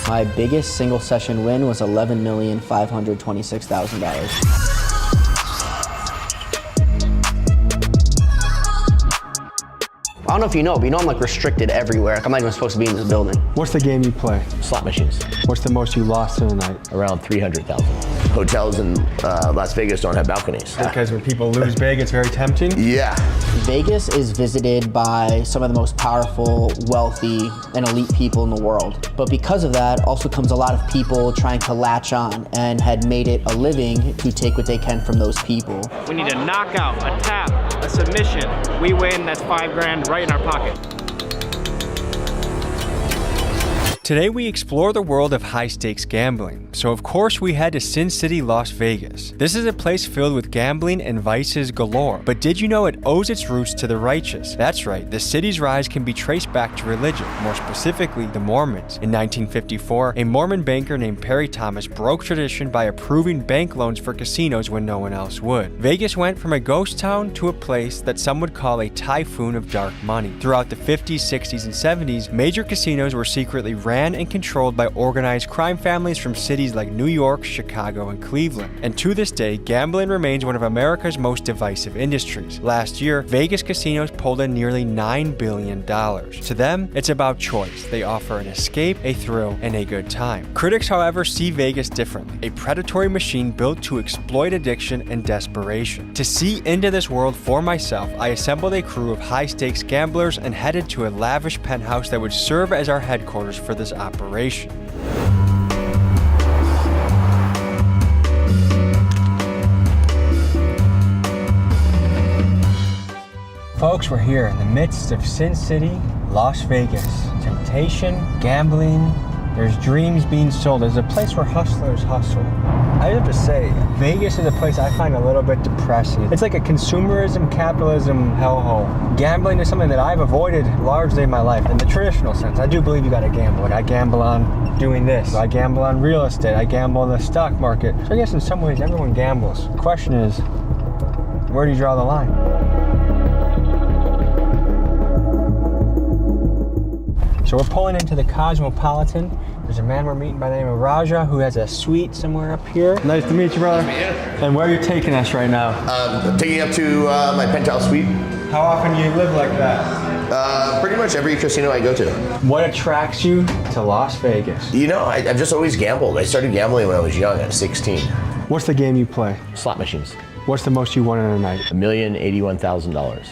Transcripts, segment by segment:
My biggest single session win was $11,526,000. I don't know if you know, but I'm like restricted everywhere. I'm not even supposed to be in this building. What's the game you play? Slot machines. What's the most you lost in a night? Around 300,000. Hotels in Las Vegas don't have balconies. Because when people lose big, it's very tempting? Yeah. Vegas is visited by some of the most powerful, wealthy, and elite people in the world. But because of that, also comes a lot of people trying to latch on and had made it a living to take what they can from those people. We need a knockout, a tap, a submission. We win, that's $5 grand right in our pocket. Today we explore the world of high-stakes gambling, so of course we head to Sin City, Las Vegas. This is a place filled with gambling and vices galore, but did you know it owes its roots to the righteous? That's right, the city's rise can be traced back to religion, more specifically the Mormons. In 1954, a Mormon banker named Perry Thomas broke tradition by approving bank loans for casinos when no one else would. Vegas went from a ghost town to a place that some would call a typhoon of dark money. Throughout the 50s, 60s, and 70s, major casinos were secretly ran and controlled by organized crime families from cities like New York, Chicago, and Cleveland. And to this day, gambling remains one of America's most divisive industries. Last year, Vegas casinos pulled in nearly $9 billion. To them, it's about choice. They offer an escape, a thrill, and a good time. Critics, however, see Vegas differently, a predatory machine built to exploit addiction and desperation. To see into this world for myself, I assembled a crew of high-stakes gamblers and headed to a lavish penthouse that would serve as our headquarters for this operation. Folks, we're here in the midst of Sin City, Las Vegas. Temptation, gambling, there's dreams being sold. There's a place where hustlers hustle. I have to say, Vegas is a place I find a little bit depressing. It's like a consumerism, capitalism hellhole. Gambling is something that I've avoided largely in my life. In the traditional sense, I do believe you gotta gamble. Like I gamble on doing this. I gamble on real estate. I gamble on the stock market. So I guess in some ways, everyone gambles. The question is, where do you draw the line? So we're pulling into the Cosmopolitan. There's a man we're meeting by the name of Raja who has a suite somewhere up here. Nice to meet you, brother. Nice to meet you. And where are you taking us right now? Taking you up to my penthouse suite. How often do you live like that? Pretty much every casino I go to. What attracts you to Las Vegas? You know, I've just always gambled. I started gambling when I was young, at 16. What's the game you play? Slot machines. What's the most you won in a night? $1,081,000.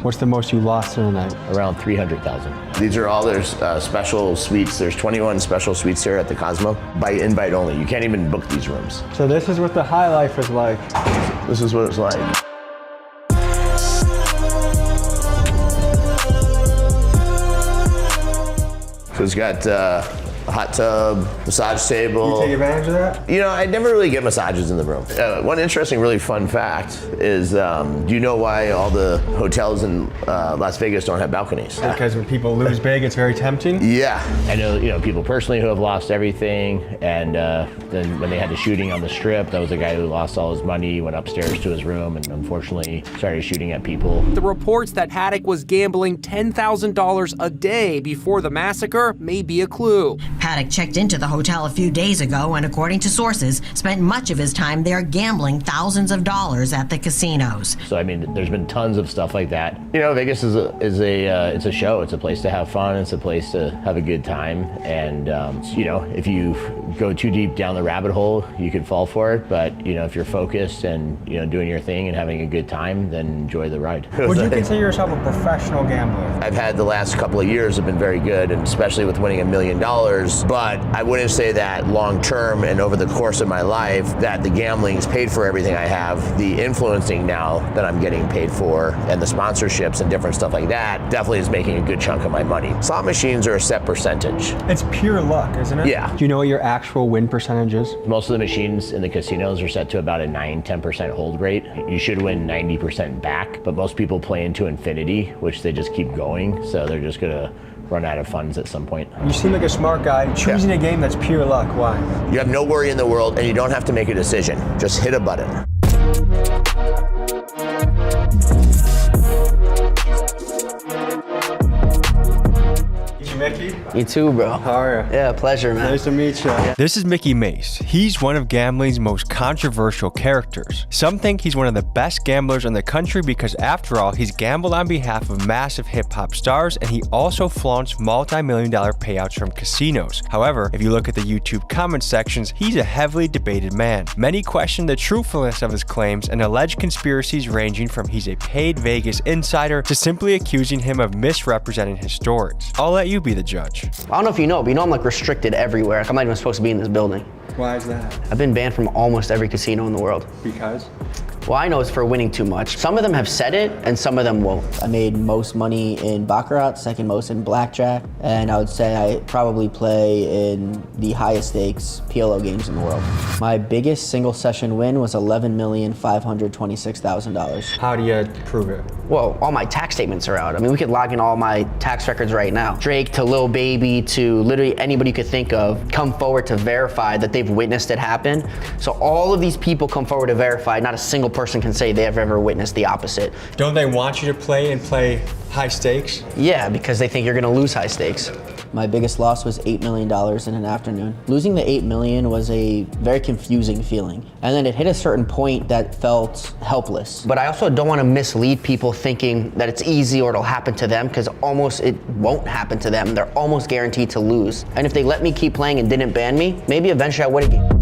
What's the most you lost in a night? Around 300,000. These are all their special suites. There's 21 special suites here at the Cosmo. By invite only. You can't even book these rooms. So this is what the high life is like. This is what it's like. So it's got a hot tub, massage table. You take advantage of that? You know, I never really get massages in the room. One interesting, really fun fact is, do you know why all the hotels in Las Vegas don't have balconies? Because when people lose big, it's very tempting? Yeah. I know, people personally who have lost everything, and then when they had the shooting on the Strip, that was a guy who lost all his money, went upstairs to his room, and unfortunately started shooting at people. The reports that Haddock was gambling $10,000 a day before the massacre may be a clue. Haddock checked into the hotel a few days ago and, according to sources, spent much of his time there gambling thousands of dollars at the casinos. So, I mean, there's been tons of stuff like that. You know, Vegas is a show. It's a place to have fun. It's a place to have a good time. And, if you go too deep down the rabbit hole, you could fall for it. But, if you're focused and, doing your thing and having a good time, then enjoy the ride. Would you consider yourself a professional gambler? I've had the last couple of years have been very good, and especially with winning $1 million. But I wouldn't say that long term and over the course of my life that the gambling's paid for everything I have. The influencing now that I'm getting paid for and the sponsorships and different stuff like that definitely is making a good chunk of my money. Slot machines are a set percentage. It's pure luck, isn't it? Yeah. Do you know what your actual win percentage is? Most of the machines in the casinos are set to about a 9-10% hold rate. You should win 90% back, but most people play into infinity, which they just keep going. So they're just gonna run out of funds at some point. You seem like a smart guy. Choosing a game that's pure luck. Why? You have no worry in the world, and you don't have to make a decision. Just hit a button. Mickey? You too, bro. How are you? Yeah, pleasure, man. Nice to meet you. This is Mickey Mace. He's one of gambling's most controversial characters. Some think he's one of the best gamblers in the country because, after all, he's gambled on behalf of massive hip-hop stars, and he also flaunts multi-million-dollar payouts from casinos. However, if you look at the YouTube comment sections, he's a heavily debated man. Many question the truthfulness of his claims and alleged conspiracies ranging from he's a paid Vegas insider to simply accusing him of misrepresenting his stories. I'll let you be the judge. I don't know if you know, but you know I'm like restricted everywhere. Like, I'm not even supposed to be in this building. Why is that? I've been banned from almost every casino in the world. Because? Well, I know it's for winning too much. Some of them have said it, and some of them won't. I made most money in Baccarat, second most in Blackjack, and I would say I probably play in the highest stakes PLO games in the world. My biggest single session win was $11,526,000. How do you prove it? Well, all my tax statements are out. I mean, we could log in all my tax records right now. Drake to Lil Baby to literally anybody you could think of come forward to verify that they've witnessed it happen. So all of these people come forward to verify. Not a single person can say they've ever witnessed the opposite. Don't they want you to play high stakes? Yeah, because they think you're gonna lose high stakes. My biggest loss was $8 million in an afternoon. Losing the $8 million was a very confusing feeling. And then it hit a certain point that felt helpless. But I also don't want to mislead people thinking that it's easy or it'll happen to them, because almost it won't happen to them. They're almost guaranteed to lose. And if they let me keep playing and didn't ban me, maybe eventually I would have.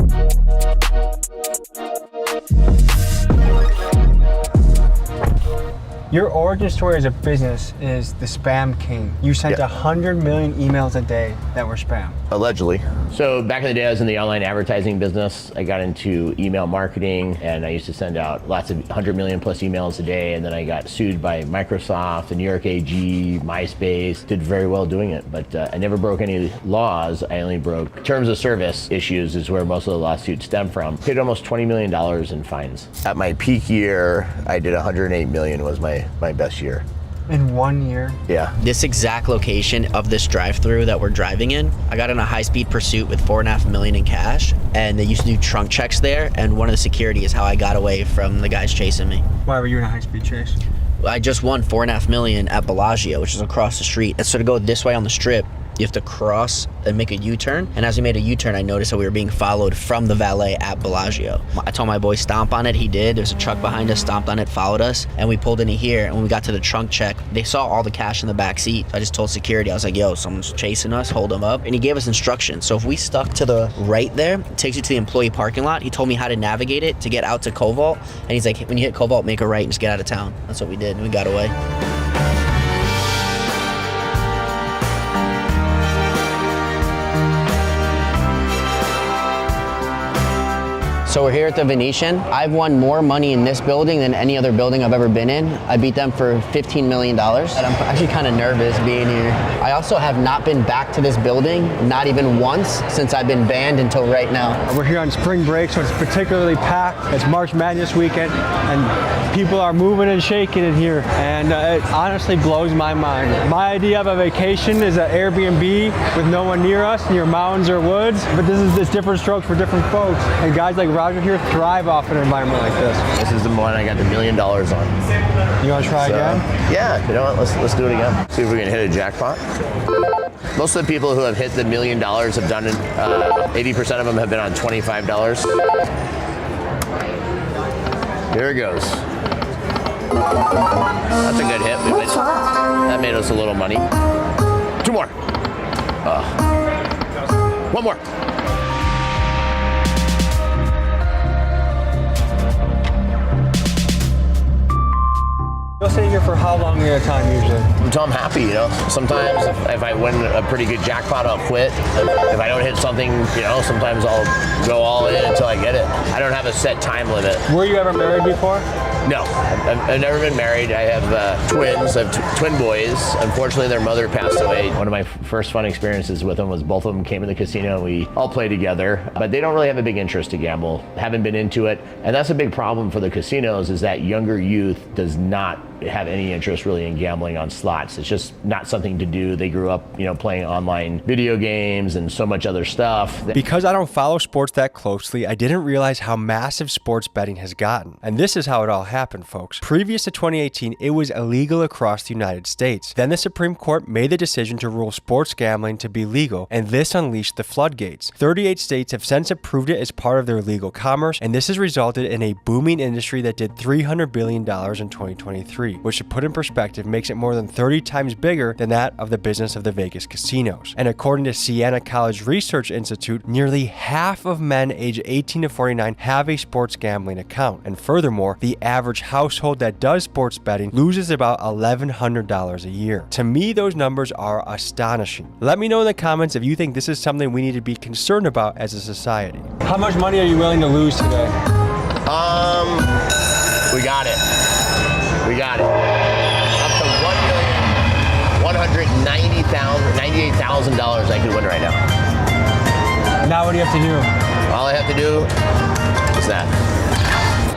Your origin story as a business is the spam king. You sent 100 million emails a day that were spam. Allegedly. So back in the day, I was in the online advertising business. I got into email marketing, and I used to send out lots of 100 million plus emails a day, and then I got sued by Microsoft, the New York AG, MySpace. Did very well doing it, but I never broke any laws. I only broke terms of service issues, is where most of the lawsuits stem from. Paid almost $20 million in fines. At my peak year, I did 108 million was my best year. In 1 year? Yeah. This exact location of this drive-through that we're driving in, I got in a high-speed pursuit with $4.5 million in cash, and they used to do trunk checks there, and one of the security is how I got away from the guys chasing me. Why were you in a high-speed chase? I just won $4.5 million at Bellagio, which is across the street. And so to go this way on the strip, you have to cross and make a U-turn. And as we made a U-turn, I noticed that we were being followed from the valet at Bellagio. I told my boy stomp on it, he did. There's a truck behind us, stomped on it, followed us, and we pulled into here. And when we got to the trunk check, they saw all the cash in the back seat. So I just told security, I was like, yo, someone's chasing us, hold them up. And he gave us instructions. So if we stuck to the right there, it takes you to the employee parking lot. He told me how to navigate it to get out to Cobalt. And he's like, when you hit Cobalt, make a right and just get out of town. That's what we did, and we got away. So we're here at the Venetian. I've won more money in this building than any other building I've ever been in. I beat them for $15 million. And I'm actually kind of nervous being here. I also have not been back to this building, not even once, since I've been banned until right now. We're here on spring break, so it's particularly packed. It's March Madness weekend, and people are moving and shaking in here. And it honestly blows my mind. My idea of a vacation is an Airbnb with no one near us, near mountains or woods. But this different strokes for different folks. And guys like Roger here thrive off an environment like this. This is the one I got the $1 million on. You want to try again? Yeah, you know what? Let's do it again. See if we can hit a jackpot. Most of the people who have hit the $1 million have done it. 80% of them have been on $25. Here it goes. That's a good hit. That made us a little money. 2 more. 1 more. You'll stay here for how long at a time usually? Until I'm happy, you know. Sometimes if I win a pretty good jackpot, I'll quit. If I don't hit something, you know, sometimes I'll go all in until I get it. I don't have a set time limit. Were you ever married before? No, I've never been married. I have twins. I have twin boys. Unfortunately, their mother passed away. One of my first fun experiences with them was both of them came to the casino and we all played together. But they don't really have a big interest to gamble. Haven't been into it. And that's a big problem for the casinos is that younger youth does not have any interest really in gambling on slots. It's just not something to do. They grew up, playing online video games and so much other stuff. Because I don't follow sports that closely, I didn't realize how massive sports betting has gotten. And this is how it all happened, folks. Previous to 2018, it was illegal across the United States. Then the Supreme Court made the decision to rule sports gambling to be legal, and this unleashed the floodgates. 38 states have since approved it as part of their legal commerce, and this has resulted in a booming industry that did $300 billion in 2023, which to put in perspective makes it more than 30 times bigger than that of the business of the Vegas casinos. And according to Siena College Research Institute, nearly half of men aged 18 to 49 have a sports gambling account. And furthermore, the average household that does sports betting loses about $1,100 a year. To me, those numbers are astonishing. Let me know in the comments if you think this is something we need to be concerned about as a society. How much money are you willing to lose today? We got it. Up to $1,198,000 I could win right now. Now what do you have to do? All I have to do is that.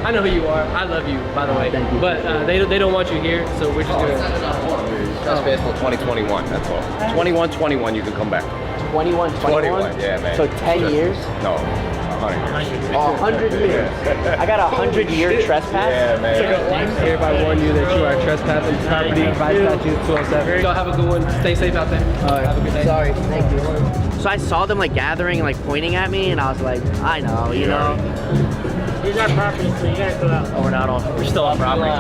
I know who you are. I love you, by the way. Thank you. But they don't want you here, so we're just gonna. That's baseball 2021. That's all. 21-21. You can come back. 21. Yeah, man. So 10 years? No. 100 years. 100 years. I got a 100-year trespass. Yeah, man. Hereby warn you that you are trespassing property by statute 207. Y'all have a good one. Stay safe out there. Have a good day. Sorry, thank you. So I saw them gathering and pointing at me, and I was like, I know, you know. Here's our property, so you guys go out. Oh, we're not on. We're still on property.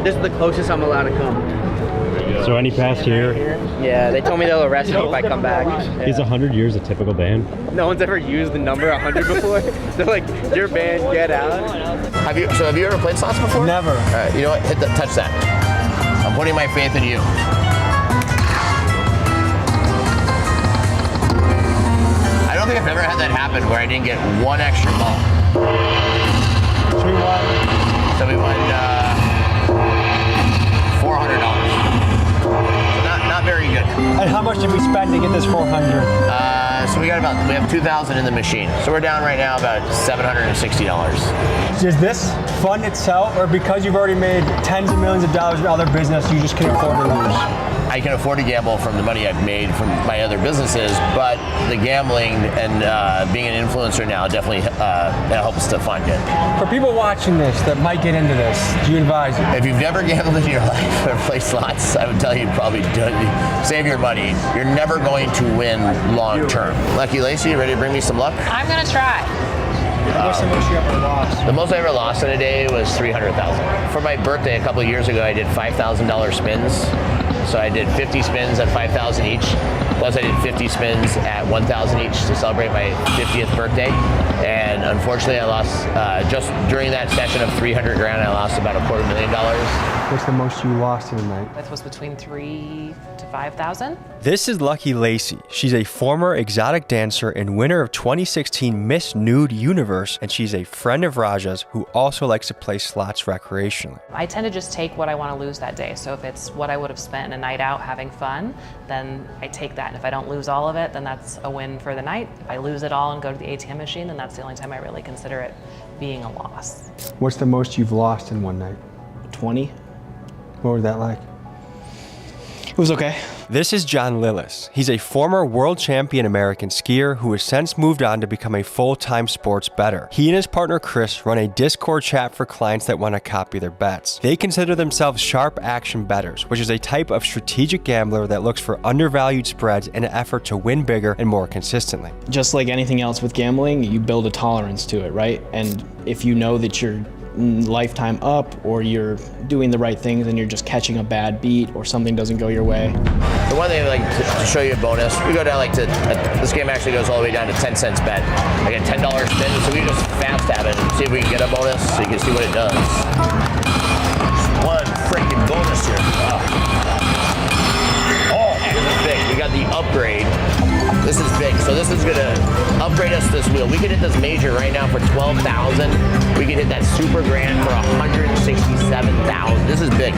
This is the closest I'm allowed to come. So any past year? Yeah, they told me they'll arrest me if I come back. Is 100 years a typical ban? No one's ever used the number 100 before. They're like, you're banned, get out. Have you ever played slots before? Never. All right, you know what? Touch that. I'm putting my faith in you. I don't think I've ever had that happen where I didn't get one extra ball. So we won $400. Not very good. And how much did we spend to get this 400? So we have 2,000 in the machine. So we're down right now about $760. Is this fun itself, or because you've already made tens of millions of dollars in other business, you just can afford to lose? I can afford to gamble from the money I've made from my other businesses, but the gambling and being an influencer now definitely helps to fund it. For people watching this that might get into this, do you advise? If you've never gambled in your life or played slots, I would tell you probably save your money. You're never going to win long term. Lucky Lacey, you ready to bring me some luck? I'm gonna try. What's the most you ever lost? The most I ever lost in a day was $300,000. For my birthday a couple of years ago, I did $5,000 spins. So I did 50 spins at $5,000 each. Plus I did 50 spins at $1,000 each to celebrate my 50th birthday. And unfortunately I lost, just during that session of 300 grand, I lost about $250,000. What's the most you lost in a night? That was between 3,000 to 5,000. This is Lucky Lacey. She's a former exotic dancer and winner of 2016 Miss Nude Universe, and she's a friend of Raja's who also likes to play slots recreationally. I tend to just take what I want to lose that day. So if it's what I would have spent in a night out having fun, then I take that. And if I don't lose all of it, then that's a win for the night. If I lose it all and go to the ATM machine, then that's the only time I really consider it being a loss. What's the most you've lost in one night? 20. What was that like? It was okay. This is John Lillis. He's a former world champion American skier who has since moved on to become a full-time sports bettor. He and his partner Chris run a Discord chat for clients that want to copy their bets. They consider themselves sharp action bettors, which is a type of strategic gambler that looks for undervalued spreads in an effort to win bigger and more consistently. Just like anything else with gambling, you build a tolerance to it, right? And if you know that you're lifetime up, or you're doing the right things and you're just catching a bad beat, or something doesn't go your way. The one thing I'd like to show you a bonus, we go down this game actually goes all the way down to 10 cents bet. I get $10 spin, so we just fast have it and see if we can get a bonus so you can see what it does. One freaking bonus here. Oh, this is big. We got the upgrade. This is big. So this is gonna upgrade us this wheel. We could hit this major right now for 12,000. We could hit that super grand for 167,000. This is big.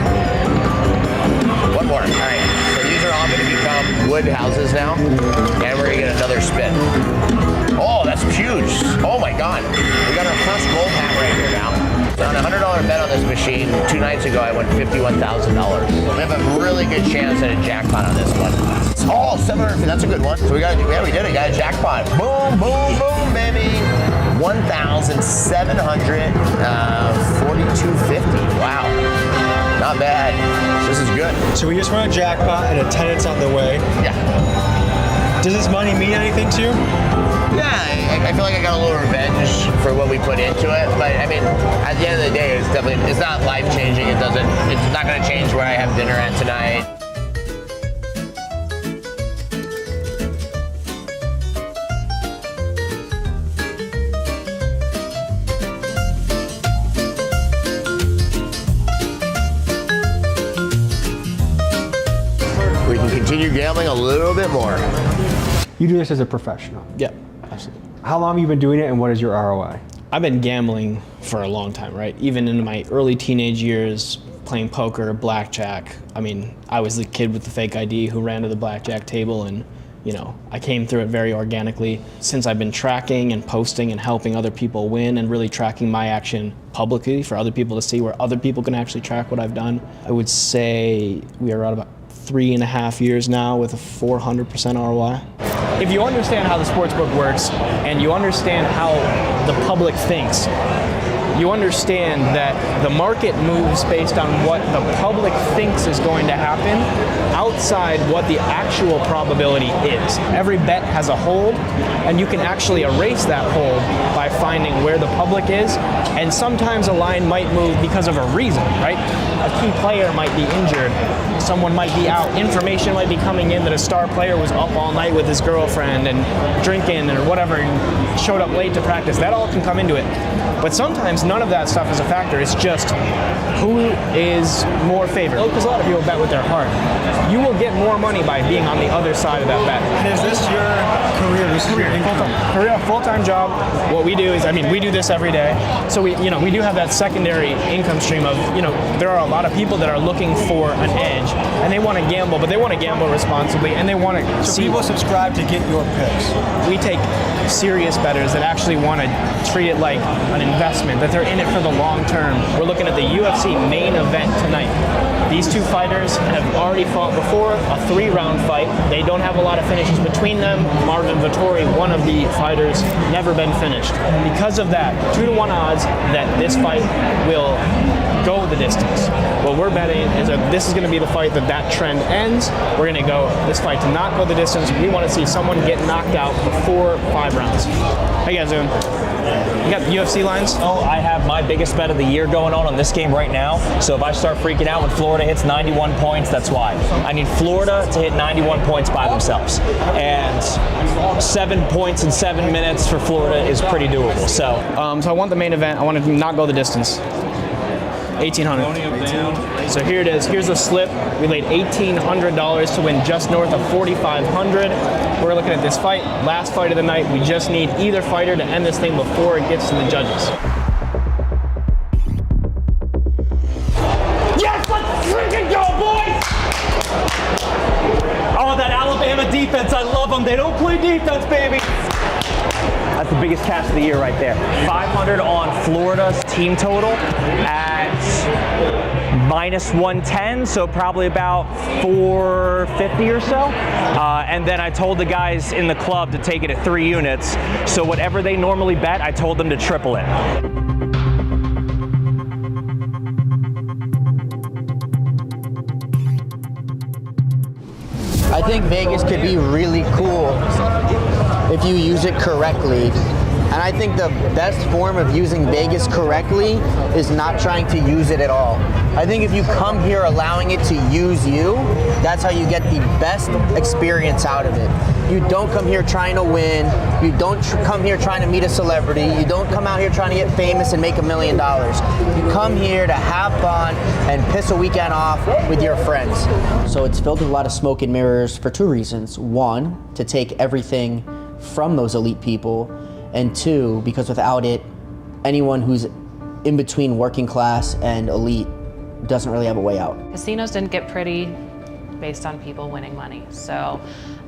One more. All right. So these are all gonna become wood houses now, and we're gonna get another spin. Oh, that's huge. Oh my God. We got our first gold hat right here now. So on a $100 bet on this machine, 2 nights ago, I won $51,000. So we have a really good chance at a jackpot on this one. Oh, 700, that's a good one. So we did it, got a jackpot. Boom, boom, boom, baby. 1,742.50. Wow. Not bad. This is good. So we just won a jackpot and a tenant's on the way. Yeah. Does this money mean anything to you? Yeah, I feel like I got a little revenge for what we put into it, but I mean, at the end of the day, it's not life-changing. It's not gonna change where I have dinner at tonight. We can continue gambling a little bit more. You do this as a professional. Yeah, absolutely. How long have you been doing it, and what is your ROI? I've been gambling for a long time, right? Even in my early teenage years, playing poker, blackjack. I mean, I was the kid with the fake ID who ran to the blackjack table, and you know, I came through it very organically. Since I've been tracking and posting and helping other people win and really tracking my action publicly for other people to see, where other people can actually track what I've done, I would say we are at about 3.5 years now with a 400% ROI. If you understand how the sportsbook works and you understand how the public thinks, you understand that the market moves based on what the public thinks is going to happen outside what the actual probability is. Every bet has a hold, and you can actually erase that hold by finding where the public is, and sometimes a line might move because of a reason, right? A key player might be injured, someone might be out, information might be coming in that a star player was up all night with his girlfriend and drinking or whatever and showed up late to practice. That all can come into it. But sometimes none of that stuff is a factor. It's just who is more favored. Because a lot of people bet with their heart. You will get more money by being on the other side of that bet. And is this your career? This is your income? Career, full-time job. What we do is, I mean, we do this every day. So we do have that secondary income stream of, there are a lot of people that are looking for an edge, and they want to gamble, but they want to gamble responsibly, and they want to So people subscribe to get your picks. We take serious bettors that actually want to treat it like an investment, that they're in it for the long term. We're looking at the UFC main event tonight. These two fighters have already fought before, a 3-round fight. They don't have a lot of finishes between them. Marvin Vettori, one of the fighters, never been finished. Because of that, 2-to-1 odds that this fight will go the distance. What we're betting is that this is going to be the fight that trend ends. We're going to go this fight to not go the distance. We want to see someone get knocked out before 5 rounds. How you guys doing? You got the UFC lines? Oh, I have my biggest bet of the year going on this game right now. So if I start freaking out when Florida hits 91 points, that's why. I need Florida to hit 91 points by themselves. And 7 points in 7 minutes for Florida is pretty doable. So I want the main event. I want to not go the distance. 1,800. So here it is. Here's a slip. We laid $1,800 to win just north of 4,500. We're looking at this fight. Last fight of the night. We just need either fighter to end this thing before it gets to the judges. yes, let's freaking go, boys! Oh, that Alabama defense. I love them. They don't play defense, baby. That's the biggest cash of the year right there. 500 on Florida's team total at -110, so probably about 450 or so. And then I told the guys in the club to take it at 3 units. So whatever they normally bet, I told them to triple it. I think Vegas could be really cool if you use it correctly. And I think the best form of using Vegas correctly is not trying to use it at all. I think if you come here allowing it to use you, that's how you get the best experience out of it. You don't come here trying to win. You don't come here trying to meet a celebrity. You don't come out here trying to get famous and make $1 million. You come here to have fun and piss a weekend off with your friends. So it's filled with a lot of smoke and mirrors for two reasons. One, to take everything from those elite people, and two, because without it, anyone who's in between working class and elite doesn't really have a way out. Casinos didn't get pretty based on people winning money. So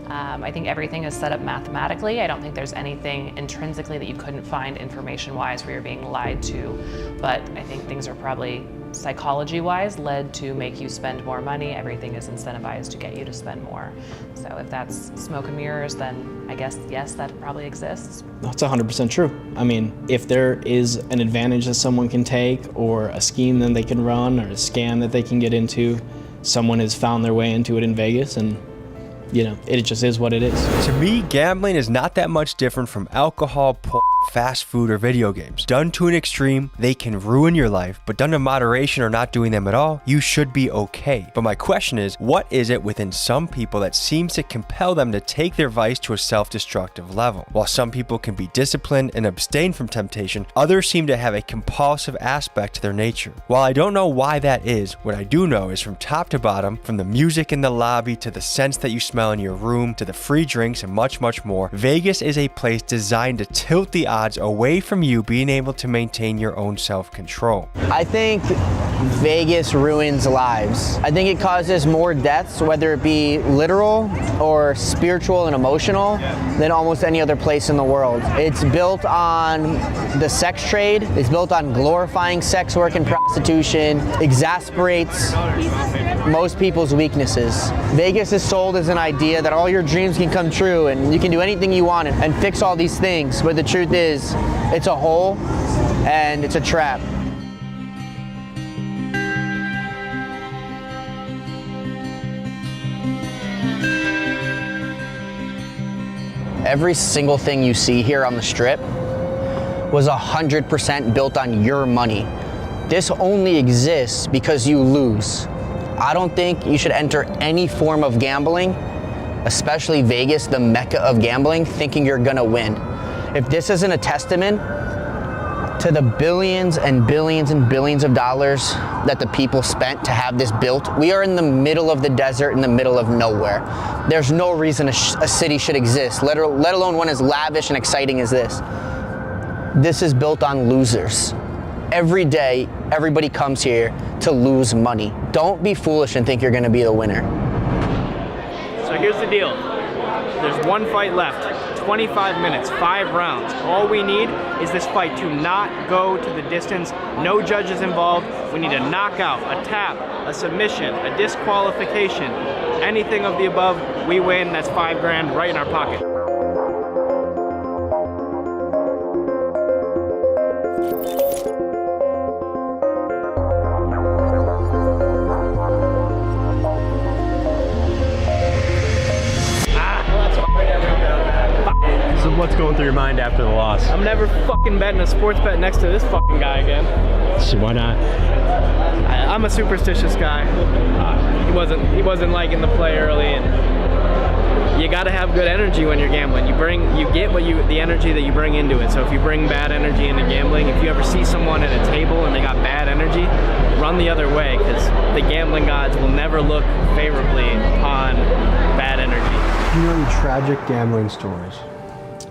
I think everything is set up mathematically. I don't think there's anything intrinsically that you couldn't find information-wise where you're being lied to. But I think things are probably psychology-wise led to make you spend more money. Everything is incentivized to get you to spend more. So if that's smoke and mirrors, then I guess, yes, that probably exists. That's 100% true. I mean, if there is an advantage that someone can take, or a scheme that they can run, or a scam that they can get into, someone has found their way into it in Vegas, and you know, it just is what it is. To me, gambling is not that much different from alcohol, fast food, or video games. Done to an extreme, they can ruin your life, but done in moderation or not doing them at all, you should be okay. But my question is, what is it within some people that seems to compel them to take their vice to a self-destructive level? While some people can be disciplined and abstain from temptation, others seem to have a compulsive aspect to their nature. While I don't know why that is, what I do know is from top to bottom, from the music in the lobby to the scents that you smell in your room to the free drinks and much, much more, Vegas is a place designed to tilt the odds away from you being able to maintain your own self-control. I think Vegas ruins lives. I think it causes more deaths, whether it be literal or spiritual and emotional, than almost any other place in the world. It's built on the sex trade. It's built on glorifying sex work and prostitution. Exasperates most people's weaknesses. Vegas is sold as an idea that all your dreams can come true and you can do anything you want and fix all these things, but the truth is, it's a hole and it's a trap. Every single thing you see here on the Strip was 100% built on your money. This only exists because you lose. I don't think you should enter any form of gambling, especially Vegas, the mecca of gambling, thinking you're gonna win. If this isn't a testament to the billions and billions and billions of dollars that the people spent to have this built, we are in the middle of the desert, in the middle of nowhere. There's no reason a city should exist, let alone one as lavish and exciting as this. This is built on losers. Every day, everybody comes here to lose money. Don't be foolish and think you're gonna be the winner. So here's the deal. There's one fight left. 25 minutes, 5 rounds. All we need is this fight to not go to the distance. No judges involved. We need a knockout, a tap, a submission, a disqualification. Anything of the above, we win. That's $5 grand right in our pocket. What's going through your mind after the loss? I'm never fucking betting a sports bet next to this fucking guy again. So why not? I'm a superstitious guy. He wasn't liking the play early, and you got to have good energy when you're gambling. You get the energy that you bring into it. So if you bring bad energy into gambling, if you ever see someone at a table and they got bad energy, run the other way, because the gambling gods will never look favorably upon bad energy. Do you know any tragic gambling stories?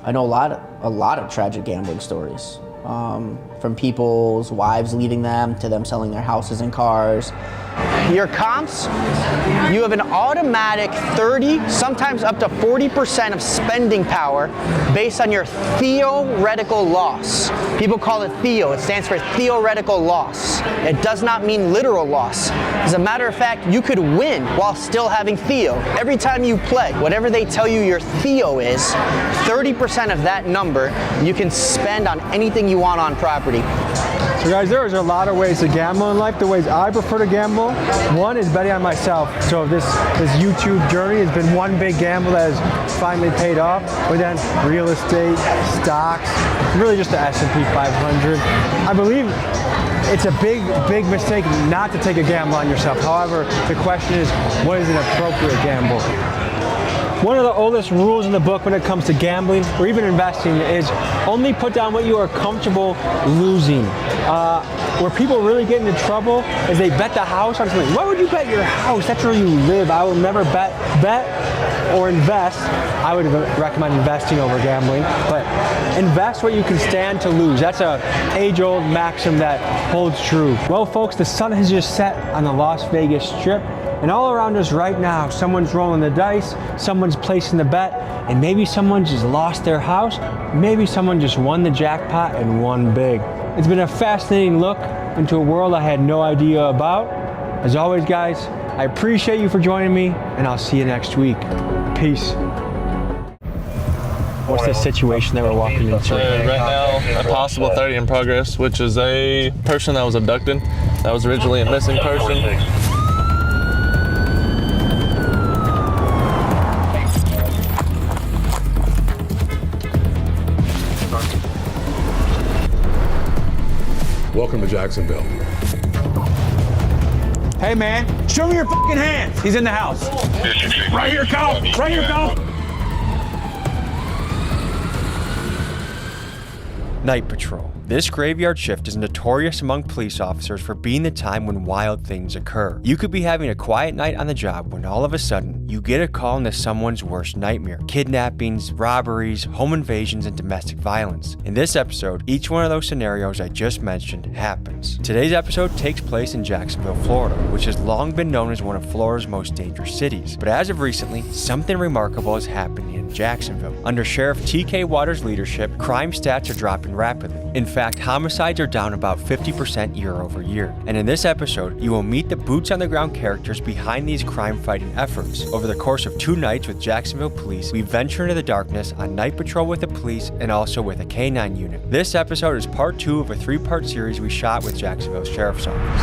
I know a lot of tragic gambling stories, from people's wives leaving them to them selling their houses and cars. Your comps, you have an automatic 30, sometimes up to 40% of spending power based on your theoretical loss. People call it theo. It stands for theoretical loss. It does not mean literal loss. As a matter of fact, you could win while still having theo. Every time you play, whatever they tell you your theo is, 30% of that number you can spend on anything you want on property. So guys, there's a lot of ways to gamble in life. The ways I prefer to gamble, one is betting on myself. So this YouTube journey has been one big gamble that has finally paid off. But then real estate, stocks, really just the S&P 500. I believe It's a big mistake not to take a gamble on yourself. However, the question is, what is an appropriate gamble? One of the oldest rules in the book when it comes to gambling or even investing is only put down what you are comfortable losing. Where people really get into trouble is they bet the house on something. Why would you bet your house? That's where you live. I will never bet or invest. I would recommend investing over gambling, but invest what you can stand to lose. That's a age-old maxim that holds true. Well, folks, the sun has just set on the Las Vegas Strip. And all around us right now, someone's rolling the dice, someone's placing the bet, and maybe someone just lost their house, maybe someone just won the jackpot and won big. It's been a fascinating look into a world I had no idea about. As always, guys, I appreciate you for joining me, and I'll see you next week. Peace. What's the situation that we're walking into? Right now, a possible 30 in progress, which is a person that was abducted. That was originally a missing person. Welcome to Jacksonville. Hey man, show me your fucking hands. He's in the house. Right here, Kyle. Right here, Kyle. Night Patrol. This graveyard shift is notorious among police officers for being the time when wild things occur. You could be having a quiet night on the job when all of a sudden you get a call into someone's worst nightmare. Kidnappings, robberies, home invasions, and domestic violence. In this episode, each one of those scenarios I just mentioned happens. Today's episode takes place in Jacksonville, Florida, which has long been known as one of Florida's most dangerous cities. But as of recently, something remarkable is happening in Jacksonville. Under Sheriff T.K. Waters' leadership, crime stats are dropping rapidly. In fact, homicides are down about 50% year over year. And in this episode, you will meet the boots on the ground characters behind these crime fighting efforts. Over the course of 2 nights with Jacksonville police, we venture into the darkness on night patrol with the police and also with a K-9 unit. This episode is part 2 of a 3-part series we shot with Jacksonville Sheriff's Office.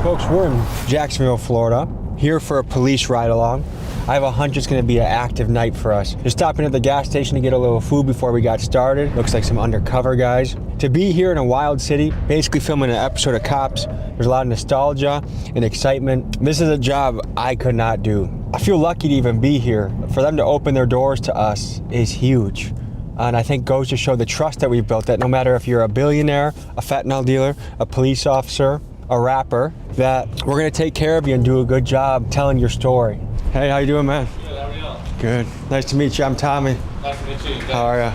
Folks, we're in Jacksonville, Florida, here for a police ride-along. I have a hunch it's going to be an active night for us. Just stopping at the gas station to get a little food before we got started. Looks like some undercover guys. To be here in a wild city, basically filming an episode of Cops, there's a lot of nostalgia and excitement. This is a job I could not do. I feel lucky to even be here. For them to open their doors to us is huge. And I think goes to show the trust that we've built, that no matter if you're a billionaire, a fentanyl dealer, a police officer, a rapper, that we're gonna take care of you and do a good job telling your story. Hey, how you doing, man? Good, how are you? Good. Nice to meet you. I'm Tommy. Nice to meet you. How are ya?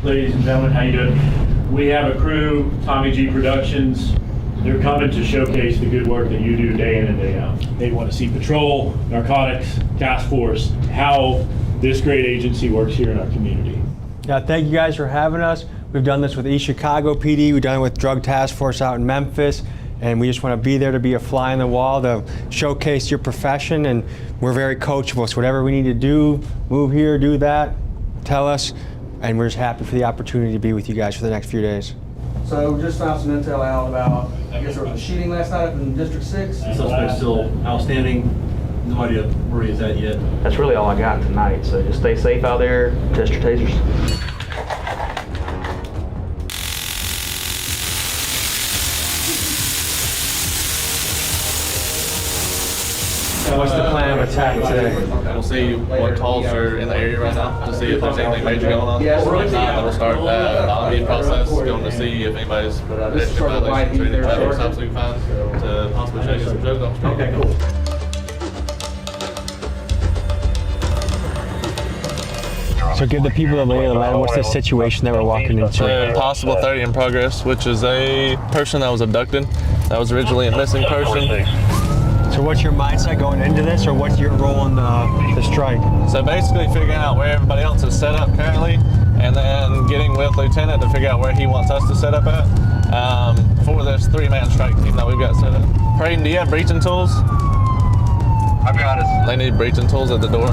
Ladies and gentlemen, how you doing? We have a crew, Tommy G Productions. They're coming to showcase the good work that you do day in and day out. They want to see patrol, narcotics, task force, how this great agency works here in our community. Yeah, thank you guys for having us. We've done this with East Chicago PD, we've done it with Drug Task Force out in Memphis, and we just want to be there to be a fly on the wall to showcase your profession, and we're very coachable, so whatever we need to do, move here, do that, tell us, and we're just happy for the opportunity to be with you guys for the next few days. So just found some intel out about, I guess there was a shooting last night up in District 6. Suspect's still outstanding. No idea where he's at yet. That's really all I got tonight, so just stay safe out there, test your tasers. What's the plan of attack today? We'll see what calls are in the area right now to see if there's anything major going on. If not, then we'll start the lobbying process, going to see if anybody's registered violations or any traffic stops we can find to possibly chase some drugs off the street. Okay, cool. So give the people the lay of the land. What's the situation that we're walking into? A possible 30 in progress, which is a person that was abducted. That was originally a missing person. So what's your mindset going into this, or what's your role in the strike? So basically figuring out where everybody else is set up currently, and then getting with Lieutenant to figure out where he wants us to set up at for this 3-man strike team that we've got set up. Prayden, do you have breaching tools? I've got it. They need breaching tools at the door.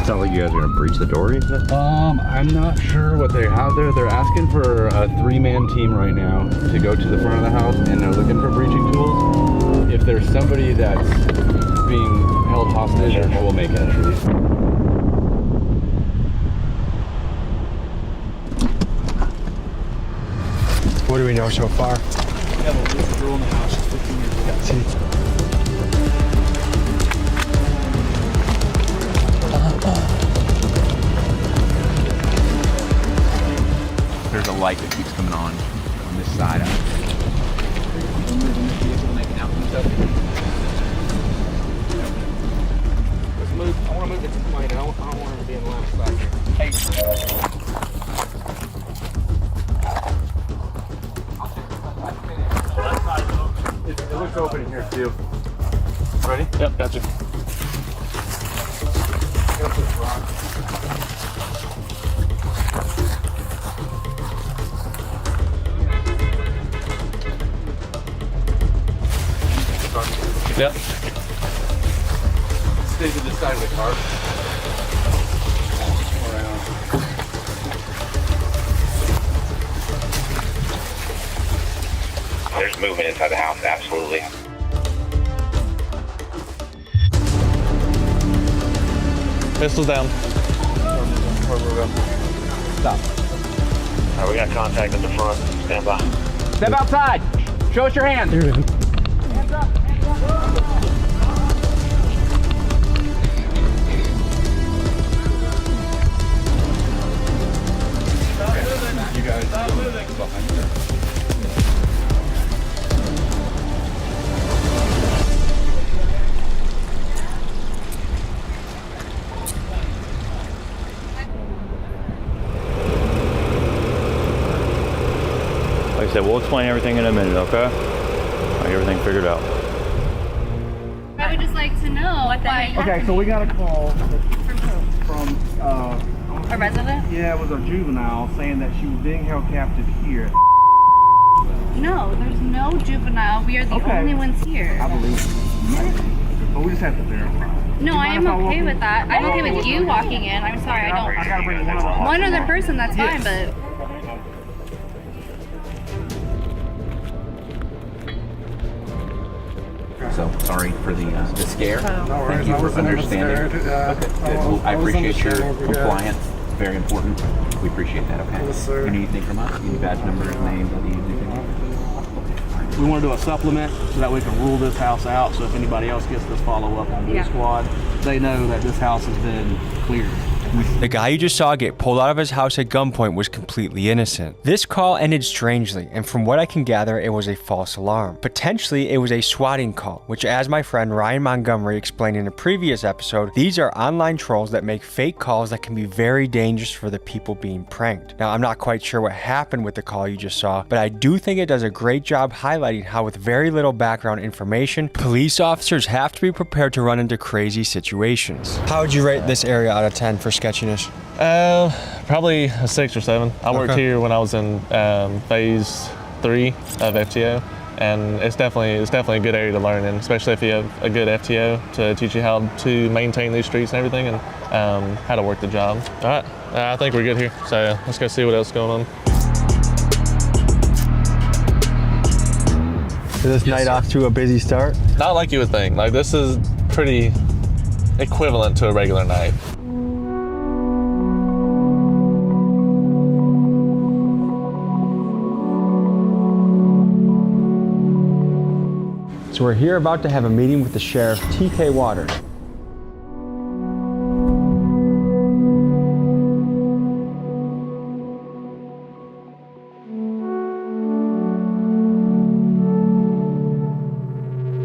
Sounds like you guys are gonna breach the door or anything? I'm not sure what they have there. They're asking for a 3-man team right now to go to the front of the house, and they're looking for breaching tools. If there's somebody that's being held hostage, we'll make entry. What do we know so far? We have a little girl in the house. She's 15 years old. See. There's a light that keeps coming on this side. Let's move. I want to move the plane. I don't want her to be in the last spot here. Hey. It looks open in here too. Ready? Yep, gotcha. Yep. Stay to this side of the car. There's movement inside the house, absolutely. Pistols down. Stop. All right, we got contact at the front. Stand by. Step outside. Show us your hands. Hands up. You guys. Stop moving. Like I said, we'll explain everything in a minute, okay? I'll get everything figured out. I would just like to know why. Okay, so we got a call from a resident? Yeah, it was a juvenile saying that she was being held captive here. No, there's no juvenile. We are the only ones here. I believe it. But we just have to verify. No, I am okay with that. I'm okay with you walking in. I'm sorry, I don't. I gotta bring one other person, that's fine, but. So sorry for the scare. Thank you for understanding. Okay. Well, I appreciate your compliance. Very important. We appreciate that. Okay. Yes, sir. You need anything from us? You need badge number, name, We want to do a supplement so that we can rule this house out. So if anybody else gets this follow-up on the squad, they know that this house has been cleared. The guy you just saw get pulled out of his house at gunpoint was completely innocent. This call ended strangely, and from what I can gather, it was a false alarm. Potentially, it was a swatting call, which, as my friend Ryan Montgomery explained in a previous episode, these are online trolls that make fake calls that can be very dangerous for the people being pranked. Now, I'm not quite sure what happened with the call you just saw, but I do think it does a great job highlighting how, with very little background information, police officers have to be prepared to run into crazy situations. How would you rate this area out of 10 for sketchiness? Probably a 6 or 7. I worked here when I was in phase 3 of FTO, and it's definitely a good area to learn in, especially if you have a good FTO to teach you how to maintain these streets and everything, and how to work the job. All right, I think we're good here, so let's go see what else is going on. Is this night off to a busy start? Not like you would think. Like, this is pretty equivalent to a regular night. So we're here about to have a meeting with the sheriff, TK Waters.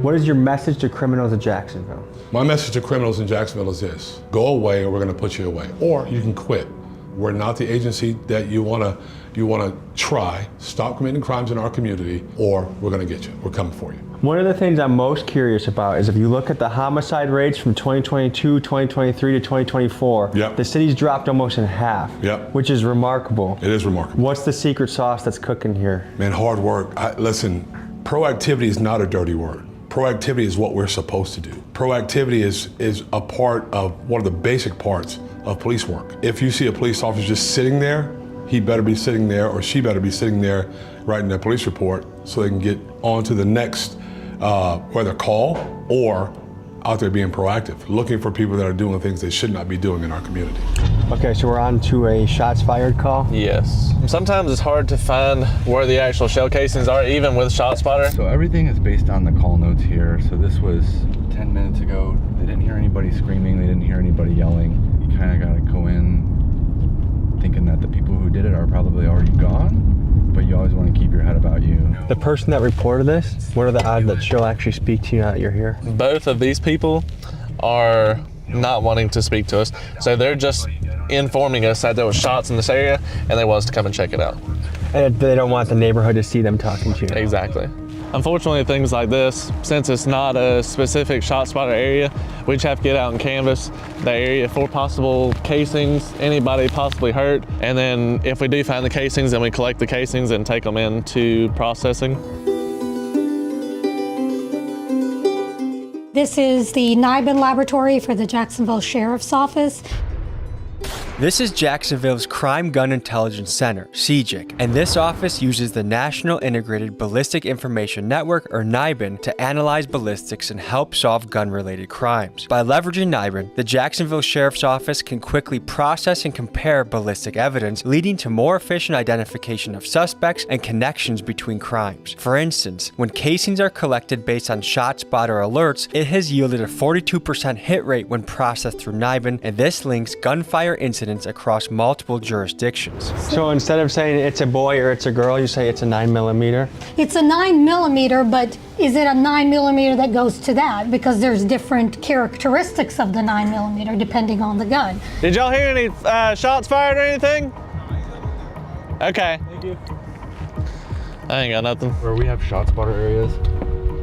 What is your message to criminals in Jacksonville? My message to criminals in Jacksonville is this: go away or we're gonna put you away, or you can quit. We're not the agency that you wanna try. Stop committing crimes in our community, or we're gonna get you. We're coming for you. One of the things I'm most curious about is if you look at the homicide rates from 2022, 2023 to 2024, the city's dropped almost in half, which is remarkable. It is remarkable. What's the secret sauce that's cooking here? Man, hard work. Listen, proactivity is not a dirty word. Proactivity is what we're supposed to do. Proactivity is a part of one of the basic parts of police work. If you see a police officer just sitting there, he better be sitting there or she better be sitting there writing their police report so they can get on to the next, whether call or out there being proactive, looking for people that are doing things they should not be doing in our community. Okay, so we're on to a shots fired call? Yes. Sometimes it's hard to find where the actual shell casings are, even with ShotSpotter. So everything is based on the call notes here. So this was 10 minutes ago. They didn't hear anybody screaming. They didn't hear anybody yelling. You kind of got to go in thinking that the people who did it are probably already gone, but you always want to keep your head about you. The person that reported this, what are the odds that she'll actually speak to you now that you're here? Both of these people are not wanting to speak to us. So they're just informing us that there was shots in this area and they want us to come and check it out. And they don't want the neighborhood to see them talking to you. Exactly. Unfortunately, things like this, since it's not a specific ShotSpotter area, we just have to get out and canvass the area for possible casings, anybody possibly hurt. And then if we do find the casings, then we collect the casings and take them into processing. This is the NIBIN laboratory for the Jacksonville Sheriff's Office. This is Jacksonville's Crime Gun Intelligence Center, CJIC, and this office uses the National Integrated Ballistic Information Network, or NIBIN, to analyze ballistics and help solve gun-related crimes. By leveraging NIBIN, the Jacksonville Sheriff's Office can quickly process and compare ballistic evidence, leading to more efficient identification of suspects and connections between crimes. For instance, when casings are collected based on ShotSpotter alerts, it has yielded a 42% hit rate when processed through NIBIN, and this links gunfire incidents across multiple jurisdictions. So instead of saying it's a boy or it's a girl, you say it's a 9mm? It's a 9mm, but is it a 9mm that goes to that? Because there's different characteristics of the 9mm depending on the gun. Did y'all hear any shots fired or anything? Okay. Thank you. I ain't got nothing. Where we have ShotSpotter areas,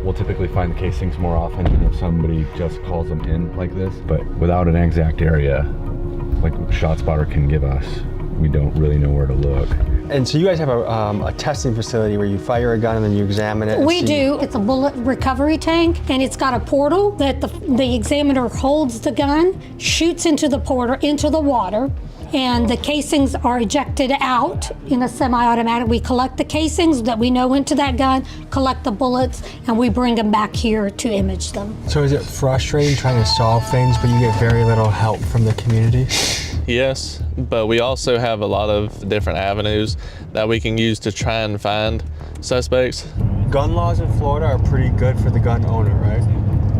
we'll typically find the casings more often than if somebody just calls them in like this. But without an exact area, like ShotSpotter can give us, we don't really know where to look. And so you guys have a testing facility where you fire a gun and then you examine it? We do. It's a bullet recovery tank, and it's got a portal that the examiner holds the gun, shoots into the portal, into the water, and the casings are ejected out in a semi-automatic. We collect the casings that we know went to that gun, collect the bullets, and we bring them back here to image them. So is it frustrating trying to solve things, but you get very little help from the community? Yes, but we also have a lot of different avenues that we can use to try and find suspects. Gun laws in Florida are pretty good for the gun owner, right?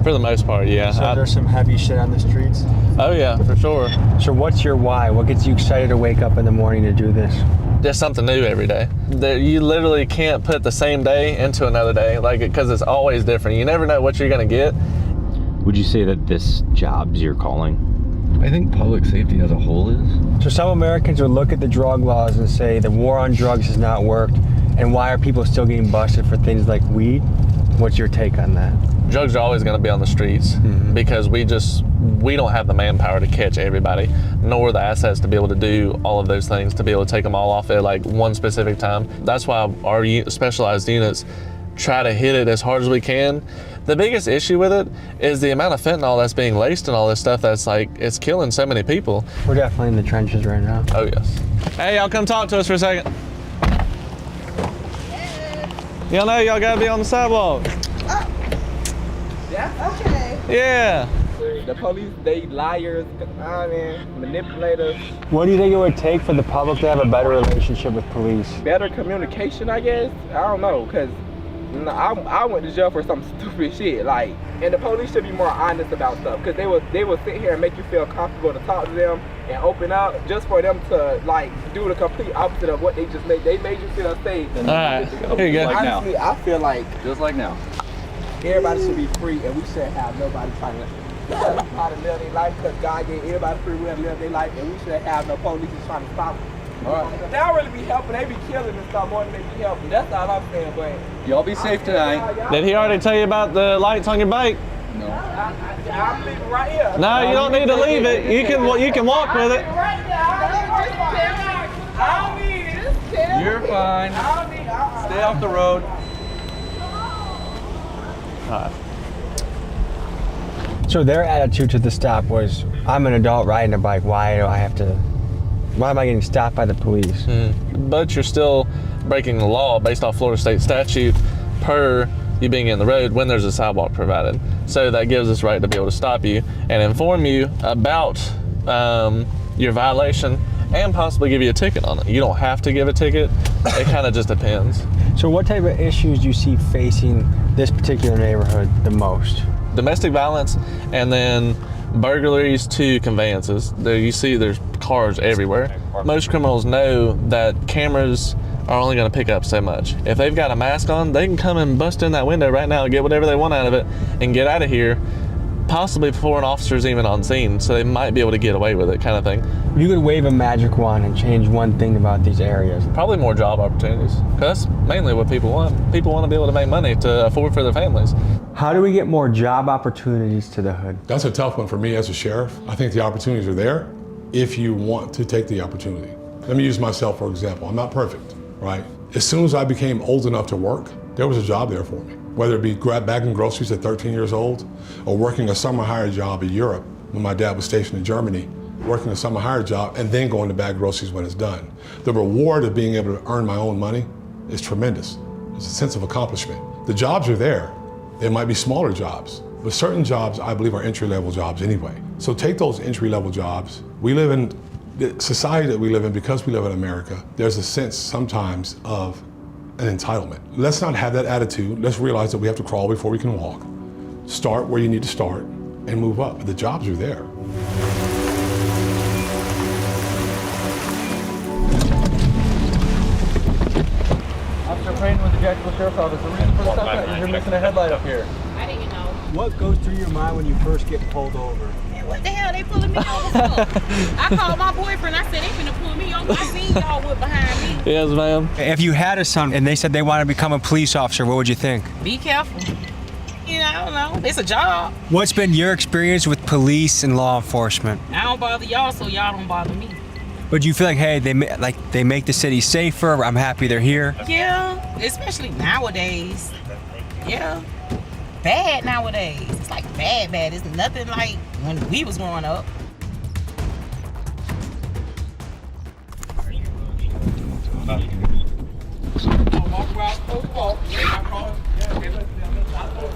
For the most part, yeah. So there's some heavy shit on the streets? Oh yeah, for sure. So what's your why? What gets you excited to wake up in the morning to do this? Just something new every day. You literally can't put the same day into another day, like, because it's always different. You never know what you're gonna get. Would you say that this job's your calling? I think public safety as a whole is. So some Americans would look at the drug laws and say the war on drugs has not worked, and why are people still getting busted for things like weed? What's your take on that? Drugs are always going to be on the streets because we don't have the manpower to catch everybody, nor the assets to be able to do all of those things, to be able to take them all off at like one specific time. That's why our specialized units try to hit it as hard as we can. The biggest issue with it is the amount of fentanyl that's being laced and all this stuff that's like, it's killing so many people. We're definitely in the trenches right now. Oh yes. Hey, y'all come talk to us for a second. Y'all know y'all gotta be on the sidewalk. Yeah? Okay. Yeah. The police, they liars, manipulators. What do you think it would take for the public to have a better relationship with police? Better communication, I guess. I don't know, because I went to jail for some stupid shit, like, and the police should be more honest about stuff, because they will sit here and make you feel comfortable to talk to them and open up, just for them to like do the complete opposite of what they just made. They made you feel safe. All right, here you go. Honestly, I feel like just like now, everybody should be free, and we shouldn't have nobody trying to how to live their life, because God gave everybody free will to live their life, and we shouldn't have no police just trying to stop them. They don't really be helping, they be killing and stuff more than they be helping. That's all I'm saying, but y'all be safe tonight. Did he already tell you about the lights on your bike? No. I'm leaving right here. No, you don't need to leave it. You can walk with it. Right there. I don't need it. You're fine. Stay off the road. All right. So their attitude to the stop was, I'm an adult riding a bike, why am I getting stopped by the police? But you're still breaking the law based off Florida state statute per you being in the road when there's a sidewalk provided. So that gives us right to be able to stop you and inform you about your violation and possibly give you a ticket on it. You don't have to give a ticket. It kind of just depends. So what type of issues do you see facing this particular neighborhood the most? Domestic violence and then burglaries to conveyances. There you see there's cars everywhere. Most criminals know that cameras are only going to pick up so much. If they've got a mask on, they can come and bust in that window right now and get whatever they want out of it and get out of here, possibly before an officer's even on scene, so they might be able to get away with it, kind of thing. You could wave a magic wand and change one thing about these areas. Probably more job opportunities, because that's mainly what people want. People want to be able to make money to afford for their families. How do we get more job opportunities to the hood? That's a tough one for me as a sheriff. I think the opportunities are there if you want to take the opportunity. Let me use myself for example. I'm not perfect, right? As soon as I became old enough to work, there was a job there for me. Whether it be bagging groceries at 13 years old or working a summer hire job in Europe when my dad was stationed in Germany, working a summer hire job and then going to bag groceries when it's done. The reward of being able to earn my own money is tremendous. It's a sense of accomplishment. The jobs are there. They might be smaller jobs, but certain jobs I believe are entry-level jobs anyway. So take those entry-level jobs. We live in the society that we live in, because we live in America, there's a sense sometimes of an entitlement. Let's not have that attitude. Let's realize that we have to crawl before we can walk. Start where you need to start and move up. The jobs are there. Officer Crane with the Jacksonville Sheriff's Office. The reason for the stop is you're missing a headlight up here. I didn't know. What goes through your mind when you first get pulled over? What the hell they pulling me over for? I called my boyfriend. I said they finna pull me over. I seen y'all were behind me. Yes, ma'am. If you had a son and they said they want to become a police officer, what would you think? Be careful. You know, I don't know. It's a job. What's been your experience with police and law enforcement? I don't bother y'all, so y'all don't bother me. But do you feel like, hey, they make the city safer? I'm happy they're here. Yeah, especially nowadays. Yeah. Bad nowadays. It's like bad. It's nothing like when we was growing up.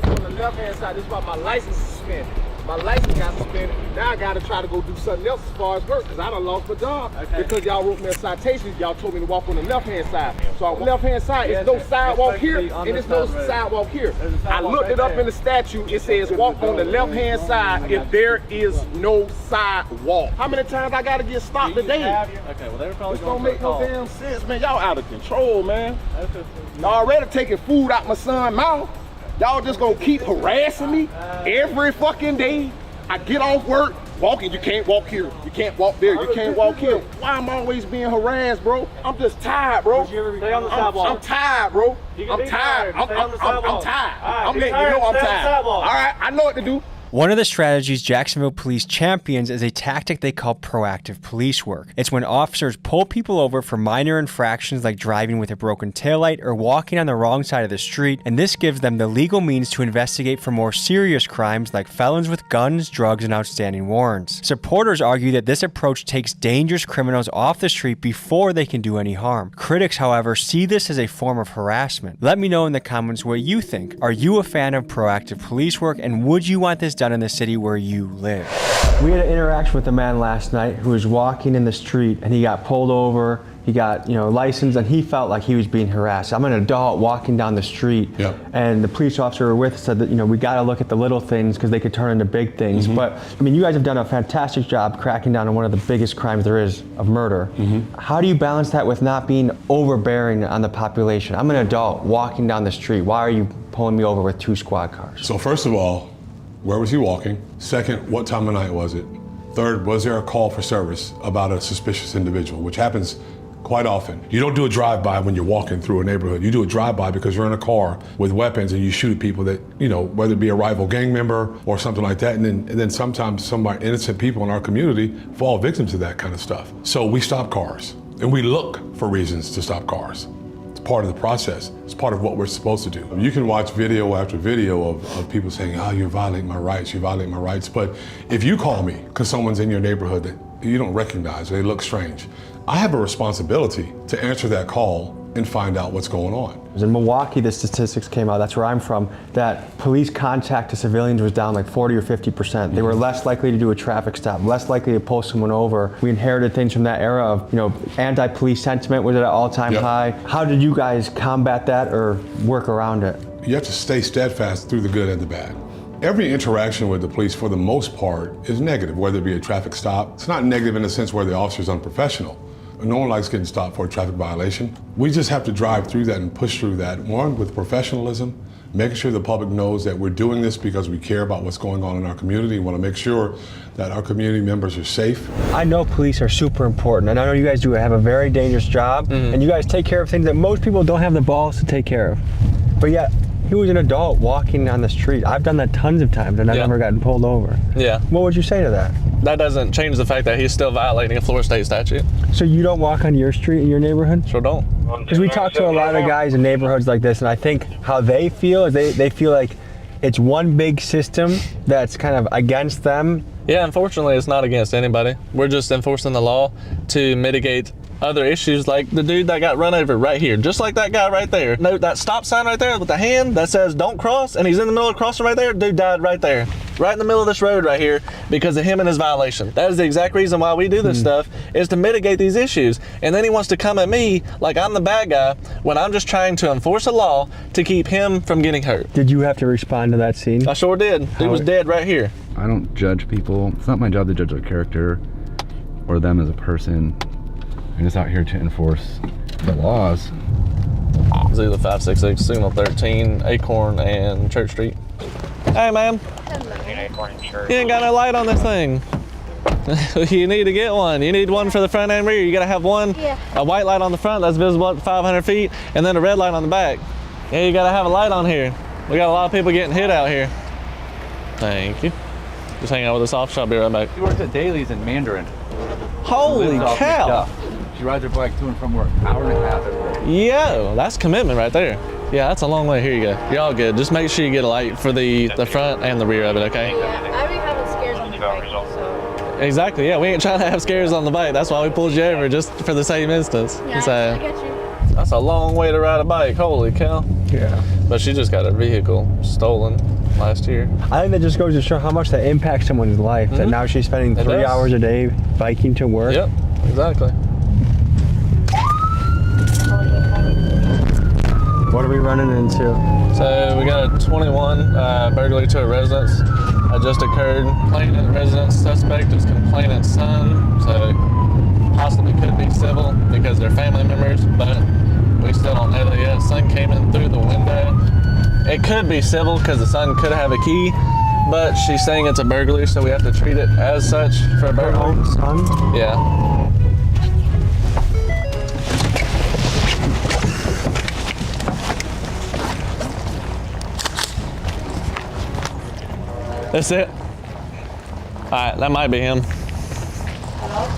On the left hand side, this is why my license is suspended. My license got suspended. Now I gotta try to go do something else as far as work, because I done lost my job. Because y'all wrote me a citation, y'all told me to walk on the left hand side. So on the left hand side, there's no sidewalk here, and there's no sidewalk here. I looked it up in the statute, it says walk on the left hand side if there is no sidewalk. How many times I gotta get stopped today? Okay, well, they were probably This don't make no damn sense, man. Y'all out of control, man. Y'all already taking food out my son's mouth. Y'all just gonna keep harassing me every fucking day. I get off work, walking, you can't walk here, you can't walk there, you can't walk here. Why am I always being harassed, bro? I'm just tired, bro. Stay on the sidewalk. I'm tired, bro. I'm tired. I'm tired. I'm letting you know I'm tired. All right, I know what to do. One of the strategies Jacksonville police champions is a tactic they call proactive police work. It's when officers pull people over for minor infractions like driving with a broken taillight or walking on the wrong side of the street, and this gives them the legal means to investigate for more serious crimes like felons with guns, drugs, and outstanding warrants. Supporters argue that this approach takes dangerous criminals off the street before they can do any harm. Critics, however, see this as a form of harassment. Let me know in the comments what you think. Are you a fan of proactive police work, and would you want this done in the city where you live? We had an interaction with a man last night who was walking in the street and he got pulled over. He got, licensed, and he felt like he was being harassed. I'm an adult walking down the street, and the police officer we were with said that, we got to look at the little things because they could turn into big things. But, you guys have done a fantastic job cracking down on one of the biggest crimes there is, of murder. How do you balance that with not being overbearing on the population? I'm an adult walking down the street. Why are you pulling me over with 2 squad cars? So first of all, where was he walking? Second, what time of night was it? Third, was there a call for service about a suspicious individual, which happens quite often. You don't do a drive-by when you're walking through a neighborhood. You do a drive-by because you're in a car with weapons and you shoot at people that, whether it be a rival gang member or something like that, and then sometimes innocent people in our community fall victim to that kind of stuff. So we stop cars, and we look for reasons to stop cars. part of the process. It's part of what we're supposed to do. You can watch video after video of people saying, oh, you're violating my rights, you're violating my rights. But if you call me because someone's in your neighborhood that you don't recognize, or they look strange, I have a responsibility to answer that call and find out what's going on. In Milwaukee, the statistics came out, that's where I'm from, that police contact to civilians was down like 40 or 50%. They were less likely to do a traffic stop, less likely to pull someone over. We inherited things from that era of, you know, anti-police sentiment was at an all-time high. How did you guys combat that or work around it? You have to stay steadfast through the good and the bad. Every interaction with the police, for the most part, is negative, whether it be a traffic stop. It's not negative in the sense where the officer's unprofessional. No one likes getting stopped for a traffic violation. We just have to drive through that and push through that, one, with professionalism, making sure the public knows that we're doing this because we care about what's going on in our community. We want to make sure that our community members are safe. I know police are super important, and I know you guys do have a very dangerous job, and you guys take care of things that most people don't have the balls to take care of. But yet, he was an adult walking on the street. I've done that tons of times, and I've never gotten pulled over. Yeah. What would you say to that? That doesn't change the fact that he's still violating a Florida state statute. So you don't walk on your street in your neighborhood? Sure don't. Because we talk to a lot of guys in neighborhoods like this, and I think how they feel is they feel like it's one big system that's kind of against them. Yeah, unfortunately, it's not against anybody. We're just enforcing the law to mitigate other issues, like the dude that got run over right here, just like that guy right there. No, that stop sign right there with the hand that says don't cross, and he's in the middle of crossing right there. Dude died right there, right in the middle of this road right here because of him and his violation. That is the exact reason why we do this stuff, is to mitigate these issues. And then he wants to come at me like I'm the bad guy when I'm just trying to enforce a law to keep him from getting hurt. Did you have to respond to that scene? I sure did. Dude was dead right here. I don't judge people. It's not my job to judge their character or them as a person. I'm just out here to enforce the laws. It's either 566, Signal 13, Acorn, and Church Street. Hey, man. You ain't got no light on this thing. You need to get one. You need one for the front and rear. You gotta have one, a white light on the front that's visible up to 500 feet, and then a red light on the back. Yeah, you gotta have a light on here. We got a lot of people getting hit out here. Thank you. Just hang out with this officer, I'll be right back. She works at Daly's in Mandarin. Holy cow. She rides her bike to and from work, hour and a half every day. Yo, that's commitment right there. Yeah, that's a long way. Here you go. You're all good. Just make sure you get a light for the front and the rear of it, okay? Yeah, I be having scares on the bike, so. Exactly, yeah. We ain't trying to have scares on the bike. That's why we pulled you over, just for the same instance. Yeah, so, I get you. That's a long way to ride a bike. Holy cow. Yeah. But she just got her vehicle stolen last year. I think that just goes to show how much that impacts someone's life, that now she's spending 3 hours a day biking to work. Yep, exactly. What are we running into? So we got a 21 burglary to a residence just occurred. Complainant residence suspect is complainant's son, so possibly could be civil because they're family members, but we still don't know that yet. Son came in through the window. It could be civil because the son could have a key, but she's saying it's a burglary, so we have to treat it as such for a burglary. Her own son? Yeah. That's it? Alright, that might be him.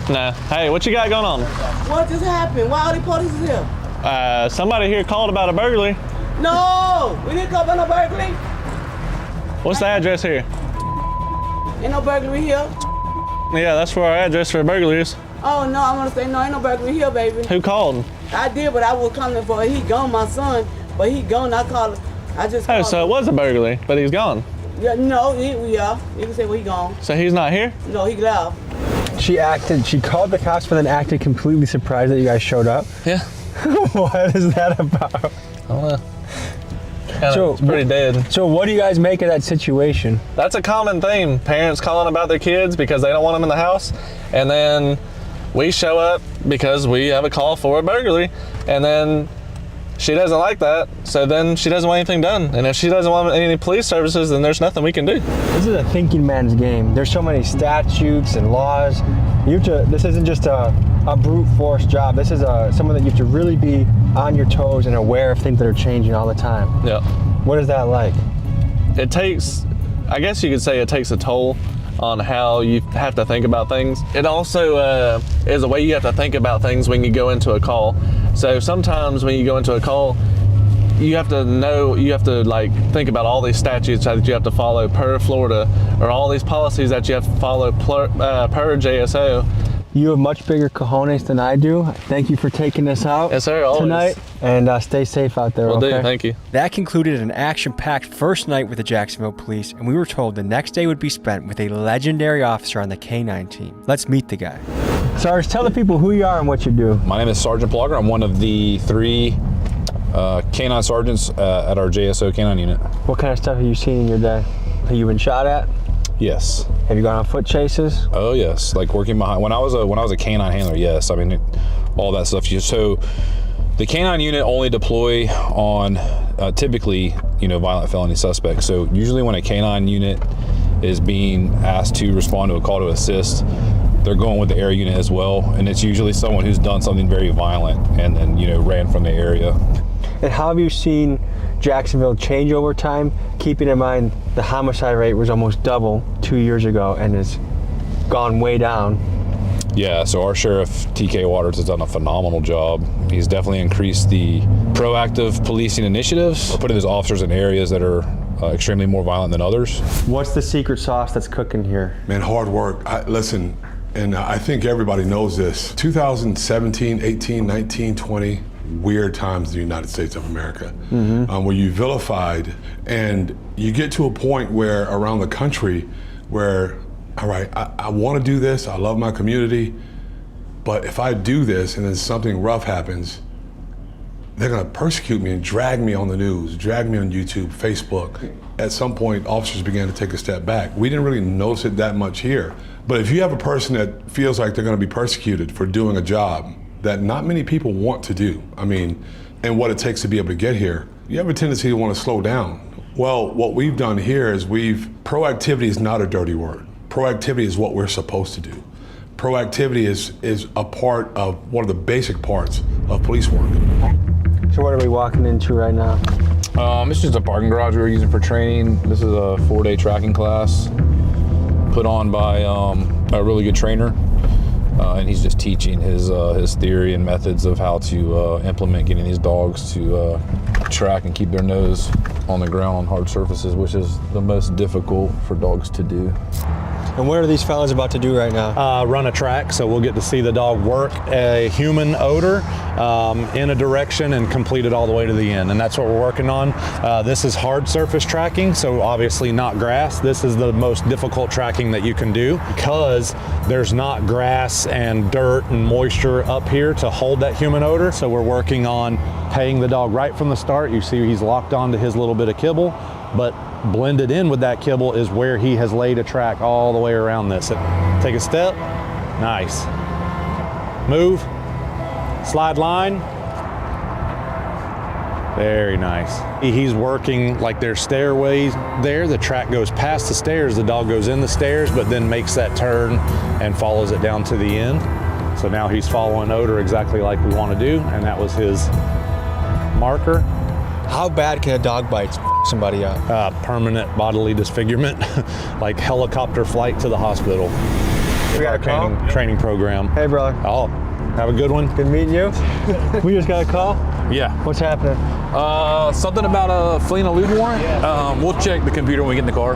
No. Hey, what you got going on? What just happened? Why all the police is here? Somebody here called about a burglary. No! We didn't call about no burglary. What's the address here? Ain't no burglary here. Yeah, that's where our address for a burglary is. Oh no, I'm gonna say no, ain't no burglary here, baby. Who called? I did, but I was coming for he gone, my son. But he gone, I called. I just Oh, called so it was a burglary, but he's gone. Yeah, no, you can say well he gone. So he's not here? No, he left. She called the cops, but then acted completely surprised that you guys showed up. Yeah. What is that about? I don't know. It's pretty dead. So what do you guys make of that situation? That's a common thing. Parents calling about their kids because they don't want them in the house. And then we show up because we have a call for a burglary. And then she doesn't like that. So then she doesn't want anything done. And if she doesn't want any police services, then there's nothing we can do. This is a thinking man's game. There's so many statutes and laws. This isn't just a brute force job. This is someone that you have to really be on your toes and aware of things that are changing all the time. Yeah. What is that like? It takes, I guess you could say it takes a toll on how you have to think about things. It also is a way you have to think about things when you go into a call. So sometimes when you go into a call, you have to like think about all these statutes that you have to follow per Florida, or all these policies that you have to follow per JSO. You have much bigger cojones than I do. Thank you for taking us out tonight, and stay safe out there. Will okay? do, thank you. That concluded an action-packed first night with the Jacksonville Police, and we were told the next day would be spent with a legendary officer on the K-9 team. Let's meet the guy. Sarge, tell the people who you are and what you do. My name is Sergeant Plogger. I'm one of the 3 K-9 sergeants at our JSO K-9 unit. What kind of stuff have you seen in your day? Have you been shot at? Yes. Have you gone on foot chases? Oh yes, like working behind. When I was a K-9 handler, yes. I mean, all that stuff. So the K-9 unit only deploy on typically, violent felony suspects. So usually when a K-9 unit is being asked to respond to a call to assist, they're going with the air unit as well, and it's usually someone who's done something very violent and then ran from the area. And how have you seen Jacksonville change over time, keeping in mind the homicide rate was almost double 2 years ago and has gone way down? Yeah, so our Sheriff TK Waters has done a phenomenal job. He's definitely increased the proactive policing initiatives, putting his officers in areas that are extremely more violent than others. What's the secret sauce that's cooking here? Man, hard work. Listen, and I think everybody knows this. 2017, 18, 19, 20, weird times in the United States of America, where you vilified, and you get to a point where around the country where, all right, I want to do this, I love my community, but if I do this and then something rough happens, they're gonna persecute me and drag me on the news, drag me on YouTube, Facebook. At some point, officers began to take a step back. We didn't really notice it that much here, but if you have a person that feels like they're gonna be persecuted for doing a job that not many people want to do, and what it takes to be able to get here, you have a tendency to want to slow down. Well, what we've done here is proactivity is not a dirty word. Proactivity is what we're supposed to do. Proactivity is a part of one of the basic parts of police work. So what are we walking into right now? This is just a parking garage we were using for training. This is a 4-day tracking class put on by a really good trainer. And he's just teaching his theory and methods of how to implement getting these dogs to track and keep their nose on the ground on hard surfaces, which is the most difficult for dogs to do. And what are these fellas about to do right now? Run a track, so we'll get to see the dog work a human odor in a direction and complete it all the way to the end. And that's what we're working on. This is hard surface tracking, so obviously not grass. This is the most difficult tracking that you can do because there's not grass and dirt and moisture up here to hold that human odor. So we're working on paying the dog right from the start. You see he's locked onto his little bit of kibble, but blended in with that kibble is where he has laid a track all the way around this. Take a step, nice. Move, slide line, very nice. He's working like there's stairways there. The track goes past the stairs, the dog goes in the stairs, but then makes that turn and follows it down to the end. So now he's following odor exactly like we want to do, and that was his marker. How bad can a dog bite somebody up? Permanent bodily disfigurement, like helicopter flight to the hospital. We got a call? Training program. Hey, brother. Oh, have a good one. Good meeting you. We just got a call? Yeah. What's happening? Something about fleeing a lewd warrant. We'll check the computer when we get in the car.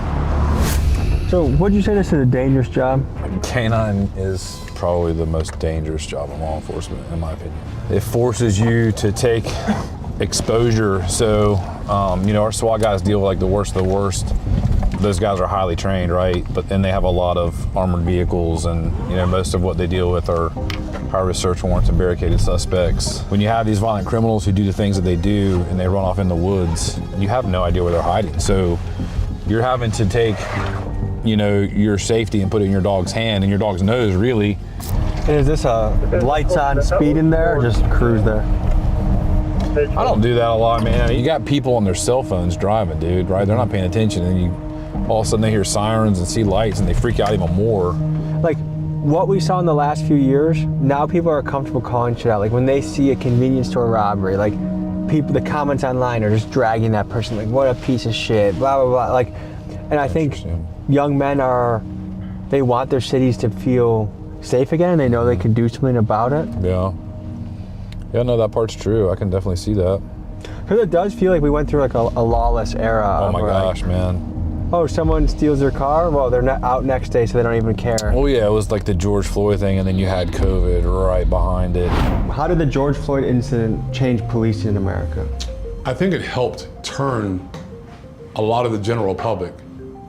So what'd you say this is a dangerous job? K-9 is probably the most dangerous job in law enforcement, in my opinion. It forces you to take exposure. So, our SWAT guys deal with like the worst of the worst. Those guys are highly trained, right? But then they have a lot of armored vehicles, and most of what they deal with are high-risk search warrants and barricaded suspects. When you have these violent criminals who do the things that they do and they run off in the woods, you have no idea where they're hiding. So you're having to take, your safety and put it in your dog's hand and your dog's nose, really. And is this a lights on speed in there or just cruise there? I don't do that a lot, man. You got people on their cell phones driving, dude, right? They're not paying attention, and all of a sudden they hear sirens and see lights and they freak out even more. Like what we saw in the last few years, now people are comfortable calling shit out. Like when they see a convenience store robbery, like the comments online are just dragging that person, like what a piece of shit, blah, blah, blah. Like, and I think young men they want their cities to feel safe again. They know they can do something about it. Yeah. Yeah, no, that part's true. I can definitely see that. Because it does feel like we went through like a lawless era. Oh my gosh, like, man. Oh, someone steals their car? Well, they're not out next day, so they don't even care. Oh yeah, it was like the George Floyd thing, and then you had COVID right behind it. How did the George Floyd incident change policing in America? I think it helped turn a lot of the general public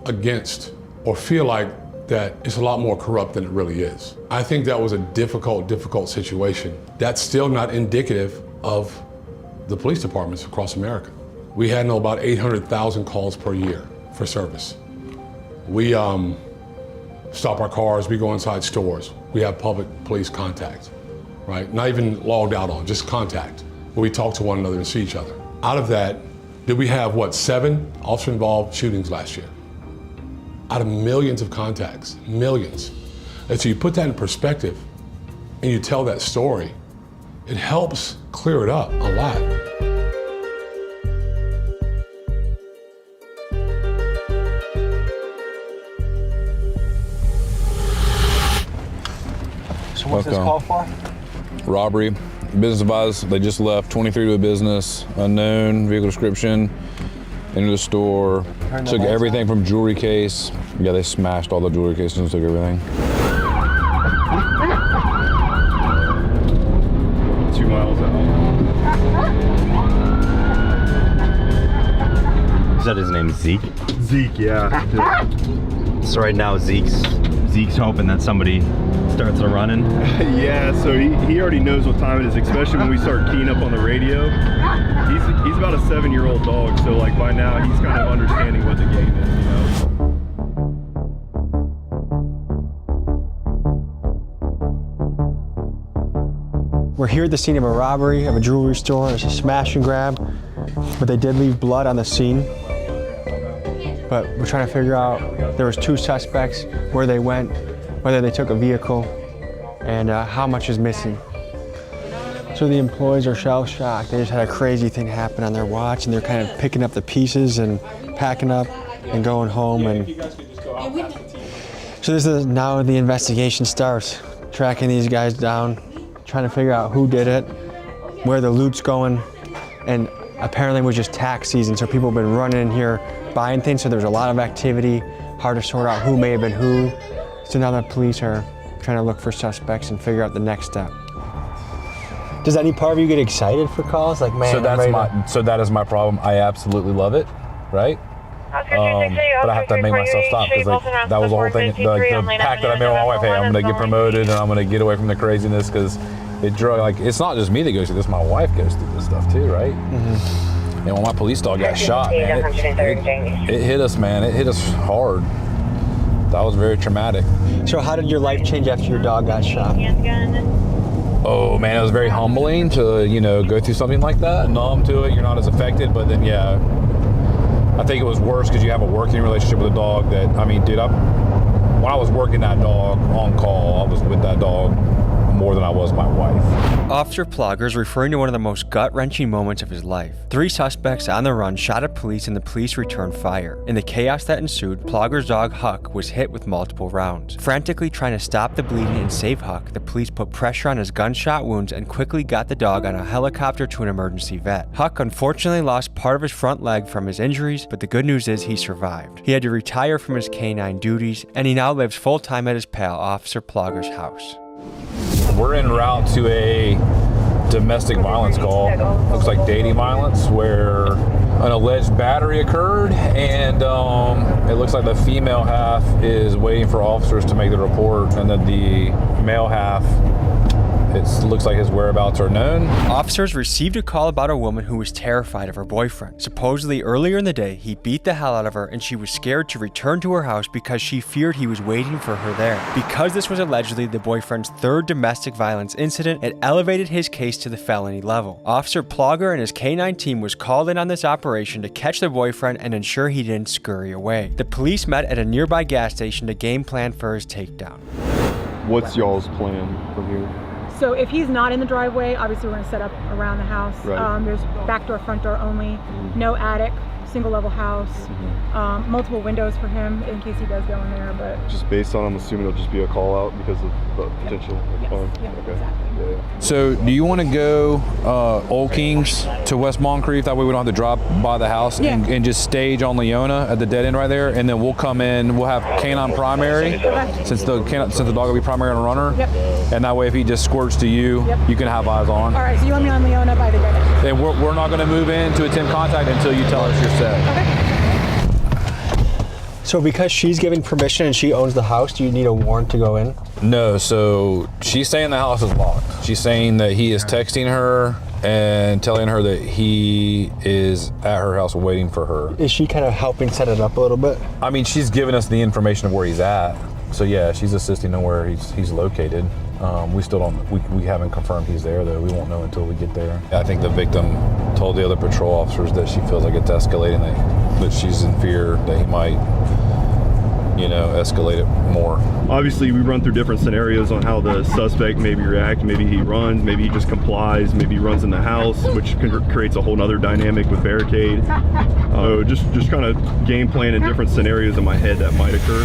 against or feel like that it's a lot more corrupt than it really is. I think that was a difficult situation. That's still not indicative of the police departments across America. We handle about 800,000 calls per year for service. We stop our cars, we go inside stores. We have public police contact, right? Not even logged out on, just contact, where we talk to one another and see each other. Out of that, did we have, what, 7 officer-involved shootings last year? Out of millions of contacts, millions. And so you put that in perspective and you tell that story, it helps clear it up a lot. So what's this call for? Robbery, business advised, they just left, 23 to a business, unknown, vehicle description, into the store, took everything from jewelry case. Yeah, they smashed all the jewelry cases and took everything. 2 miles out. Is that his name, Zeke? Zeke, yeah. So right now Zeke's hoping that somebody starts a running. Yeah, so he already knows what time it is, especially when we start keying up on the radio. He's about a 7-year-old dog, so like by now he's kind of understanding what the game is, you know. We're here at the scene of a robbery of a jewelry store. It's a smash and grab, but they did leave blood on the scene. But we're trying to figure out, there was 2 suspects, where they went, whether they took a vehicle, and how much is missing. So the employees are shell-shocked. They just had a crazy thing happen on their watch, and they're kind of picking up the pieces and packing up and going home. And so this is now the investigation starts, tracking these guys down, trying to figure out who did it, where the loot's going, and apparently it was just tax season, so people have been running in here buying things, so there's a lot of activity, hard to sort out who may have been who. So now the police are trying to look for suspects and figure out the next step. Does any part of you get excited for calls? Like, man, so that is my problem. I absolutely love it, right? But I have to make myself stop because like that was the whole thing. The pact that I made with my wife. Hey, I'm gonna get promoted and I'm gonna get away from the craziness because it drove. Like, it's not just me that goes through this. My wife goes through this stuff too, right? Mm-hmm. And when my police dog got shot, man, it hit us, man. It hit us hard. That was very traumatic. So how did your life change after your dog got shot? Oh man, it was very humbling to, you know, go through something like that. Numb to it, you're not as affected, but then yeah, I think it was worse because you have a working relationship with a dog that, I mean, dude, when I was working that dog on call, I was with that dog more than I was my wife. Officer Plogger is referring to one of the most gut-wrenching moments of his life. 3 suspects on the run shot at police and the police returned fire. In the chaos that ensued, Plogger's dog Huck was hit with multiple rounds. Frantically trying to stop the bleeding and save Huck, the police put pressure on his gunshot wounds and quickly got the dog on a helicopter to an emergency vet. Huck unfortunately lost part of his front leg from his injuries, but the good news is he survived. He had to retire from his canine duties, and he now lives full-time at his pal, Officer Plogger's house. We're en route to a domestic violence call. Looks like dating violence, where an alleged battery occurred, and it looks like the female half is waiting for officers to make the report, and then the male half, it looks like his whereabouts are known. Officers received a call about a woman who was terrified of her boyfriend. Supposedly earlier in the day, he beat the hell out of her and she was scared to return to her house because she feared he was waiting for her there. Because this was allegedly the boyfriend's 3rd domestic violence incident, it elevated his case to the felony level. Officer Plogger and his K-9 team was called in on this operation to catch the boyfriend and ensure he didn't scurry away. The police met at a nearby gas station to game plan for his takedown. What's y'all's plan from here? So if he's not in the driveway, obviously we're going to set up around the house. Right. There's back door, front door only, no attic, single level house, multiple windows for him in case he does go in there. But just based on, I'm assuming it'll just be a call out because of the potential harm. Yeah, okay. Exactly. So do you want to go Old Kings to West Moncrief? That way we don't have to drop by the house and just stage on Leona at the dead end right there, and then we'll come in. We'll have canine primary since the dog will be primary on a runner. Yep. And that way, if he just squirts to you, you can have eyes on. All right, so you want me on Leona by the dead end? And we're not going to move in to attempt contact until you tell us you're set. Okay. So because she's giving permission and she owns the house, do you need a warrant to go in? No, so she's saying the house is locked. She's saying that he is texting her and telling her that he is at her house waiting for her. Is she kind of helping set it up a little bit? I mean, she's giving us the information of where he's at. So yeah, she's assisting on where he's located. We still don't, we haven't confirmed he's there though. We won't know until we get there. I think the victim told the other patrol officers that she feels like it's escalating, that she's in fear that he might, escalate it more. Obviously, we run through different scenarios on how the suspect maybe reacts. Maybe he runs, maybe he just complies, maybe he runs in the house, which creates a whole nother dynamic with barricade. So just kind of game plan in different scenarios in my head that might occur.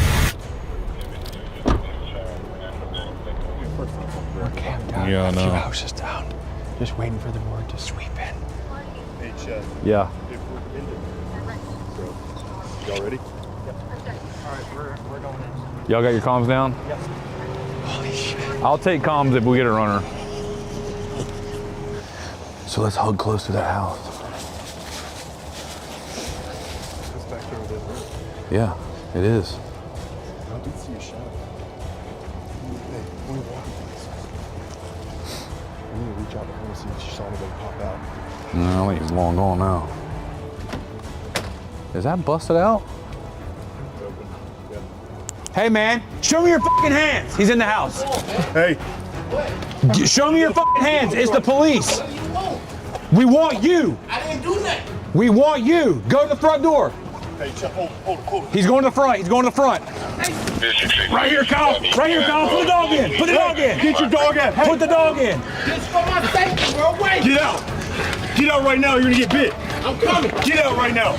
We're camped out. Yeah, I know. 2 houses down. Just waiting for the word to sweep in. Yeah. Y'all ready? We're going in. Y'all got your comms down? Yep. Holy shit. I'll take comms if we get a runner. So let's hug close to that house. Yeah, it is. I did see a shadow. Hey, when we walk this, we need to reach out to her and see if she saw anybody pop out. No, I think he's long gone now. Is that busted out? Hey man, show me your fucking hands. He's in the house. Hey. Show me your fucking hands. It's the police. We want you. I didn't do that. We want you. Go to the front door. Hey, hold. He's going to the front. He's going to the front. Right here, Kyle. Right here, Kyle. Put the dog in. Put the dog in. Get your dog out. Hey. Put the dog in. This for my safety, bro. Wait. Get out. Get out right now. You're gonna get bit. I'm coming. Get out right now.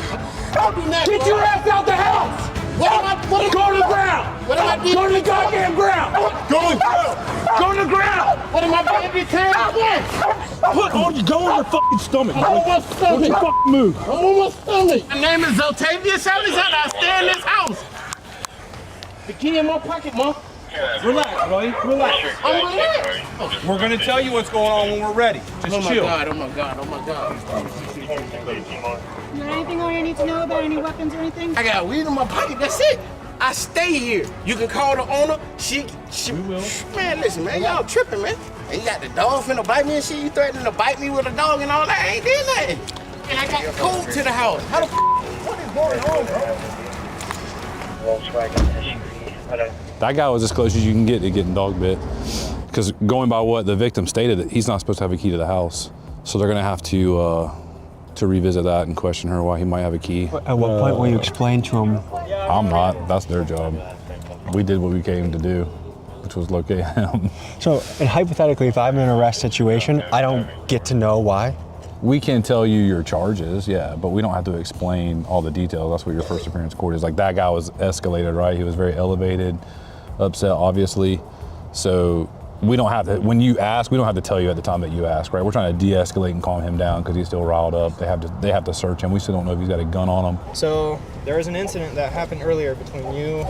Don't do that. Get your ass out the house. What am I? Go to the ground. What am I doing? Go to the goddamn ground. Go to the ground. Go to the ground. What am I doing every time? Go on your fucking stomach. I'm on my stomach. Don't you fucking move. I'm on my stomach. My name is Octavius Alexander. I stay in this house. The key in my pocket, Mom. Relax, Roy. Relax. I'm relaxed. We're gonna tell you what's going on when we're ready. Just chill. Oh my God. Is there anything I need to know about any weapons or anything? I got weed in my pocket. That's it. I stay here. You can call the owner. She we will. Man, listen, man. Y'all tripping, man. And you got the dog finna bite me and shit. You threatening to bite me with a dog and all that. I ain't did nothing. And I got code to the house. How the what is going on, bro? That guy was as close as you can get to getting dog bit. Because going by what the victim stated, he's not supposed to have a key to the house. So they're gonna have to revisit that and question her why he might have a key. At what point will you explain to him? I'm not. That's their job. We did what we came to do, which was locate him. So, and hypothetically, if I'm in an arrest situation, I don't get to know why? We can tell you your charges, yeah, but we don't have to explain all the details. That's what your first appearance court is. Like, that guy was escalated, right? He was very elevated, upset, obviously. So we don't have to, when you ask, we don't have to tell you at the time that you ask, right? We're trying to de-escalate and calm him down because he's still riled up. They have to search him. We still don't know if he's got a gun on him. So there was an incident that happened earlier between you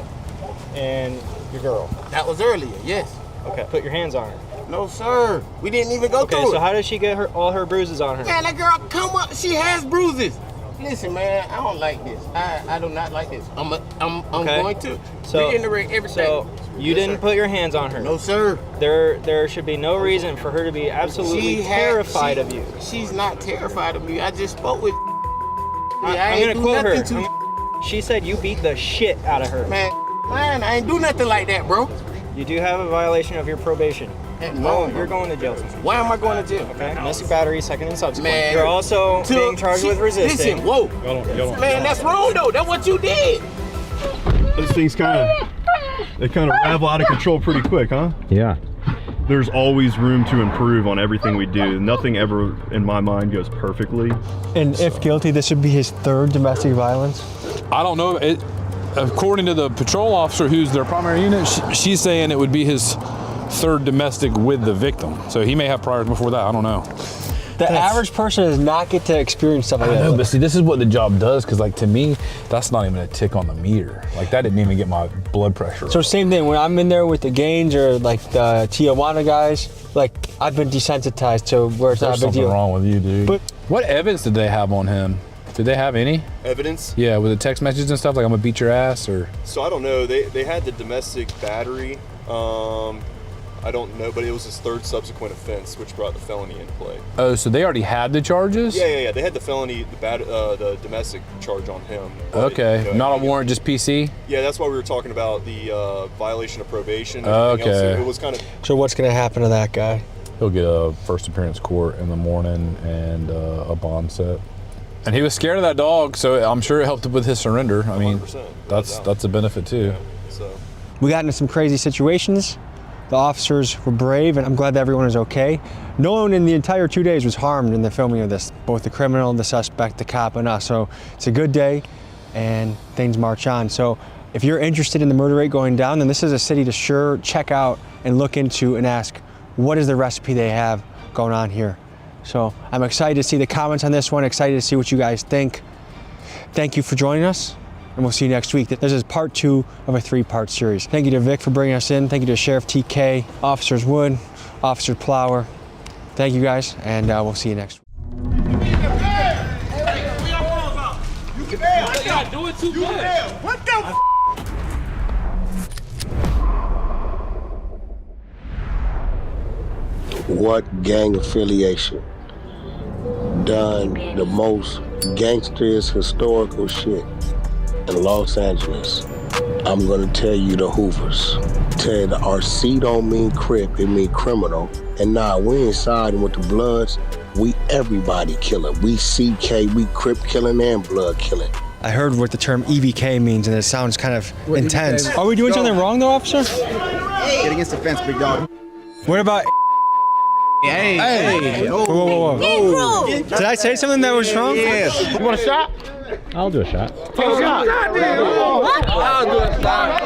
and your girl. That was earlier, yes. Okay, put your hands on her. No, sir. We didn't even go through it. Okay, so how did she get all her bruises on her? Man, that girl come up. She has bruises. Listen, man, I don't like this. I do not like this. I'm going to reiterate everything. So you didn't put your hands on her? No, sir. There should be no reason for her to be absolutely terrified of you. She's not terrified of me. I just spoke with I'm going to quote her. She said you beat the shit out of her. Man, I ain't do nothing like that, bro. You do have a violation of your probation. No, you're going to jail. Why am I going to jail? Okay, domestic battery, second and subsequent. Man, you're also being charged with resisting. Listen, whoa. Man, that's wrong though. That's what you did. Those things kind of ravel out of control pretty quick, huh? Yeah. There's always room to improve on everything we do. Nothing ever, in my mind, goes perfectly. And if guilty, this would be his third domestic violence? I don't know. According to the patrol officer who's their primary unit, she's saying it would be his third domestic with the victim. So he may have priors before that, I don't know. The average person does not get to experience stuff like that. I know, but see, this is what the job does, because like to me, that's not even a tick on the meter. Like that didn't even get my blood pressure. So same thing, when I'm in there with the Gaines or like the Tijuana guys, like I've been desensitized to where it's not a big deal. There's something wrong with you, dude. But what evidence did they have on him? Did they have any? Evidence? Yeah, with the text messages and stuff, like I'm gonna beat your ass, or? So I don't know, they had the domestic battery. I don't know, but it was his third subsequent offense, which brought the felony into play. Oh, so they already had the charges? Yeah. They had the felony, the domestic charge on him. But okay, not a warrant, just PC? Yeah, that's why we were talking about the violation of probation. And Okay. Else. It was kind of. So what's gonna happen to that guy? He'll get a first appearance court in the morning and a bond set. And he was scared of that dog, so I'm sure it helped with his surrender. I mean, 100%, that's a benefit too. Yeah, so. We got into some crazy situations. The officers were brave, and I'm glad that everyone is okay. No one in the entire 2 days was harmed in the filming of this, both the criminal, the suspect, the cop, and us. So it's a good day, and things march on. So if you're interested in the murder rate going down, then this is a city to sure check out and look into and ask, what is the recipe they have going on here? So I'm excited to see the comments on this one, excited to see what you guys think. Thank you for joining us, and we'll see you next week. This is part 2 of a 3-part series. Thank you to Vic for bringing us in. Thank you to Sheriff TK, Officers Wood, Officer Plower. Thank you guys, and we'll see you next week. What the What gang affiliation done the most gangsterist historical shit in Los Angeles? I'm gonna tell you the Hoovers. Tell you the RC don't mean Crip, it mean criminal. And nah, we ain't siding with the Bloods. We everybody killing. We CK, we Crip killing and blood killing. I heard what the term EVK means, and it sounds kind of intense. Are we doing something wrong though, officer? Get against the fence, big dog. What about Hey. Whoa. Did I say something that was wrong? Yes. You want a shot? I'll do a shot. Take a shot. I'll do a shot.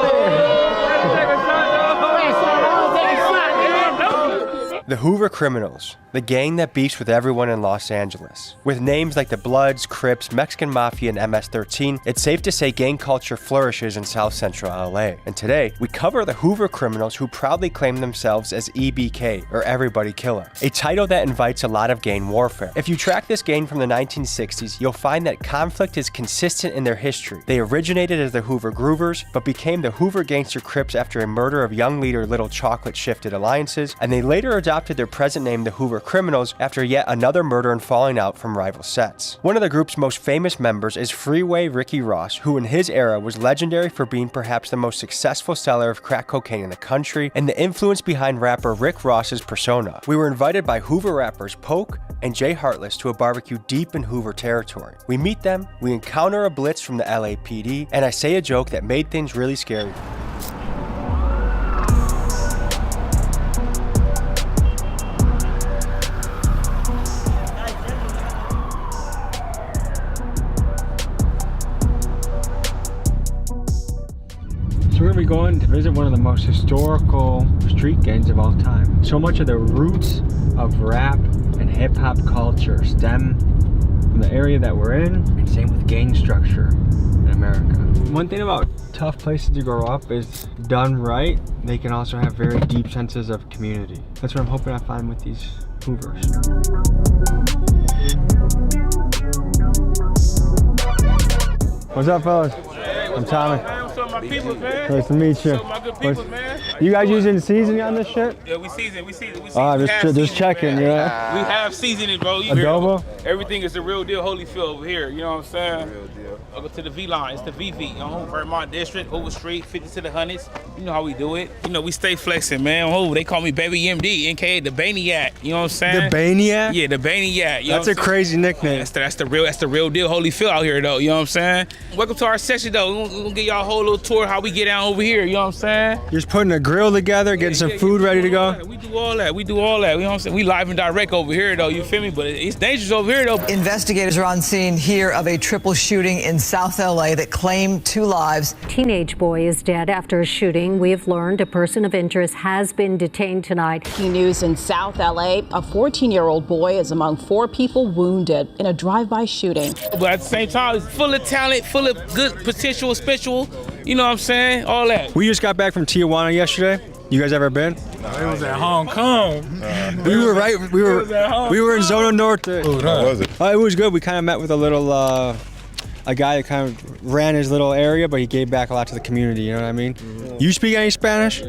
The Hoover Criminals, the gang that beefs with everyone in Los Angeles. With names like the Bloods, Crips, Mexican Mafia, and MS-13, it's safe to say gang culture flourishes in South Central LA. And today, we cover the Hoover Criminals who proudly claim themselves as EBK, or Everybody Killer, a title that invites a lot of gang warfare. If you track this gang from the 1960s, you'll find that conflict is consistent in their history. They originated as the Hoover Groovers, but became the Hoover Gangster Crips after a murder of young leader Little Chocolate shifted alliances, and they later adopted their present name, the Hoover Criminals, after yet another murder and falling out from rival sets. One of the group's most famous members is Freeway Ricky Ross, who in his era was legendary for being perhaps the most successful seller of crack cocaine in the country, and the influence behind rapper Rick Ross's persona. We were invited by Hoover rappers Poke and Jay Heartless to a barbecue deep in Hoover territory. We meet them, we encounter a blitz from the LAPD, and I say a joke that made things really scary. So we're going to be going to visit one of the most historical street gangs of all time. So much of the roots of rap and hip-hop culture stem from the area that we're in, and same with gang structure in America. One thing about tough places to grow up is, done right, they can also have very deep senses of community. That's what I'm hoping I find with these Hoovers. What's up, fellas? I'm Tommy. My people, man. Nice to meet you. My good people, man. You guys using seasoning on this shit? Yeah, we season. Just checking, man. yeah. We have seasoning, bro. Adobo? Everything is the real deal Holyfield over here. You know what I'm saying? Real deal. I'll go to the V line. It's the VV. You know, Vermont District, Hoover Street, 50 to the hundreds. You know how we do it. You know, we stay flexing, man. Oh, they call me Baby MD, aka the Baniac. You know what I'm saying? The Baniac? Yeah, the Baniac. That's a crazy nickname. That's the real deal Holyfield out here, though. You know what I'm saying? Welcome to our section, though. We're gonna get y'all a whole little tour how we get down over here. You know what I'm saying? You're just putting a grill together, getting some food ready to go. We do all that. You know what I'm saying? We live and direct over here, though. You feel me? But it's dangerous over here, though. Investigators are on scene here of a triple shooting in South LA that claimed 2 lives. Teenage boy is dead after a shooting. We have learned a person of interest has been detained tonight. Key news in South LA. A 14-year-old boy is among 4 people wounded in a drive-by shooting. But at the same time, it's full of talent, full of good potential, special, you know what I'm saying? All that. We just got back from Tijuana yesterday. You guys ever been? It was at Hong Kong. We were in Zona Norte. How was it? It was good. We kind of met with a little a guy that kind of ran his little area, but he gave back a lot to the community. You know what I mean? You speak any Spanish?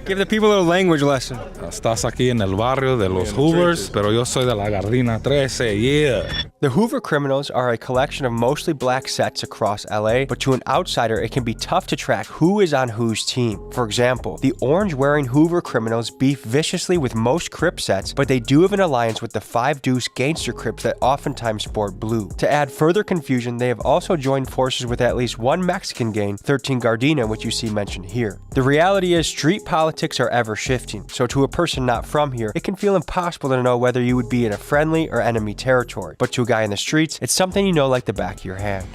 Give the people a little language lesson. Estás aquí en el barrio de los Hoovers, pero yo soy de la Gardena 13, yeah. The Hoover Criminals are a collection of mostly black sets across LA, but to an outsider, it can be tough to track who is on whose team. For example, the orange-wearing Hoover Criminals beef viciously with most Crips sets, but they do have an alliance with the 5 Deuce Gangster Crips that oftentimes sport blue. To add further confusion, they have also joined forces with at least one Mexican gang, 13 Gardena, which you see mentioned here. The reality is, street politics are ever shifting, so to a person not from here, it can feel impossible to know whether you would be in a friendly or enemy territory. But to a guy in the streets, it's something you know like the back of your hand.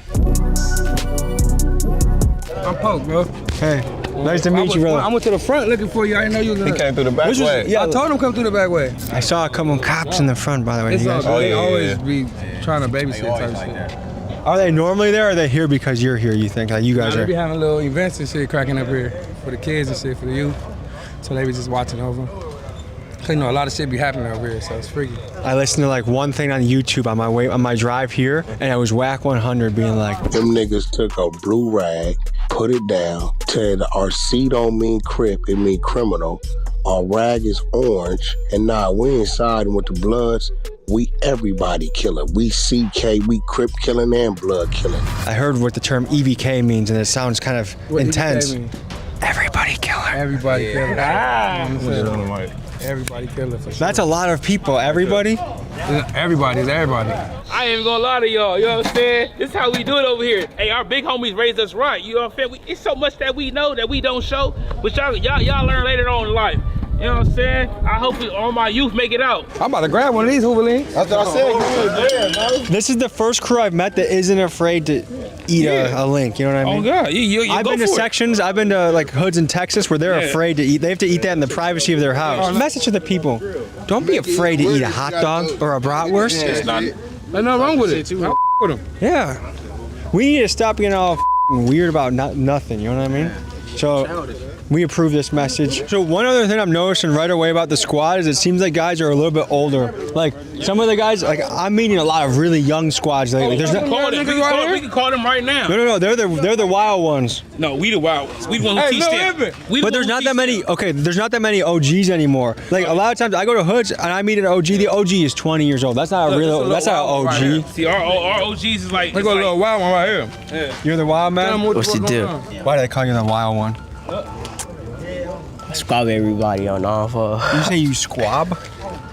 I'm Poke, bro. Hey, nice to meet you, brother. I went to the front looking for you. I didn't know you was. He came through the back way. Yeah, I told him come through the back way. I saw a couple of cops in the front, by the way. It's You all guys- good. They always be trying to babysit type shit. Are they normally there, or are they here because you're here, you think? Like you guys They are? be having little events and shit cracking up here for the kids and shit, for the youth. So they be just watching over. Cause you know, a lot of shit be happening over here, so it's freaky. I listened to like one thing on YouTube on my drive here, and I was Whack 100 being like, Them niggas took a blue rag, put it down, said our C don't mean Crip, it mean criminal. Our rag is orange, and now we ain't siding with the Bloods. We everybody killer. We CK, we Crip killing and blood killing. I heard what the term EVK means, and it sounds kind of What intense. EVK mean? Everybody killer. Everybody killer. Ah. Everybody killer for sure. That's a lot of people. Everybody? Everybody's everybody. I ain't even gonna lie to y'all, you know what I'm saying? This is how we do it over here. Hey, our big homies raised us right, you know what I'm saying? It's so much that we know that we don't show, but y'all learn later on in life. You know what I'm saying? I hope all my youth make it out. I'm about to grab one of these Hoover links. That's what I said. This is the first crew I've met that isn't afraid to eat a link. You know what I mean? Oh God, you I've go been to for it. sections. I've been to like hoods in Texas where they're Yeah. afraid to eat. They have to eat that in the privacy of their house. Message to the people: don't be afraid to eat a hot dog or a bratwurst. It's not. There's nothing wrong with it. I with them. Yeah, we need to stop being all weird about nothing. You know what I mean? So we approve this message. So one other thing I'm noticing right away about the squad is it seems like guys are a little bit older. Like some of the guys, like I'm meeting a lot of really young squads lately. There's we can call them right now. No, they're the wild ones. No, we the wild ones. We the ones who teach them. But there's not that many. Okay, there's not that many OGs anymore. Like a lot of times, I go to hoods and I meet an OG. The OG is 20 years old. That's not a real. That's not an OG. See, our OGs is like. They got a little wild one right here. Yeah. You're the wild man. What's the deal? Why do they call you the wild one? Squab everybody on all four. You say you squab?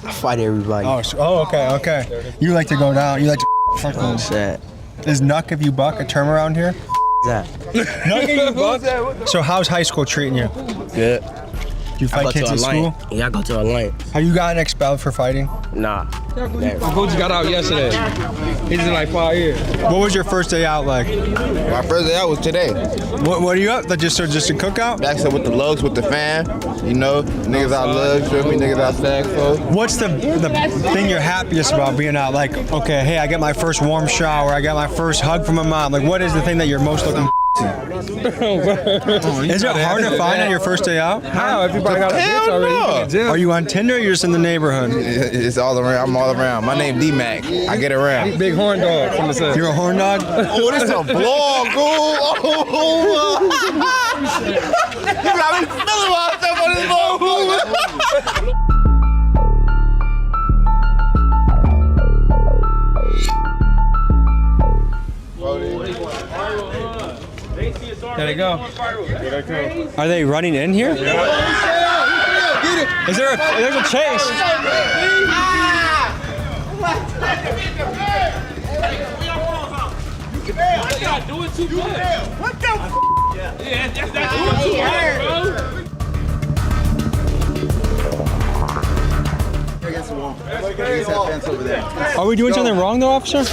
I fight everybody. Okay. You like to go down. You like to fuck them. Shit. Is Nuck if you buck a term around here? That. Nuck if you buck? So how's high school treating you? Good. Do you fight kids in school? Yeah, I go to a lane. Have you gotten expelled for fighting? Nah. My coach got out yesterday. He's in like 5 years. What was your first day out like? My first day out was today. What are you up? Just a cookout? Back with the lugs with the fan. You know, niggas out lugs, feel me? Niggas out sag so. What's the thing you're happiest about being out? Like, okay, hey, I got my first warm shower. I got my first hug from my mom. Like, what is the thing that you're most looking Is it hard to find on your first day out? How? Everybody got a bitch already. Are you on Tinder or you're just in the neighborhood? It's all around. I'm all around. My name D-Mac. I get around. Big horn dog from the set. You're a horn dog? Oh, this is a vlog, You got me feeling myself on this vlog. There they go. Are they running in here? Is there there's a chase? Y'all doing too much. What the f? Yeah, that's doing too much, bro. Are we doing something wrong though, officer?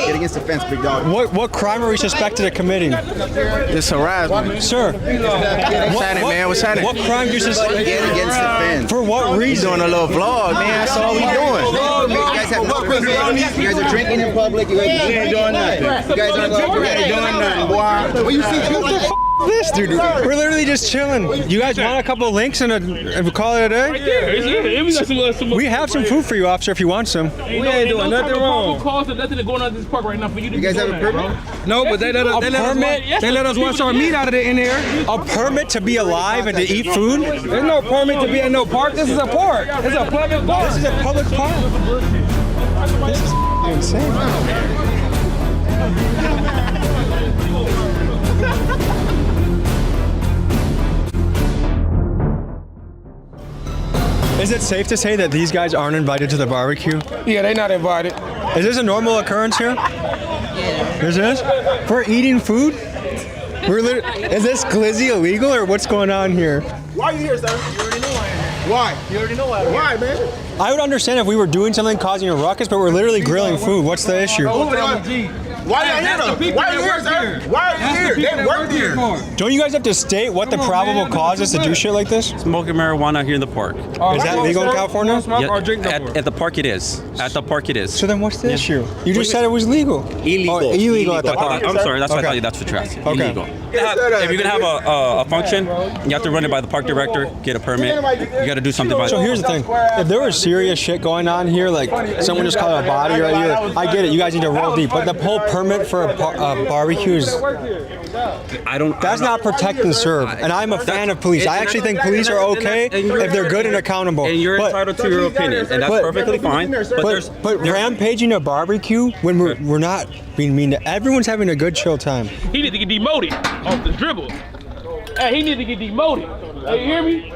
Get against the fence, big dog. What crime are we suspected of committing? This harassment. Sir. What's happening, man? What's happening? What crime do you suspect? Get against the fence. For what reason? We're doing a little vlog, man. That's all we doing. You guys have no privilege. You guys are drinking in public. You ain't doing nothing. You guys ain't doing nothing, boy. Well, you see this, dude. We're literally just chilling. You guys want a couple links and we'll call it a day? We have some food for you, officer, if you want some. We ain't doing nothing wrong. Calls or nothing going on this park right now for you to. You guys have a permit? No, but they let us wash our meat out of in there. A permit to be alive and to eat food? There's no permit to be in no park. This is a park. It's a public park. This is a public park. This is insane. Is it safe to say that these guys aren't invited to the barbecue? Yeah, they're not invited. Is this a normal occurrence here? Yeah. Is this? For eating food? Is this glizzy illegal or what's going on here? Why are you here, sir? You already know why I'm here. Why? You already know why I'm here. Why, man? I would understand if we were doing something causing a ruckus, but we're literally grilling food. What's the issue? Why are you here, though? Why are you here, sir? Why are you here? They work here. Don't you guys have to state what the probable cause is to do shit like this? Smoking marijuana here in the park. Is that legal in California? Yeah, at the park it is. At the park it is. So then what's the issue? You just said it was legal. Illegal. Oh, illegal at the park. I'm sorry, that's what I thought that's what you're asking. Okay. Illegal. If you're gonna have a function, you have to run it by the park director, get a permit. You got to do something by. So here's the thing: if there was serious shit going on here, like someone just caught a body right here, I get it. You guys need to roll deep, but the whole permit for a barbecue is. That's not protect and serve, and I'm a fan of police. I actually think police are okay if they're good and accountable. And you're entitled to your opinion, and that's perfectly fine. But rampaging a barbecue when we're not being mean to everyone's having a good chill time. He need to get demoted off the dribble. Hey, he need to get demoted. Hey, you hear me?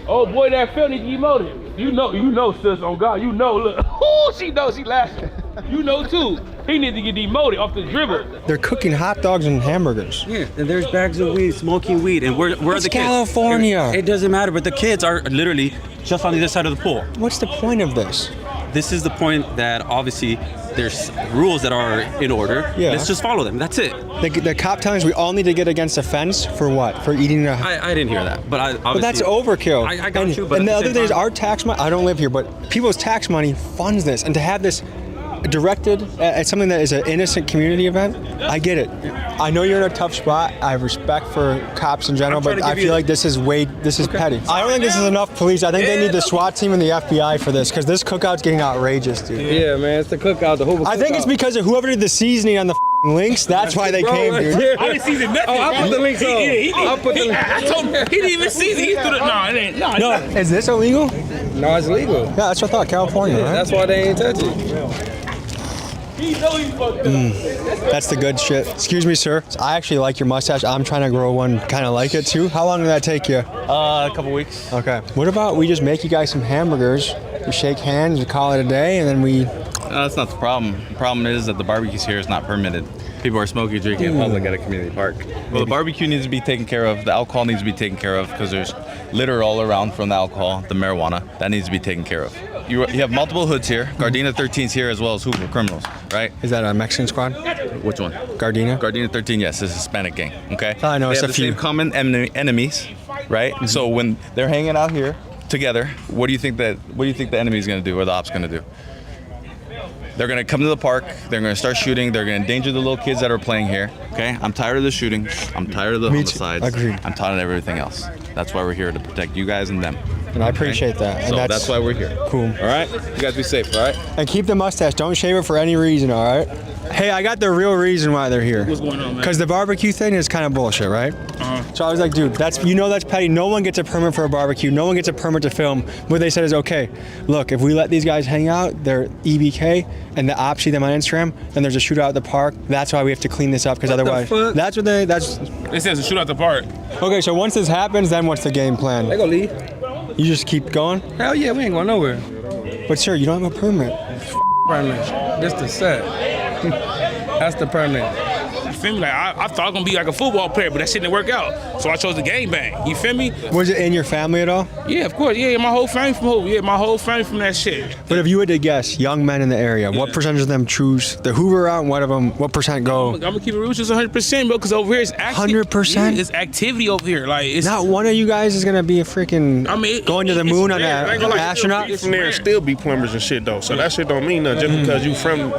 Oh boy, that Phil need to get demoted. You know, sis, on God, you know. Look, ooh, she knows, she laughing. You know too. He need to get demoted off the dribble. They're cooking hot dogs and hamburgers. Yeah, and there's bags of weed, smoking weed, and we're it's the kids. California. It doesn't matter, but the kids are literally just on the other side of the pool. What's the point of this? This is the point that obviously there's rules that are in order. Yeah. Let's just follow them. That's it. The cop telling us we all need to get against a fence for what? For eating a. I didn't hear that, but But that's overkill. I got you. But and the other thing is our tax money. I don't live here, but people's tax money funds this, and to have this directed at something that is an innocent community event, I get it. I know you're in a tough spot. I have respect for cops in general, but I feel like this is petty. I don't think this is enough police. I think they need the SWAT team and the FBI for this, because this cookout's getting outrageous, dude. Yeah, man, it's the cookout, the Hoover cookout. I think it's because of whoever did the seasoning on the links. That's why they came, dude. I didn't season nothing. Oh, I put the links on. I told him, he didn't even season. He threw the, no, it ain't. No, is this illegal? No, it's legal. Yeah, that's what I thought. California, right? That's why they ain't touch it. He know he's fucked up. That's the good shit. Excuse me, sir. I actually like your mustache. I'm trying to grow one kind of like it too. How long did that take you? A couple weeks. Okay. What about we just make you guys some hamburgers, we shake hands, we call it a day, and then we... No, that's not the problem. The problem is that the barbecues here is not permitted. People are smoking, drinking in public at a community park. Well, the barbecue needs to be taken care of. The alcohol needs to be taken care of because there's litter all around from the alcohol, the marijuana. That needs to be taken care of. You have multiple hoods here. Gardena 13's here as well as Hoover criminals, right? Is that a Mexican squad? Which one? Gardena? Gardena 13, yes. It's a Hispanic gang, okay? I know, it's a few. They have the same common enemies, right? Mm-hmm. So when they're hanging out here together, what do you think the enemy's going to do or the op's going to do? They're going to come to the park, they're going to start shooting, they're going to endanger the little kids that are playing here, okay? I'm tired of the shooting, I'm tired of the homicides. Agreed. I'm tired of everything else. That's why we're here, to protect you guys and them. And I appreciate that. And so that's why we're here. Cool. All right? You guys be safe, all right? And keep the mustache. Don't shave it for any reason, all right? Hey, I got the real reason why they're here. What's going on, man? Because the barbecue thing is kind of bullshit, right? So I was like, dude, that's petty. No one gets a permit for a barbecue. No one gets a permit to film. What they said is, okay, look, if we let these guys hang out, they're EBK, and the ops see them on Instagram, then there's a shootout at the park. That's why we have to clean this up, because otherwise, that's what they says a shootout at the park. Okay, so once this happens, then what's the game plan? They gonna leave. You just keep going? Hell yeah, we ain't going nowhere. But sir, you don't have a permit. Permit. This the set. That's the permit. feel me? Like I thought I was gonna be like a football player, but that shit didn't work out. So I chose the gangbang. You feel me? Was it in your family at all? Yeah, of course. Yeah, my whole family from Hoover. Yeah, my whole family from that shit. But if you had to guess, young men in the area, what percentage of them choose the Hoover route, and what percent go? I'm gonna keep it real, just 100%, bro. Because over here it's 100%. It's activity over here. Like it's not one of you guys is gonna be a freaking going to the moon on an astronaut. From there still be plumbers and shit though. So that shit don't mean nothing. Just because you from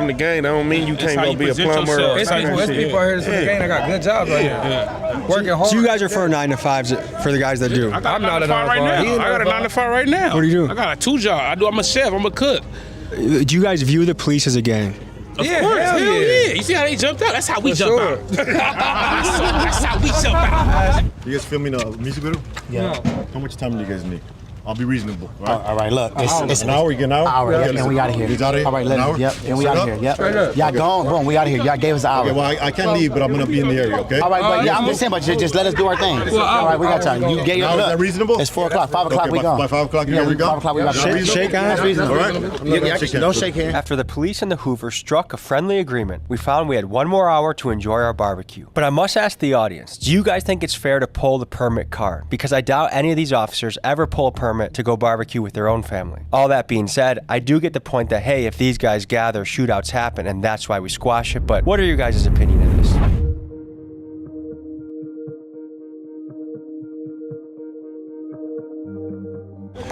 the gang, that don't mean you can't go be a plumber. It's people out here that's from the gang that got good jobs right here. Working hard. So you guys are for 9 to 5s for the guys that do. I'm not a 9 to 5 right now. I got a 9 to 5 right now. What do you do? I got a 2 job. I'm a chef. I'm a cook. Do you guys view the police as a gang? Of course, hell yeah. You see how they jumped out? That's how we jump out. That's how we jump out. You guys filming a music video? Yeah. How much time do you guys need? I'll be reasonable. All right, look. It's an hour, you get an hour? Hour, Yeah, and we out of here. He's out of here? All right, An hour? yep, and we out of here. Yep. Straight up. Y'all gone, boom, we out of here. Y'all gave us an hour. Okay, well, I can't leave, but I'm going to be in the area, okay? All right, but yeah, I'm just saying, but just let us do our thing. All right, we got time. You gave us. Is that reasonable? It's 4 o'clock. 5 o'clock, we gone. By 5 o'clock, you're going to be gone? 5 o'clock, we got Shake hands. That's reasonable. All right? No shake hands. After the police and the Hoover struck a friendly agreement, we found we had 1 more hour to enjoy our barbecue. But I must ask the audience, do you guys think it's fair to pull the permit card? Because I doubt any of these officers ever pull a permit to go barbecue with their own family. All that being said, I do get the point that, hey, if these guys gather, shootouts happen, and that's why we squash it. But what are your guys' opinion of this?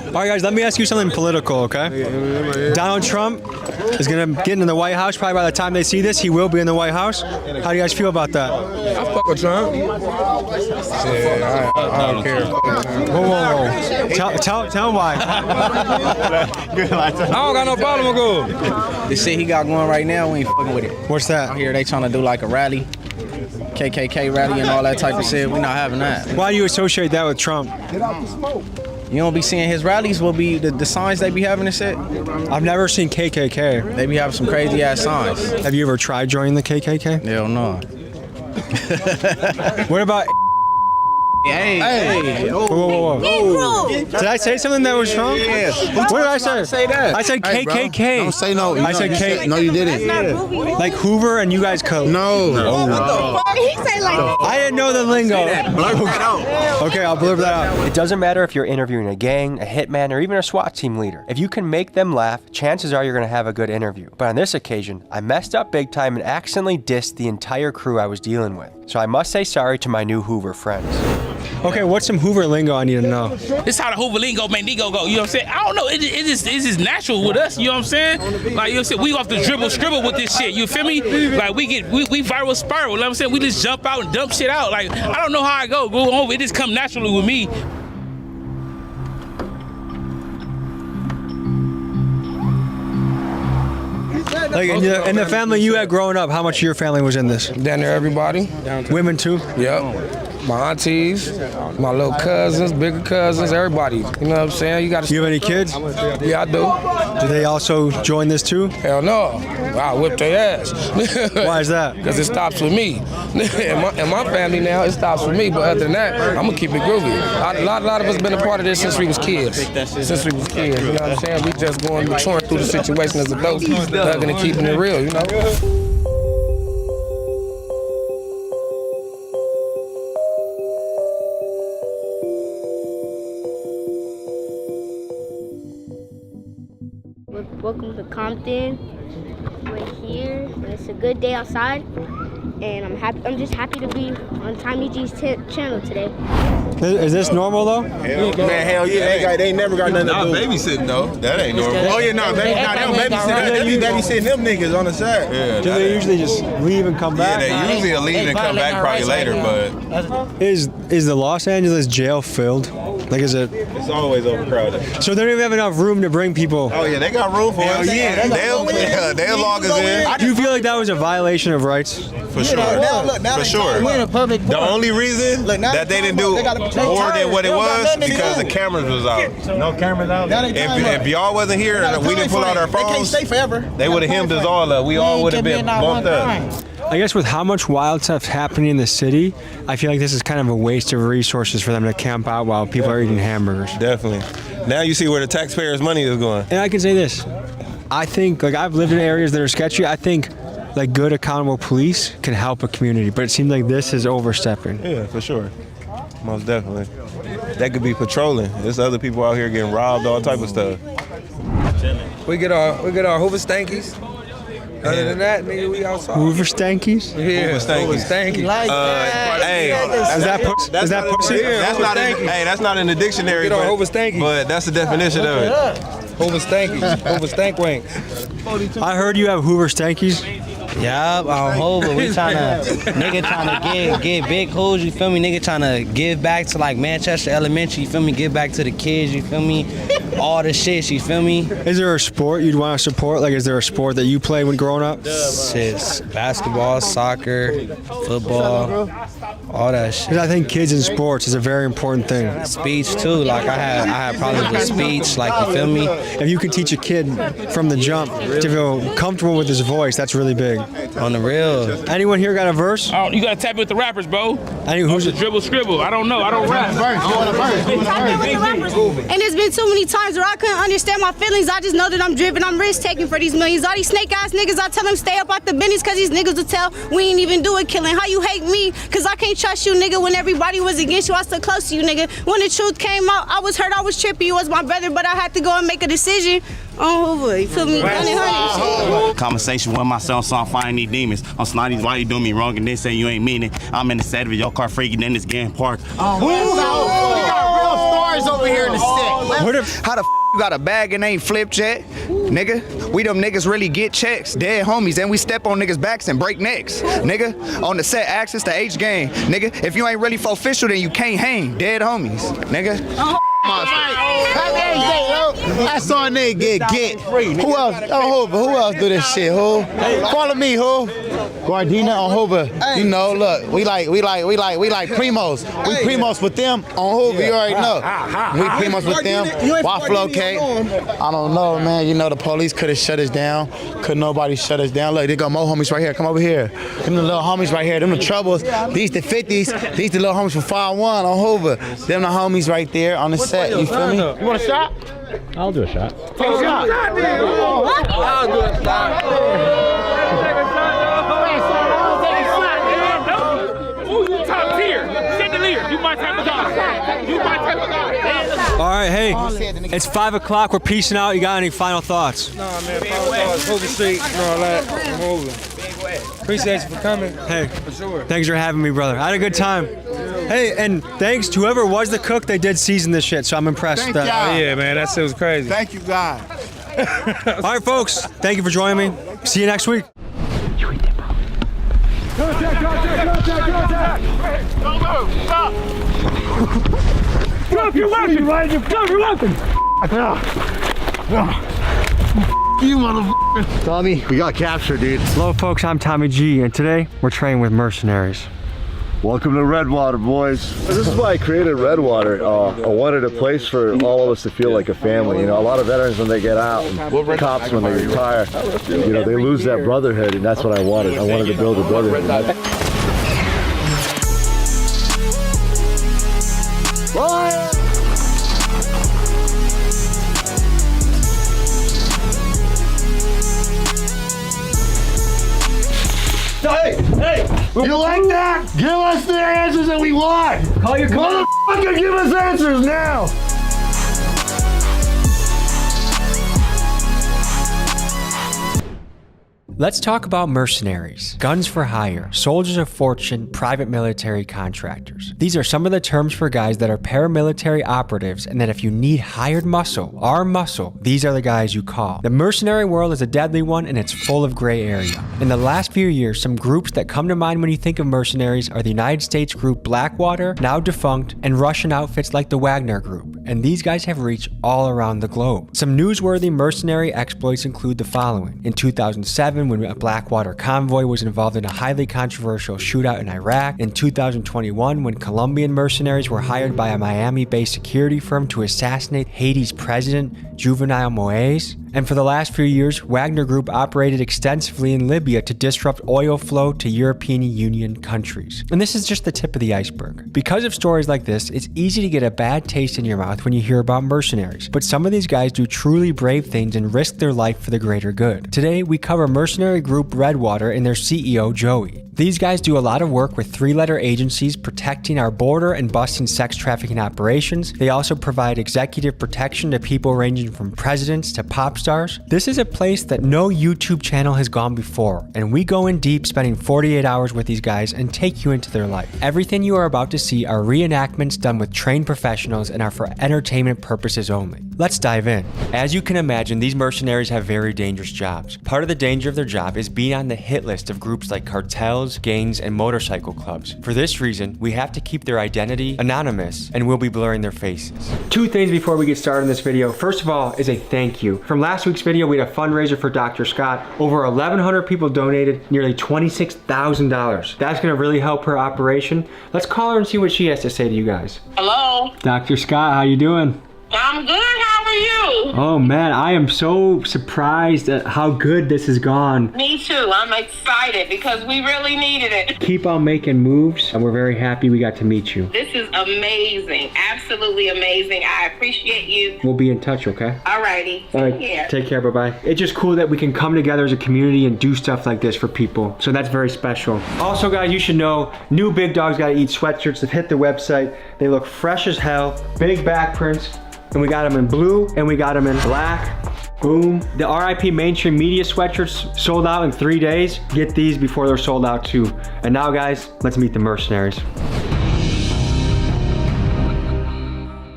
All right, guys, let me ask you something political, okay? Donald Trump is going to get into the White House. Probably by the time they see this, he will be in the White House. How do you guys feel about that? I fuck with Trump. Yeah, I don't care. Whoa. Tell why. I don't got no problem with go. The shit he got going right now, we ain't fucking with it. What's that? Out here, they trying to do like a rally. KKK rally and all that type of shit. We not having that. Why do you associate that with Trump? You don't be seeing his rallies, will be the signs they be having and shit. I've never seen KKK. They be having some crazy ass signs. Have you ever tried joining the KKK? Hell no. What about? Hey. Whoa. Did I say something that was wrong? Yeah. What did I say? Say that. I said KKK. Don't say no. I said K. No, you didn't. Like Hoover and you guys No. He say like I didn't know the lingo. Okay, I'll blurb that out. It doesn't matter if you're interviewing a gang, a hitman, or even a SWAT team leader. If you can make them laugh, chances are you're going to have a good interview. But on this occasion, I messed up big time and accidentally dissed the entire crew I was dealing with. So I must say sorry to my new Hoover friends. Okay, what's some Hoover lingo I need to know? This how the Hoover lingo, man, Nigo go. You know what I'm saying? I don't know. It's just natural with us. You know what I'm saying? Like, you know what I'm saying? We off the scribble with this shit. You feel me? Like, we viral spiral. You know what I'm saying? We just jump out and dump shit out. Like, I don't know how I go over. It just come naturally with me. Like in the family you had growing up, how much of your family was in this? Down there, everybody. Women too? Yep. My aunties, my little cousins, bigger cousins, everybody. You know what I'm saying? You have any kids? Yeah, I do. Do they also join this too? Hell no. I whip their ass. Why is that? Because it stops with me. In my family now, it stops with me. But other than that, I'm going to keep it groovy. A lot of us been a part of this since we was kids. You know what I'm saying? We just going maturing through the situation as adults, thugging and keeping it real, you know? Welcome to Compton. We're here. It's a good day outside, and I'm happy. I'm just happy to be on Tommy G's channel today. Is this normal though? Hell yeah. They ain't never got nothing to do. Babysitting though. That ain't normal. Oh yeah, no, they don't babysit. They be babysitting them niggas on the side. Yeah, Do they usually just leave and come back? Yeah, they usually leave and come back probably later, but Is the Los Angeles jail filled? Like, is it? It's always overcrowded. So they don't even have enough room to bring people. Oh yeah, they got room for us. yeah, they'll log us in. Do you feel like that was a violation of rights? For sure. For sure. We're in a public The only reason that they didn't do more than what it was because the cameras was out. No cameras out. If y'all wasn't here and we didn't pull out our They can't phones, stay forever. they would have hemmed us all up. We all would have been bumped up. I guess with how much wild stuff's happening in the city, I feel like this is kind of a waste of resources for them to camp out while people are eating hamburgers. Definitely. Now you see where the taxpayers' money is going. And I can say this. I think, like, I've lived in areas that are sketchy. I think like good, accountable police can help a community, but it seems like this is overstepping. Yeah, for sure. Most definitely. That could be patrolling. There's other people out here getting robbed, all type of stuff. We get our Hoover stankies. Other than that, nigga, we outside. Hoover stankies? Yeah, Hoover stankies. Hey, is that pussy? Is that pussy? That's not in the dictionary. Get our Hoover stankies. But that's the definition of it. Hoover stankies. Hoover stank wings. I heard you have Hoover stankies. Yeah, on Hoover, we tryna get big hoes, you feel me? Nigga tryna give back to like Manchester Elementary, you feel me? Give back to the kids, you feel me? All the shit, you feel me? Is there a sport you'd want to support? Like, is there a sport that you played when growing up? Shit, basketball, soccer, football, all that shit. Because I think kids in sports is a very important thing. Speech too, like I had problems with speech, like, you feel me? If you could teach a kid from the jump to feel comfortable with his voice, that's really big. On the real. Anyone here got a verse? Oh, you gotta tap it with the rappers, bro. Who's the dribble scribble? I don't know. I don't rap. And there's been too many times where I couldn't understand my feelings. I just know that I'm driven. I'm risk taking for these millions. All these snake ass niggas, I tell them stay up out the business because these niggas will tell we ain't even do it killing. How you hate me? Because I can't trust you, nigga. When everybody was against you, I stood close to you, nigga. When the truth came out, I was hurt. I was tripping. You was my brother, but I had to go and make a decision on Hoover. You feel me? Conversation with myself, so I'm fighting these demons. I'm snotty, why you doing me wrong and then say you ain't mean it. I'm in the set of your car freaking in this game park. We got real stories over here in the set. How the you got a bag and ain't flipped yet? Nigga, we them niggas really get checks. Dead homies, and we step on niggas' backs and break necks. Nigga, on the set access to H game. Nigga, if you ain't really for official, then you can't hang. Dead homies, nigga. I saw a nigga get. Who else? Oh, Hoover. Who else do this shit? Who? Follow me, who? Gardena on Hoover. You know, look, we like primos. We primos with them on Hoover. You already know. We primos with them. Waffle cake. I don't know, man. You know the police could have shut us down. Could nobody shut us down? Look, they got more homies right here. Come over here. Them the little homies right here. Them the troubles. These the 50s. These the little homies from 5-1 on Hoover. Them the homies right there on the set. You feel me? You want a shot? I'll do a shot. Take a shot. I'll do a shot. Ooh, you top tier. Chandelier. You my type of guy. You my type of guy. All right, hey, it's 5 o'clock. We're peacing out. You got any final thoughts? Nah, man, final thoughts. Hoover Street and all that. I'm over. Appreciate you for coming. Hey, for sure. Thanks for having me, brother. I had a good time. Hey, and thanks to whoever was the cook. They did season this shit, so I'm impressed. Oh, yeah, man, that shit was crazy. Thank you, God. All right, folks. Thank you for joining me. See you next week. Contact! Don't move! Stop! Drop your weapon! Drop your weapon! You motherfucker! Tommy, we got captured, dude. Hello, folks. I'm Tommy G, and today we're training with mercenaries. Welcome to Redwater, boys. This is why I created Redwater. I wanted a place for all of us to feel like a family. You know, a lot of veterans when they get out, and cops when they retire, you know, they lose that brotherhood, and that's what I wanted. I wanted to build a brotherhood. Hey! You like that? Give us the answers that we want! Call your motherfucker, give us answers now! Let's talk about mercenaries, guns for hire, soldiers of fortune, private military contractors. These are some of the terms for guys that are paramilitary operatives, and that if you need hired muscle, armed muscle, these are the guys you call. The mercenary world is a deadly one, and it's full of gray area. In the last few years, some groups that come to mind when you think of mercenaries are the United States group Blackwater, now defunct, and Russian outfits like the Wagner Group, and these guys have reached all around the globe. Some newsworthy mercenary exploits include the following. In 2007, when a Blackwater convoy was involved in a highly controversial shootout in Iraq. In 2021, when Colombian mercenaries were hired by a Miami-based security firm to assassinate Haiti's president, Juvenal Moise. And for the last few years, Wagner Group operated extensively in Libya to disrupt oil flow to European Union countries. And this is just the tip of the iceberg. Because of stories like this, it's easy to get a bad taste in your mouth when you hear about mercenaries. But some of these guys do truly brave things and risk their life for the greater good. Today, we cover mercenary group Redwater and their CEO, Joey. These guys do a lot of work with three-letter agencies protecting our border and busting sex trafficking operations. They also provide executive protection to people ranging from presidents to pop stars. This is a place that no YouTube channel has gone before, and we go in deep, spending 48 hours with these guys and take you into their life. Everything you are about to see are reenactments done with trained professionals and are for entertainment purposes only. Let's dive in. As you can imagine, these mercenaries have very dangerous jobs. Part of the danger of their job is being on the hit list of groups like cartels, gangs, and motorcycle clubs. For this reason, we have to keep their identity anonymous and we'll be blurring their faces. Two things before we get started in this video. First of all is a thank you. From last week's video, we had a fundraiser for Dr. Scott. Over 1,100 people donated nearly $26,000. That's gonna really help her operation. Let's call her and see what she has to say to you guys. Hello. Dr. Scott, how you doing? I'm good. How are you? Oh man, I am so surprised at how good this has gone. Me too. I'm excited because we really needed it. Keep on making moves, and we're very happy we got to meet you. This is amazing. Absolutely amazing. I appreciate you. We'll be in touch, okay? Alrighty. All right. Take care. Take care. Bye-bye. It's just cool that we can come together as a community and do stuff like this for people. So that's very special. Also, guys, you should know, new Big Dogs Gotta Eat sweatshirts have hit the website. They look fresh as hell. Big back prints. And we got them in blue and we got them in black. Boom. The RIP mainstream media sweatshirts sold out in 3 days. Get these before they're sold out too. And now guys, let's meet the mercenaries.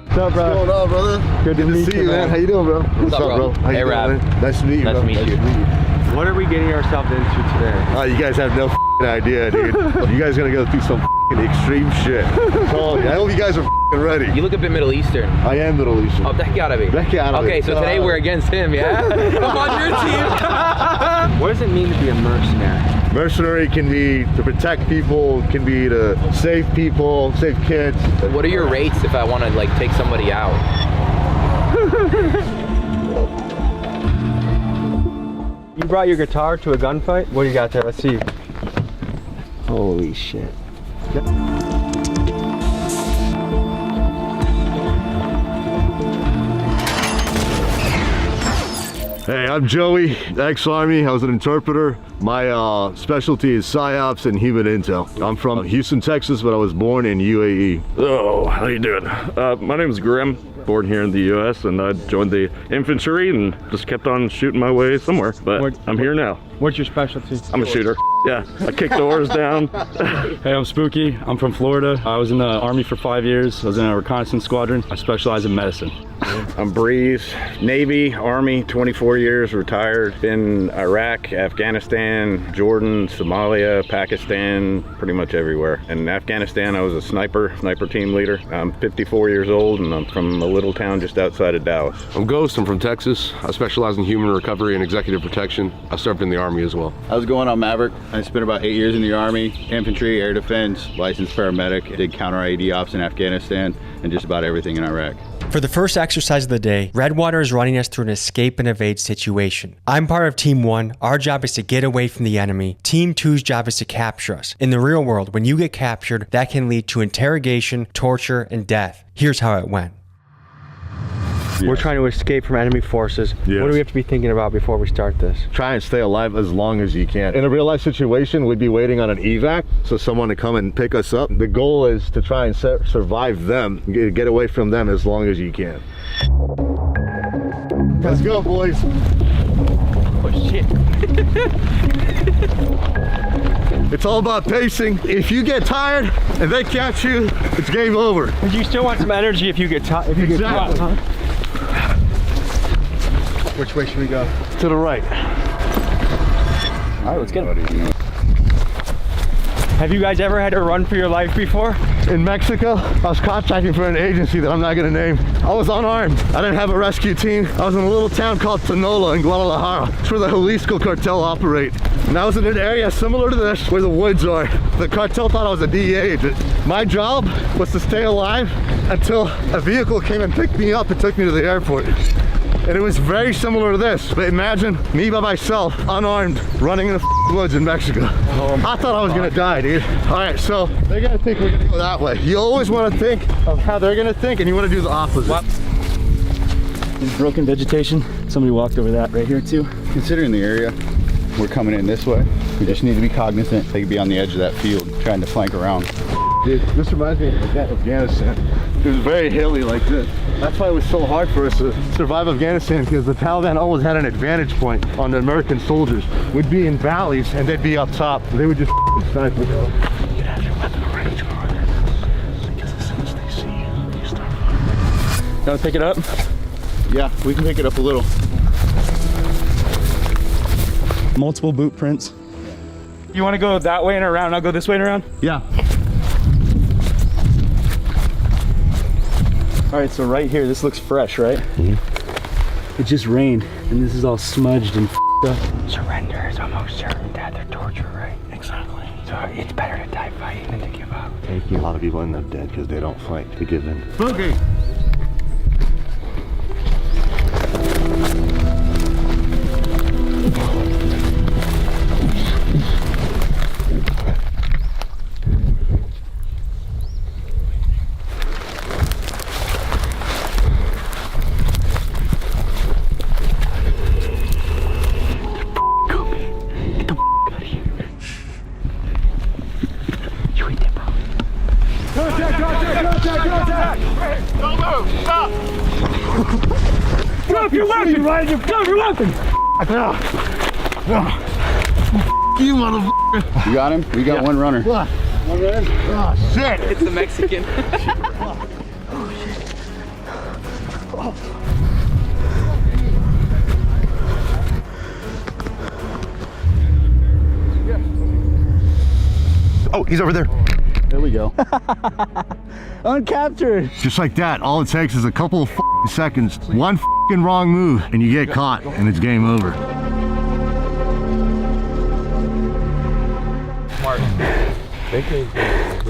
What's up, bro? What's going on, brother? Good to meet see you, man. How you doing, bro? What's up, bro? How you doing, man? Nice to meet you, Nice bro. to meet you. What are we getting ourselves into today? You guys have no idea, dude. You guys gonna go through some extreme shit. So, I hope you guys are ready. You look a bit Middle Eastern. I am Middle Eastern. Oh, that gotta be. Okay, so today we're against him, yeah? I'm on your team. What does it mean to be a mercenary? Mercenary can be to protect people, can be to save people, save kids. What are your rates if I want to like take somebody out? You brought your guitar to a gunfight? What do you got there? Let's see. Holy shit. Hey, I'm Joey, ex-Army. I was an interpreter. My specialty is PSYOPs and human intel. I'm from Houston, Texas, but I was born in UAE. Oh, how you doing? My name is Grim. Born here in the U.S. and I joined the infantry and just kept on shooting my way somewhere. But I'm here now. What's your specialty? I'm a shooter. Yeah, I kick doors down. Hey, I'm Spooky. I'm from Florida. I was in the Army for 5 years. I was in a reconnaissance squadron. I specialize in medicine. I'm Breeze, Navy, Army, 24 years, retired. Been Iraq, Afghanistan, Jordan, Somalia, Pakistan, pretty much everywhere. In Afghanistan, I was a sniper team leader. I'm 54 years old and I'm from a little town just outside of Dallas. I'm Ghost, I'm from Texas. I specialize in human recovery and executive protection. I served in the Army as well. How's it going? I'm Maverick. I spent about 8 years in the Army, infantry, air defense, licensed paramedic. Did counter IED ops in Afghanistan and just about everything in Iraq. For the first exercise of the day, Redwater is running us through an escape and evade situation. I'm part of Team 1. Our job is to get away from the enemy. Team 2's job is to capture us. In the real world, when you get captured, that can lead to interrogation, torture, and death. Here's how it went. Yes. We're trying to escape from enemy forces. Yes. What do we have to be thinking about before we start this? Try and stay alive as long as you can. In a real life situation, we'd be waiting on an evac, so someone to come and pick us up. The goal is to try and survive them, get away from them as long as you can. Let's go, boys. Oh shit. It's all about pacing. If you get tired and they catch you, it's game over. But you still want some energy if you get tired. Exactly. Huh? Which way should we go? To the right. All right, let's get it. Have you guys ever had to run for your life before? In Mexico, I was contracting for an agency that I'm not gonna name. I was unarmed. I didn't have a rescue team. I was in a little town called Tinola in Guadalajara. It's where the Jalisco cartel operate. And I was in an area similar to this where the woods are. The cartel thought I was a DEA agent. My job was to stay alive until a vehicle came and picked me up and took me to the airport. And it was very similar to this. But imagine me by myself, unarmed, running in the woods in Mexico. I thought I was gonna die, dude. All right, so they're gonna think we're gonna go that way. You always wanna think of how they're gonna think, and you wanna do the opposite. What? There's broken vegetation. Somebody walked over that right here too. Considering the area, we're coming in this way. We just need to be cognizant. They could be on the edge of that field trying to flank around. Dude, this reminds me of Afghanistan. It was very hilly like this. That's why it was so hard for us to survive Afghanistan, because the Taliban always had an advantage point on the American soldiers. We'd be in valleys and they'd be up top. They would just snipe us. You could have your weapon ready to go over there. Because as soon as they see you, you start firing. You want to pick it up? Yeah, we can pick it up a little. Multiple boot prints. You want to go that way and around? I'll go this way and around? Yeah. All right, so right here, this looks fresh, right? Mm-hmm. It just rained, and this is all smudged and f***ed up. Surrender is almost certain death or torture, right? Exactly. So it's better to die fighting than to give up. Thank you. A lot of people end up dead because they don't fight to give in. Boogie! Drop your weapon! Drop your weapon! You motherfucker! You got him? We got one runner. Oh shit! It's the Mexican. Oh, he's over there. There we go. Uncaptured. Just like that, all it takes is a couple of seconds, one wrong move, and you get caught, and it's game over.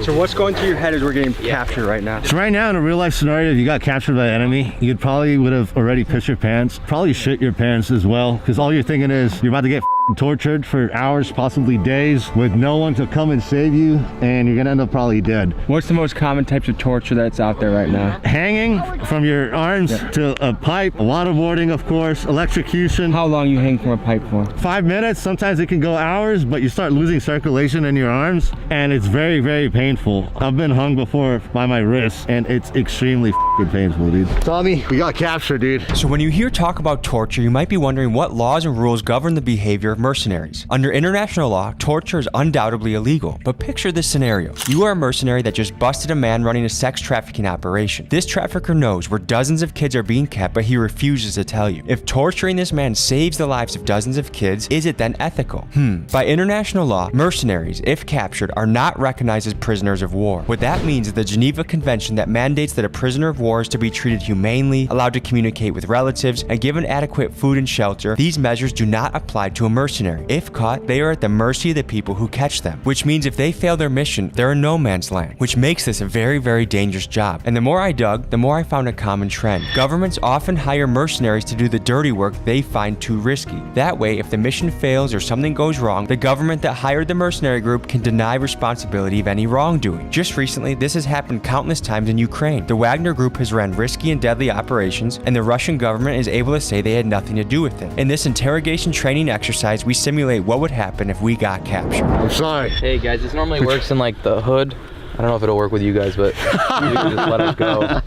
So what's going through your head as we're getting captured right now? So right now, in a real life scenario, if you got captured by an enemy, you probably would have already pissed your pants, probably shit your pants as well, because all you're thinking is you're about to get tortured for hours, possibly days, with no one to come and save you, and you're gonna end up probably dead. What's the most common types of torture that's out there right now? Hanging from your arms to a pipe, waterboarding, of course, electrocution. How long you hang from a pipe for? 5 minutes, sometimes it can go hours, but you start losing circulation in your arms, and it's very, very painful. I've been hung before by my wrists, and it's extremely painful, dude. Tommy, we got captured, dude. So when you hear talk about torture, you might be wondering what laws and rules govern the behavior of mercenaries. Under international law, torture is undoubtedly illegal, but picture this scenario. You are a mercenary that just busted a man running a sex trafficking operation. This trafficker knows where dozens of kids are being kept, but he refuses to tell you. If torturing this man saves the lives of dozens of kids, is it then ethical? By international law, mercenaries, if captured, are not recognized as prisoners of war. What that means is the Geneva Convention that mandates that a prisoner of war is to be treated humanely, allowed to communicate with relatives, and given adequate food and shelter. These measures do not apply to a mercenary. If caught, they are at the mercy of the people who catch them, which means if they fail their mission, they're in no man's land, which makes this a very, very dangerous job. And the more I dug, the more I found a common trend. Governments often hire mercenaries to do the dirty work they find too risky. That way, if the mission fails or something goes wrong, the government that hired the mercenary group can deny responsibility of any wrongdoing. Just recently, this has happened countless times in Ukraine. The Wagner group has ran risky and deadly operations, and the Russian government is able to say they had nothing to do with it. In this interrogation training exercise, we simulate what would happen if we got captured. I'm sorry. Hey guys, this normally works in like the hood. I don't know if it'll work with you guys, but you can just let us go.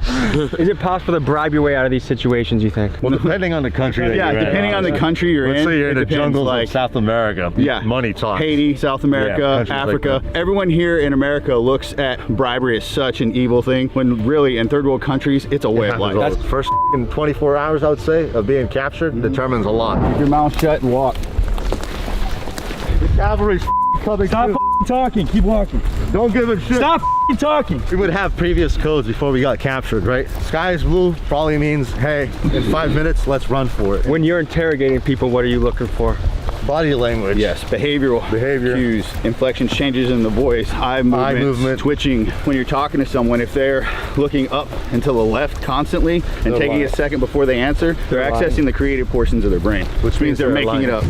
Is it possible to bribe your way out of these situations, you think? Well, depending on the country that you're in. Depending on the country you're in. Let's say you're in the jungles like of South America. Yeah. Money talks. Haiti, South America, Africa. Like everyone here in America looks at bribery as such an evil thing, when really in third world countries, it's a way of life. That's first 24 hours, I would say, of being captured determines a lot. Keep your mouth shut and walk. The cavalry's coming. Stop talking, keep walking. Don't give a shit. Stop talking. We would have previous codes before we got captured, right? Sky is blue probably means, hey, in 5 minutes, let's run for it. When you're interrogating people, what are you looking for? Body language. Yes, behavioral cues, inflections, changes in the voice, eye movement, twitching. When you're talking to someone, if they're looking up and to the left constantly and taking a second before they answer, they're accessing the creative portions of their brain, which means they're making it up.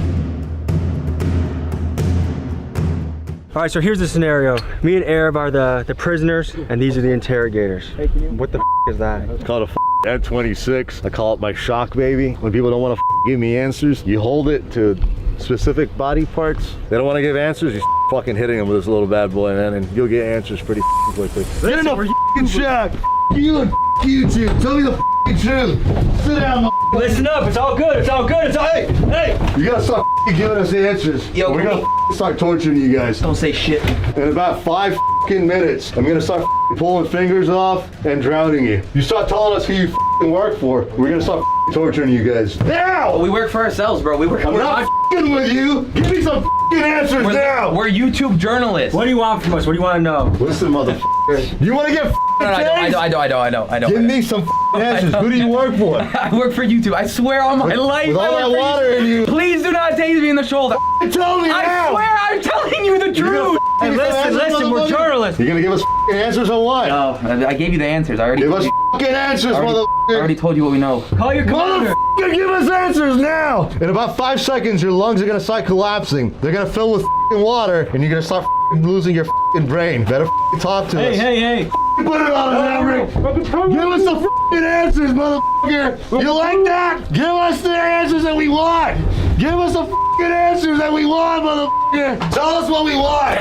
All right, so here's the scenario. Me and Arab are the prisoners, and these are the interrogators. What the is that? It's called a F-26. I call it my shock baby. When people don't want to give me answers, you hold it to specific body parts. They don't want to give answers, you fucking hitting them with this little bad boy, man, and you'll get answers pretty quickly. Get in the shack. You and YouTube. Tell me the truth. Sit down, listen up. It's all good. It's all good. It's all. Hey. You gotta start giving us the answers. Yo, we're gonna start torturing you guys. Don't say shit. In about 5 minutes, I'm gonna start pulling fingers off and drowning you. You start telling us who you work for, we're gonna start torturing you guys. Now! Well, we work for ourselves, bro. I'm not with you. Give me some answers now. We're YouTube journalists. What do you want from us? What do you want to know? Listen, motherfucker. You want to get I don't. Give me some answers. Who do you work for? I work for YouTube. I swear on my life. With all that water in you. Please do not tase me in the shoulder. Tell me now. I swear I'm telling you the truth. Hey, listen, we're journalists. You gonna give us answers or what? No, I gave you the answers. I already give us answers, motherfucker. I already told you what we know. Call your commander. Give us answers now. In about 5 seconds, your lungs are gonna start collapsing. They're gonna fill with water, and you're gonna start losing your brain. Better talk to us. Hey. Put it on, Maverick. Give us the answers, motherfucker. You like that? Give us the answers that we want. Give us the answers that we want, motherfucker. Tell us what we want.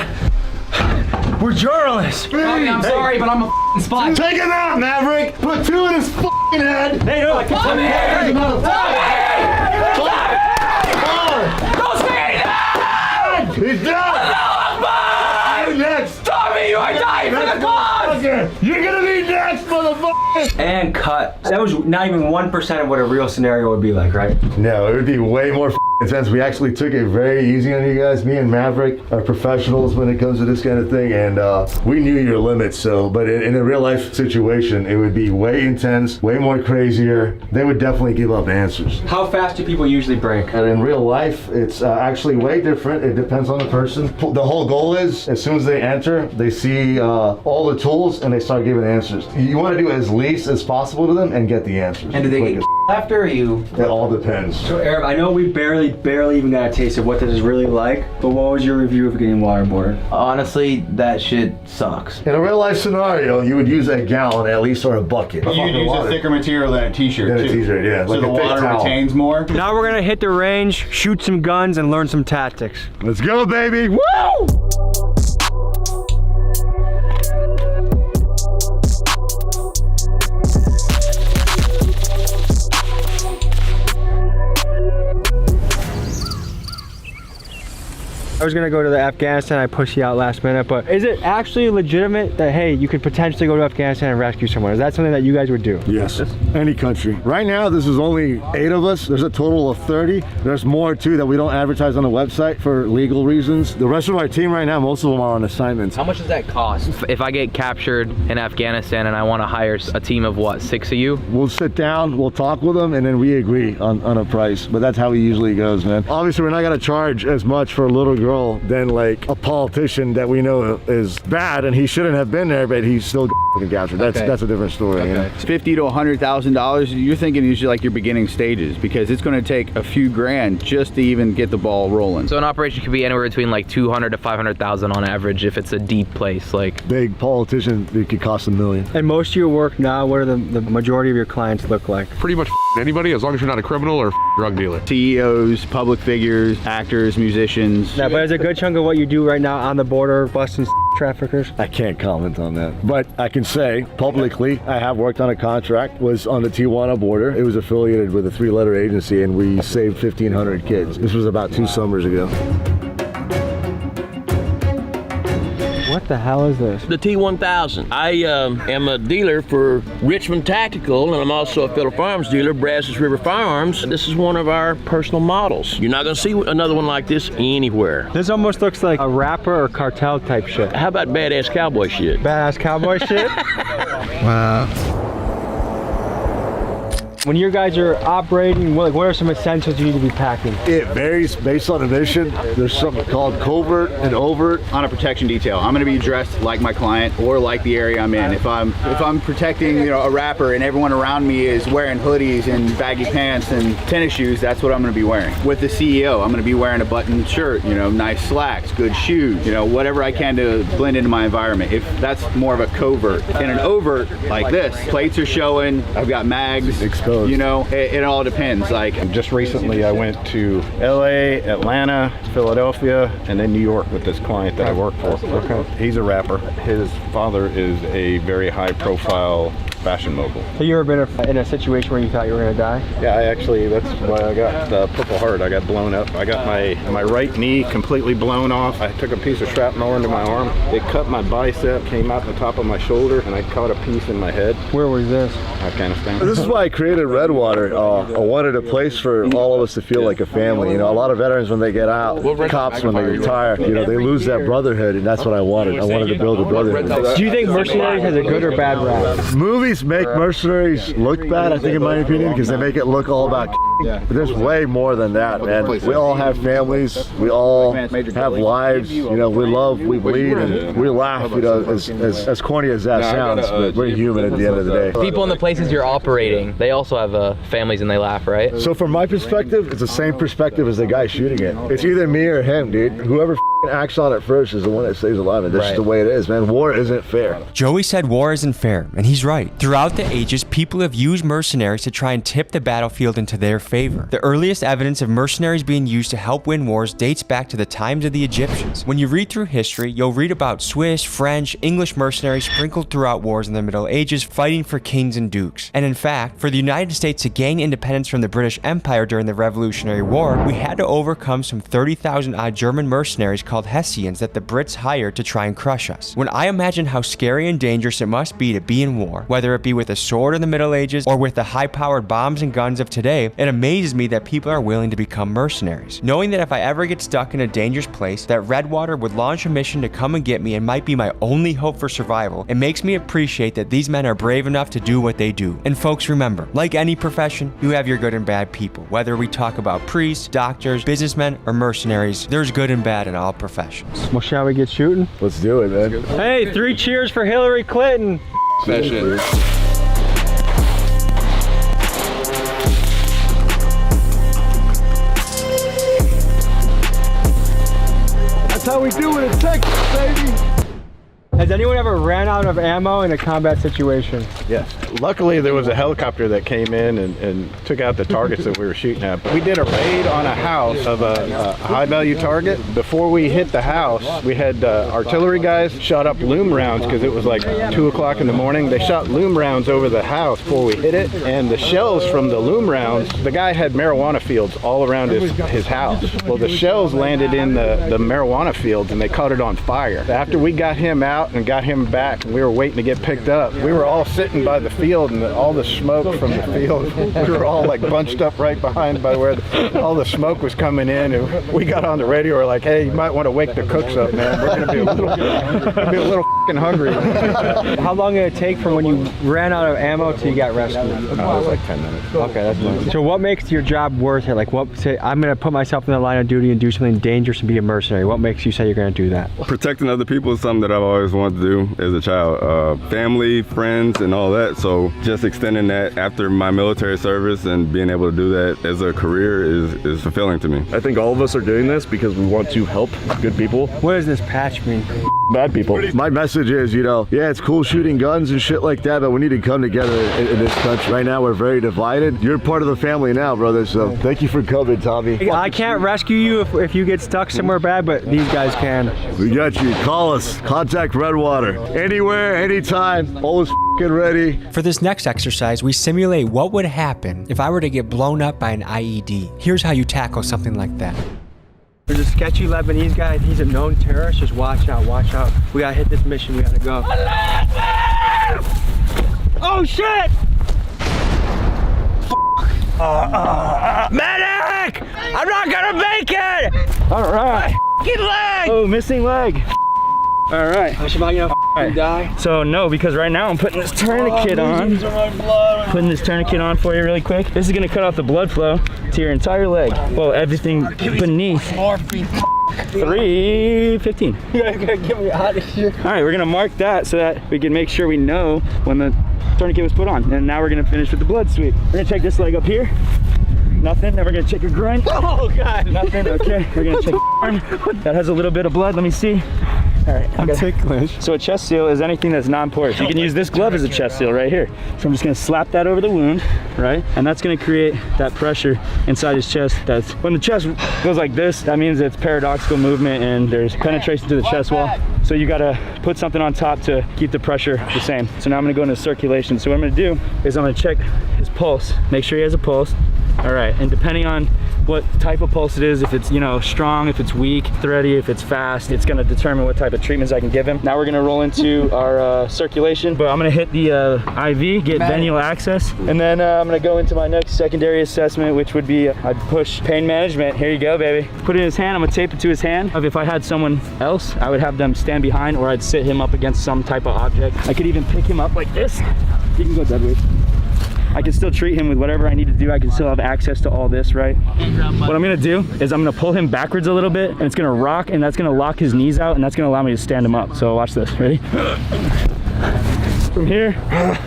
We're journalists. I'm sorry, but I'm a spy. Take him out, Maverick. Put 2 in his head. Hey, no, I can't. Don't say anything! He's done. You're next. Stop me! You are dying for the cause! You're gonna be next, motherfucker! And cut. That was not even 1% of what a real scenario would be like, right? No, it would be way more intense. We actually took it very easy on you guys. Me and Maverick are professionals when it comes to this kind of thing, and we knew your limits. So, but in a real life situation, it would be way intense, way more crazier. They would definitely give up answers. How fast do people usually break? And in real life, it's actually way different. It depends on the person. The whole goal is, as soon as they enter, they see all the tools and they start giving answers. You want to do as least as possible to them and get the answers. And do they get after you? It all depends. So Arab, I know we barely even got a taste of what this is really like, but what was your review of getting waterboarded? Honestly, that shit sucks. In a real life scenario, you would use a gallon at least or a bucket. You'd use a thicker material than a t-shirt too. A t-shirt, yeah. So like the water retains more. Now we're gonna hit the range, shoot some guns, and learn some tactics. Let's go, baby. Woo! I was gonna go to Afghanistan, I pushed you out last minute, but is it actually legitimate that, hey, you could potentially go to Afghanistan and rescue someone? Is that something that you guys would do? Yes, any country. Right now, this is only 8 of us. There's a total of 30. There's more too that we don't advertise on the website for legal reasons. The rest of our team right now, most of them are on assignments. How much does that cost? If I get captured in Afghanistan and I want to hire a team of what, 6 of you? We'll sit down, we'll talk with them, and then we agree on a price. But that's how it usually goes, man. Obviously, we're not gonna charge as much for a little girl than like a politician that we know is bad and he shouldn't have been there, but he's still captured. That's a different story. Okay. You know? It's $50 to $100,000. You're thinking usually like your beginning stages because it's going to take a few grand just to even get the ball rolling. So an operation could be anywhere between like 200 to 500,000 on average if it's a deep place. Like big politician, it could cost $1 million. And most of your work now, what are the majority of your clients look like? Pretty much anybody, as long as you're not a criminal or drug dealer. CEOs, public figures, actors, musicians. Yeah, but is a good chunk of what you do right now on the border busting traffickers? I can't comment on that, but I can say publicly I have worked on a contract, was on the Tijuana border. It was affiliated with a 3-letter agency and we saved 1,500 kids. This was about 2 summers ago. What the hell is this? The T1000. I am a dealer for Richmond Tactical, and I'm also a Federal Firearms dealer, Brazos River Firearms. This is one of our personal models. You're not gonna see another one like this anywhere. This almost looks like a rapper or cartel type shit. How about badass cowboy shit? Badass cowboy shit? Wow. When you guys are operating, what are some essentials you need to be packing? It varies based on the mission. There's something called covert and overt. On a protection detail, I'm going to be dressed like my client or like the area I'm in. If I'm protecting, a rapper and everyone around me is wearing hoodies and baggy pants and tennis shoes, that's what I'm going to be wearing. With the CEO, I'm going to be wearing a buttoned shirt, nice slacks, good shoes, whatever I can to blend into my environment. If that's more of a covert. In an overt like this, plates are showing, I've got mags exposed. It all depends. Like just recently I went to LA, Atlanta, Philadelphia, and then New York with this client that I work for. Okay. He's a rapper. His father is a very high profile fashion mogul. Have you ever been in a situation where you thought you were gonna die? Yeah, that's why I got the Purple Heart. I got blown up. I got my right knee completely blown off. I took a piece of shrapnel into my arm. It cut my bicep, came out the top of my shoulder, and I caught a piece in my head. Where was this? Afghanistan. This is why I created Redwater. I wanted a place for all of us to feel like a family. A lot of veterans when they get out, cops when they retire, they lose that brotherhood, and that's what I wanted. I wanted to build a brotherhood. Do you think Mercenaries has a good or bad rap? Movies make Mercenaries look bad, I think, in my opinion, because they make it look all about but there's way more than that, man. We all have families, we all have lives, we love, we bleed, and we laugh, as corny as that sounds, but we're human at the end of the day. People in the places you're operating, they also have families and they laugh, right? So from my perspective, it's the same perspective as the guy shooting it. It's either me or him, dude. Whoever acts on it first is the one that stays alive, and that's just the way it is, man. War isn't fair. Joey said war isn't fair, and he's right. Throughout the ages, people have used mercenaries to try and tip the battlefield into their favor. The earliest evidence of mercenaries being used to help win wars dates back to the times of the Egyptians. When you read through history, you'll read about Swiss, French, English mercenaries sprinkled throughout wars in the Middle Ages fighting for kings and dukes. And in fact, for the United States to gain independence from the British Empire during the Revolutionary War, we had to overcome some 30,000 odd German mercenaries called Hessians that the Brits hired to try and crush us. When I imagine how scary and dangerous it must be to be in war, whether it be with a sword in the Middle Ages or with the high-powered bombs and guns of today, it amazes me that people are willing to become mercenaries. Knowing that if I ever get stuck in a dangerous place, that Redwater would launch a mission to come and get me and might be my only hope for survival, it makes me appreciate that these men are brave enough to do what they do. And folks, remember, like any profession, you have your good and bad people. Whether we talk about priests, doctors, businessmen, or mercenaries, there's good and bad in all professions. Well, shall we get shooting? Let's do it, man. Hey, 3 cheers for Hillary Clinton. That shit. That's how we do it in Texas, baby. Has anyone ever ran out of ammo in a combat situation? Yes. Luckily, there was a helicopter that came in and took out the targets that we were shooting at. We did a raid on a house of a high-value target. Before we hit the house, we had artillery guys shot up loom rounds because it was like 2 o'clock in the morning. They shot loom rounds over the house before we hit it, and the shells from the loom rounds, the guy had marijuana fields all around his house. Well, the shells landed in the marijuana fields, and they caught it on fire. After we got him out and got him back, and we were waiting to get picked up, we were all sitting by the field, and all the smoke from the field, we were all like bunched up right behind by where all the smoke was coming in, and we got on the radio, we're like, hey, you might want to wake the cooks up, man. We're gonna be a little fucking hungry. How long did it take from when you ran out of ammo till you got rescued? It was like 10 minutes. Okay, that's nice. So what makes your job worth it? Like, say I'm gonna put myself in the line of duty and do something dangerous and be a mercenary. What makes you say you're gonna do that? Protecting other people is something that I've always wanted to do as a child. Family, friends, and all that. So just extending that after my military service and being able to do that as a career is fulfilling to me. I think all of us are doing this because we want to help good people. What does this patch mean? Bad people. My message is, yeah, it's cool shooting guns and shit like that, but we need to come together in this country. Right now, we're very divided. You're part of the family now, brother, so thank you for coming, Tommy. I can't rescue you if you get stuck somewhere bad, but these guys can. We got you. Call us. Contact Redwater. Anywhere, anytime, always f***ing ready. For this next exercise, we simulate what would happen if I were to get blown up by an IED. Here's how you tackle something like that. There's a sketchy Lebanese guy. He's a known terrorist. Just watch out, watch out. We gotta hit this mission. We gotta go. Oh shit! Medic! I'm not gonna make it! All right. Leg! Oh, missing leg. All right. die? So no, because right now I'm putting this tourniquet on. Putting this tourniquet on for you really quick. This is gonna cut off the blood flow to your entire leg. Well, everything beneath. 3:15. You guys gotta get me out of here. All right, we're gonna mark that so that we can make sure we know when the tourniquet was put on. And now we're gonna finish with the blood sweep. We're gonna check this leg up here. Nothing. Then we're gonna check your groin. Oh God. Nothing. Okay. We're gonna check your arm. That has a little bit of blood. Let me see. All right. I'm ticklish. So a chest seal is anything that's non-porous. You can use this glove as a chest seal right here. So I'm just gonna slap that over the wound, right? And that's gonna create that pressure inside his chest. That's when the chest goes like this, that means it's paradoxical movement and there's penetration to the chest wall. So you gotta put something on top to keep the pressure the same. So now I'm gonna go into circulation. So what I'm gonna do is I'm gonna check his pulse, make sure he has a pulse. All right, and depending on what type of pulse it is, if it's, you know, strong, if it's weak, thready, if it's fast, it's gonna determine what type of treatments I can give him. Now we're gonna roll into our circulation, but I'm gonna hit the IV, get venual access, and then I'm gonna go into my next secondary assessment, which would be, I'd push pain management. Here you go, baby. Put it in his hand, I'm gonna tape it to his hand. If I had someone else, I would have them stand behind, or I'd sit him up against some type of object. I could even pick him up like this. You can go dead weight. I can still treat him with whatever I need to do. I can still have access to all this, right? What I'm gonna do is I'm gonna pull him backwards a little bit, and it's gonna rock, and that's gonna lock his knees out, and that's gonna allow me to stand him up. So watch this, ready? From here,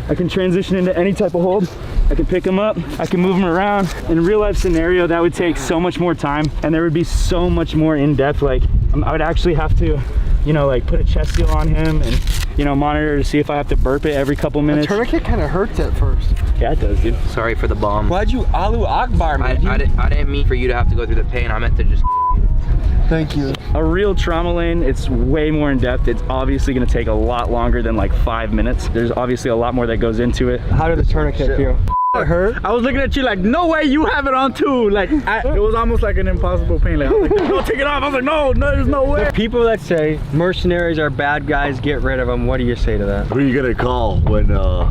I can transition into any type of hold. I can pick him up, I can move him around. In a real life scenario, that would take so much more time, and there would be so much more in depth. Like, I would actually have to, you know, like put a chest seal on him and, you know, monitor to see if I have to burp it every couple minutes. The tourniquet kind of hurts at first. Yeah, it does, dude. Sorry for the bomb. Why'd you Allahu Akbar, man? I didn't mean for you to have to go through the pain. I meant to just Thank you. A real trauma lane, it's way more in depth. It's obviously gonna take a lot longer than like 5 minutes. There's obviously a lot more that goes into it. How did the tourniquet feel? It hurt? I was looking at you like, no way you have it on too. Like, it was almost like an impossible pain. Like, I was like, no, take it off. I was like, no, there's no way. The people that say mercenaries are bad guys, get rid of them, what do you say to that? Who are you gonna call when the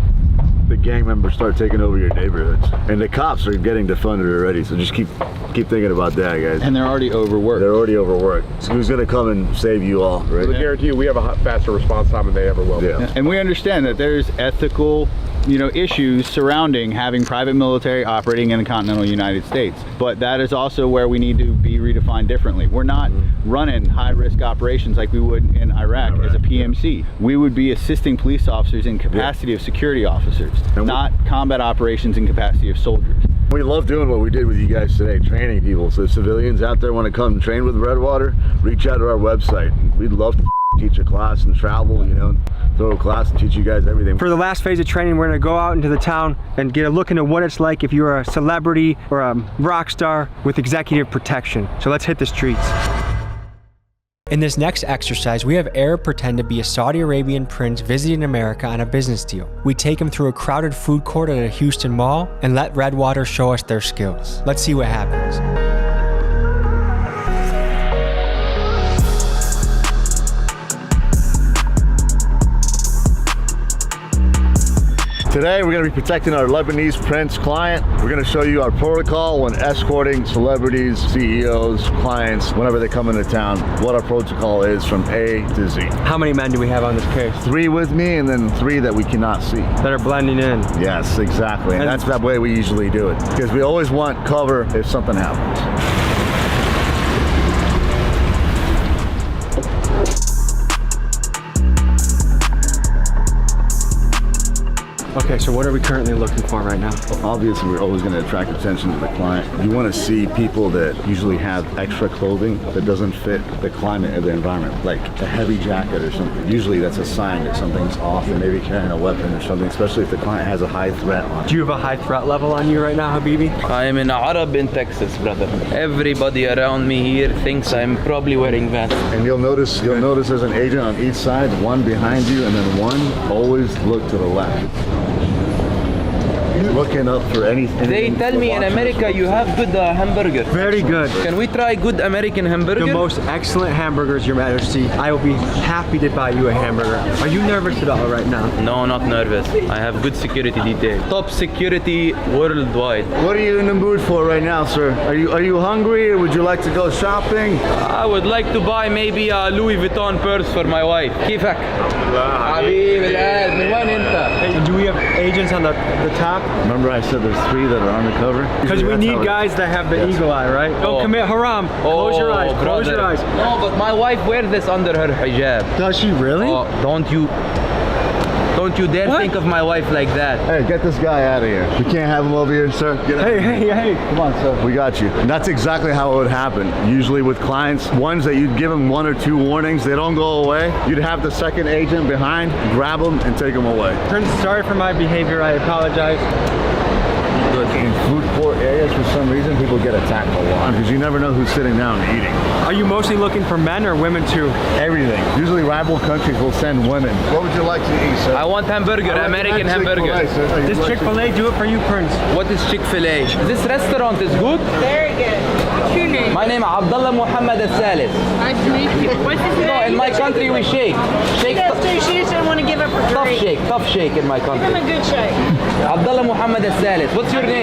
gang members start taking over your neighborhoods? And the cops are getting defunded already, so just keep thinking about that, guys. And they're already overworked. They're already overworked. So who's gonna come and save you all, right? I guarantee you we have a faster response time than they ever will. Yeah. And we understand that there's ethical, you know, issues surrounding having private military operating in the continental United States. But that is also where we need to be redefined differently. We're not running high-risk operations like we would in Iraq as a PMC. We would be assisting police officers in capacity of security officers, not combat operations in capacity of soldiers. We love doing what we did with you guys today, training people. So if civilians out there want to come train with Redwater, reach out to our website. We'd love to teach a class and travel, you know, throw a class and teach you guys everything. For the last phase of training, we're gonna go out into the town and get a look into what it's like if you're a celebrity or a rock star with executive protection. So let's hit the streets. In this next exercise, we have Arab pretend to be a Saudi Arabian prince visiting America on a business deal. We take him through a crowded food court at a Houston mall and let Redwater show us their skills. Let's see what happens. Today we're going to be protecting our Lebanese Prince client. We're going to show you our protocol when escorting celebrities, CEOs, clients, whenever they come into town, what our protocol is from A to Z. How many men do we have on this case? 3 with me and then 3 that we cannot see. That are blending in. Yes, exactly. And that's that way we usually do it. Because we always want cover if something happens. Okay, so what are we currently looking for right now? Obviously, we're always going to attract attention to the client. You want to see people that usually have extra clothing that doesn't fit the climate of the environment, like a heavy jacket or something. Usually that's a sign that something's off and maybe carrying a weapon or something, especially if the client has a high threat on. Do you have a high threat level on you right now, Habibi? I am an Arab in Texas, brother. Everybody around me here thinks I'm probably wearing vests. And you'll notice there's an agent on each side, one behind you, and then one always look to the left. looking up for anything. They tell me in America you have good hamburger. Very good. Can we try good American hamburger? The most excellent hamburgers, Your Majesty. I will be happy to buy you a hamburger. Are you nervous at all right now? No, not nervous. I have good security detail. Top security worldwide. What are you in the mood for right now, sir? Are you hungry, or would you like to go shopping? I would like to buy maybe a Louis Vuitton purse for my wife. كيفك؟ حبيب القلب من وين انت؟ Hey, do we have agents on the top? Remember I said there's 3 that are undercover? Because we need guys that have the eagle eye, right? Don't commit haram. Close your eyes. Close your eyes. No, but my wife wears this under her hijab. Does she really? Oh, don't you dare think of my wife like that. Hey, get this guy out of here. We can't have him over here, sir. Hey. Come on, sir. We got you. And that's exactly how it would happen. Usually with clients, ones that you'd give them 1 or 2 warnings, they don't go away. You'd have the second agent behind, grab them, and take them away. Sorry for my behavior. I apologize. In food court areas, for some reason, people get attacked a lot because you never know who's sitting down and eating. Are you mostly looking for men or women too? Everything. Usually rival countries will send women. What would you like to eat, sir? I want hamburger, American hamburger. Does Chick-fil-A do it for you, Prince? What is Chick-fil-A? This restaurant is good? Very good. What's your name? My name is Abdullah Muhammad Al-Salis. Nice to meet you. What's his name? No, in my country we shake. She doesn't want to give up her drink. Tough shake in my country. Give him a good shake. Abdullah Muhammad Al-Salis. What's your name?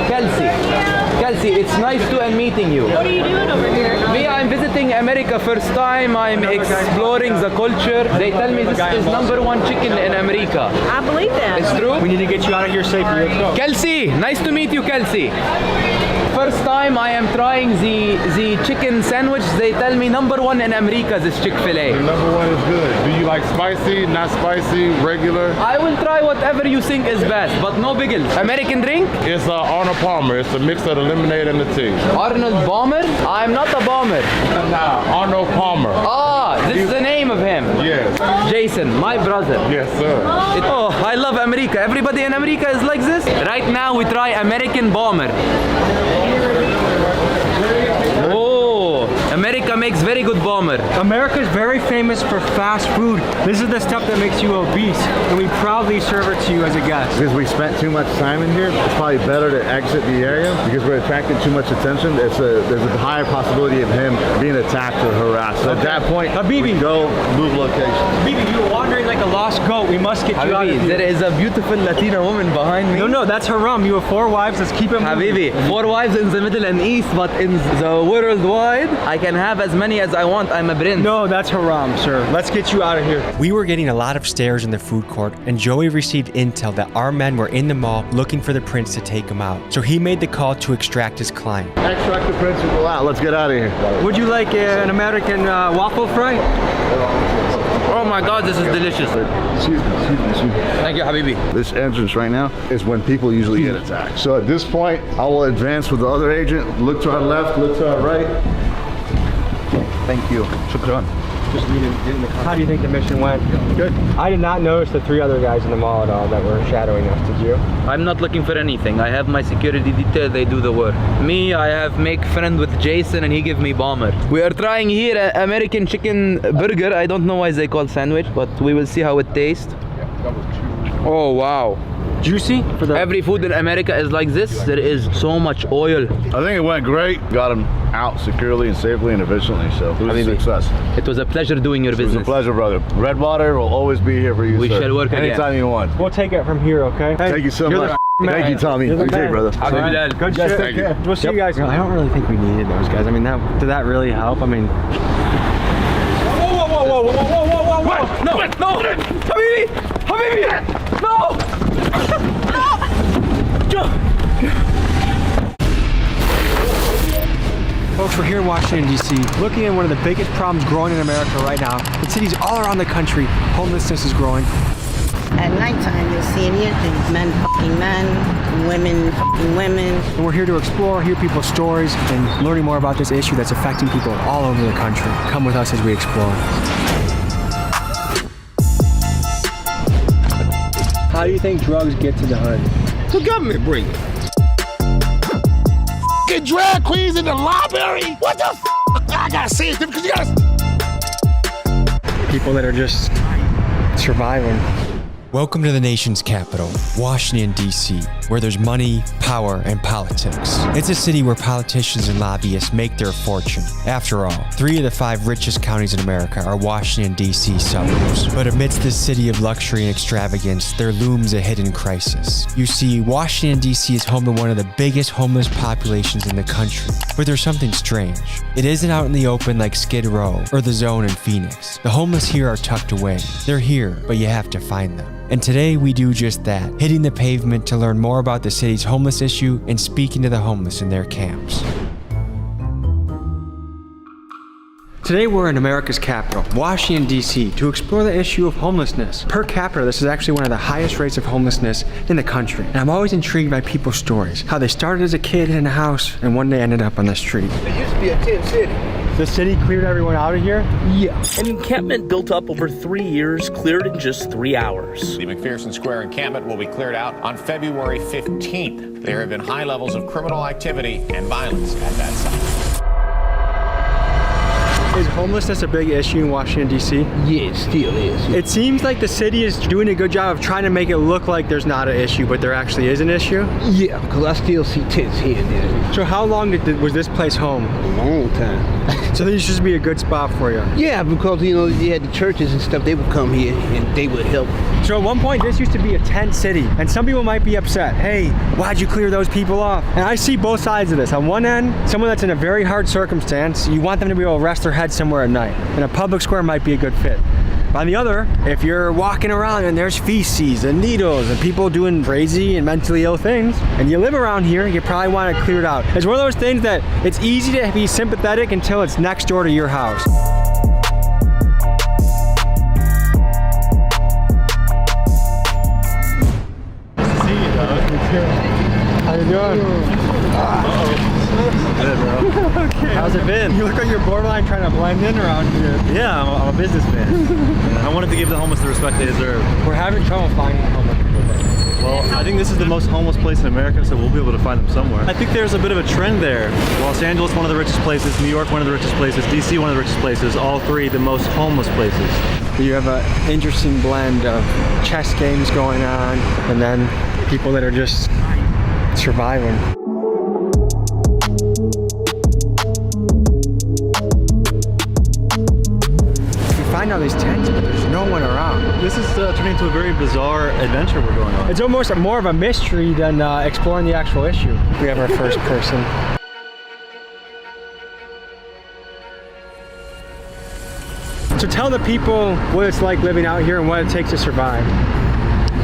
Kelsey, it's nice to meeting you. What are you doing over here? Me, I'm visiting America first time. I'm exploring the culture. They tell me this is #1 chicken in America. I believe that. It's true? We need to get you out of here safely. Let's go. Kelsey, nice to meet you, Kelsey. First time I am trying the chicken sandwich. They tell me #1 in America is Chick-fil-A. The #1 is good. Do you like spicy, not spicy, regular? I will try whatever you think is best, but no biggles. American drink? It's Arnold Palmer. It's a mix of the lemonade and the tea. Arnold Palmer? I'm not a bomber. Nah, Arnold Palmer. Ah, this is the name of him. Yes. Jason, my brother. Yes, sir. I love America. Everybody in America is like this. Right now we try American bomber. America makes very good bomber. America is very famous for fast food. This is the stuff that makes you obese, and we proudly serve it to you as a guest. Because we spent too much time in here, it's probably better to exit the area because we're attracting too much attention. There's a higher possibility of him being attacked or harassed. So at that point, Habibi, go move location. Habibi, you're wandering like a lost goat. We must get you out of here. There is a beautiful Latina woman behind me. No, that's haram. You have 4 wives. Let's keep it moving. Habibi, 4 wives in the Middle and East, but in the worldwide, I can have as many as I want. I'm a prince. No, that's haram, sir. Let's get you out of here. We were getting a lot of stares in the food court, and Joey received intel that our men were in the mall looking for the prince to take him out. So he made the call to extract his client. Extract the prince and go out. Let's get out of here. Would you like an American waffle fry? Oh my God, this is delicious. Excuse me. Thank you, Habibi. This entrance right now is when people usually get attacked. So at this point, I will advance with the other agent. Look to our left, look to our right. Thank you. Shukran. Just get in the car. How do you think the mission went? Good. I did not notice the 3 other guys in the mall at all that were shadowing us. Did you? I'm not looking for anything. I have my security detail. They do the work. Me, I have make friend with Jason and he give me bomber. We are trying here American chicken burger. I don't know why they call sandwich, but we will see how it tastes. Oh, wow. Juicy? Every food in America is like this. There is so much oil. I think it went great. Got him out securely and safely and efficiently, so it was a success. It was a pleasure doing your business. It was a pleasure, brother. Redwater will always be here for you, We sir. shall work anytime again. you want. We'll take it from here, okay? Hey, thank you so much. Thank you, Tommy. Okay, brother. Good shit. Thank you. We'll see you guys. I don't really think we needed those guys. I mean, did that really help? I mean... Whoa. What? No! Habibi! No! Folks, we're here in Washington, D.C., looking at one of the biggest problems growing in America right now. In cities all around the country, homelessness is growing. At nighttime, you'll see anything. Men fucking men, women fucking women. And we're here to explore, hear people's stories, and learning more about this issue that's affecting people all over the country. Come with us as we explore. How do you think drugs get to the hood? The government bring it. Get drag queens in the library? What the f? I gotta say it because you gotta... People that are just surviving. Welcome to the nation's capital, Washington, D.C., where there's money, power, and politics. It's a city where politicians and lobbyists make their fortune. After all, 3 of the 5 richest counties in America are Washington, D.C. suburbs. But amidst this city of luxury and extravagance, there looms a hidden crisis. You see, Washington, D.C. is home to one of the biggest homeless populations in the country. But there's something strange. It isn't out in the open like Skid Row or the Zone in Phoenix. The homeless here are tucked away. They're here, but you have to find them. And today we do just that, hitting the pavement to learn more about the city's homeless issue and speaking to the homeless in their camps. Today we're in America's capital, Washington, D.C., to explore the issue of homelessness. Per capita, this is actually one of the highest rates of homelessness in the country. And I'm always intrigued by people's stories, how they started as a kid in a house and one day ended up on the street. It used to be a tent city. The city cleared everyone out of here? Yeah. An encampment built up over 3 years, cleared in just 3 hours. The McPherson Square encampment will be cleared out on February 15th. There have been high levels of criminal activity and violence at that site. Is homelessness a big issue in Washington, D.C.? Yeah, it still is. It seems like the city is doing a good job of trying to make it look like there's not an issue, but there actually is an issue? Yeah, because I still see tents here and there. So how long was this place home? A long time. So this should be a good spot for you? Yeah, because, you know, you had the churches and stuff, they would come here and they would help. So at one point, this used to be a tent city, and some people might be upset. Hey, why'd you clear those people off? And I see both sides of this. On one end, someone that's in a very hard circumstance, you want them to be able to rest their head somewhere at night, and a public square might be a good fit. But on the other, if you're walking around and there's feces and needles and people doing crazy and mentally ill things, and you live around here, you probably want it cleared out. It's one of those things that it's easy to be sympathetic until it's next door to your house. How you doing? Good, bro. Okay. How's it been? You look like you're borderline trying to blend in around here. Yeah, I'm a businessman. I wanted to give the homeless the respect they deserve. We're having trouble finding homeless people. Well, I think this is the most homeless place in America, so we'll be able to find them somewhere. I think there's a bit of a trend there. Los Angeles, one of the richest places. New York, one of the richest places. DC, one of the richest places. All 3 the most homeless places. You have an interesting blend of chess games going on, and then people that are just surviving. Find all these tents, but there's no one around. This is turning into a very bizarre adventure we're going on. It's almost more of a mystery than exploring the actual issue. We have our first person. So tell the people what it's like living out here and what it takes to survive.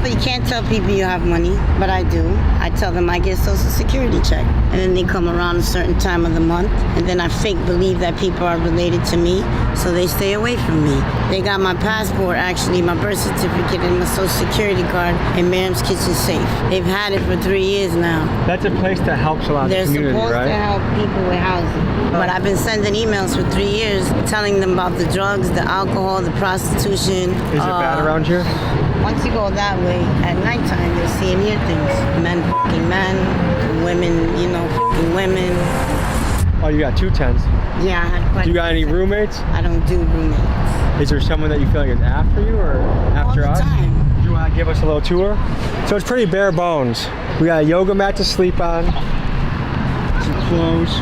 But you can't tell people you have money, but I do. I tell them I get Social Security check. And then they come around a certain time of the month, and then I fake believe that people are related to me, so they stay away from me. They got my passport, actually, my birth certificate, and my Social Security card in Miriam's Kitchen safe. They've had it for 3 years now. That's a place that helps a lot of the community, right? They're supposed to help people with housing. But I've been sending emails for 3 years telling them about the drugs, the alcohol, the prostitution. Is it bad around here? Once you go that way, at nighttime, you'll see and hear things. Men f***ing men, women, you know, f***ing women. Oh, you got 2 tents? Yeah, I had quite. Do you got any roommates? I don't do roommates. Is there someone that you feel like is after you or after us? All the time. Do you want to give us a little tour? So it's pretty bare bones. We got a yoga mat to sleep on, some clothes.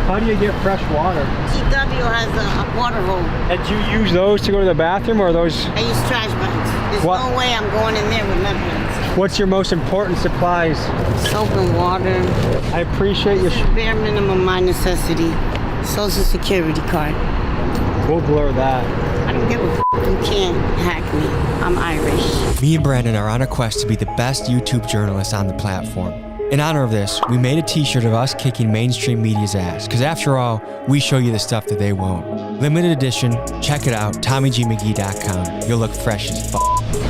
How do you get fresh water? TW has a water hole. And do you use those to go to the bathroom, or are those? I use trash bags. There's no way I'm going in there with nothing. What's your most important supplies? Soap and water. I appreciate you. Bare minimum, my necessity. Social Security card. We'll blur that. I don't give a f***. You can't hack me. I'm Irish. Me and Brandon are on a quest to be the best YouTube journalists on the platform. In honor of this, we made a t-shirt of us kicking mainstream media's ass, because after all, we show you the stuff that they won't. Limited edition, check it out, TommyGMcGee.com. You'll look fresh as fuck.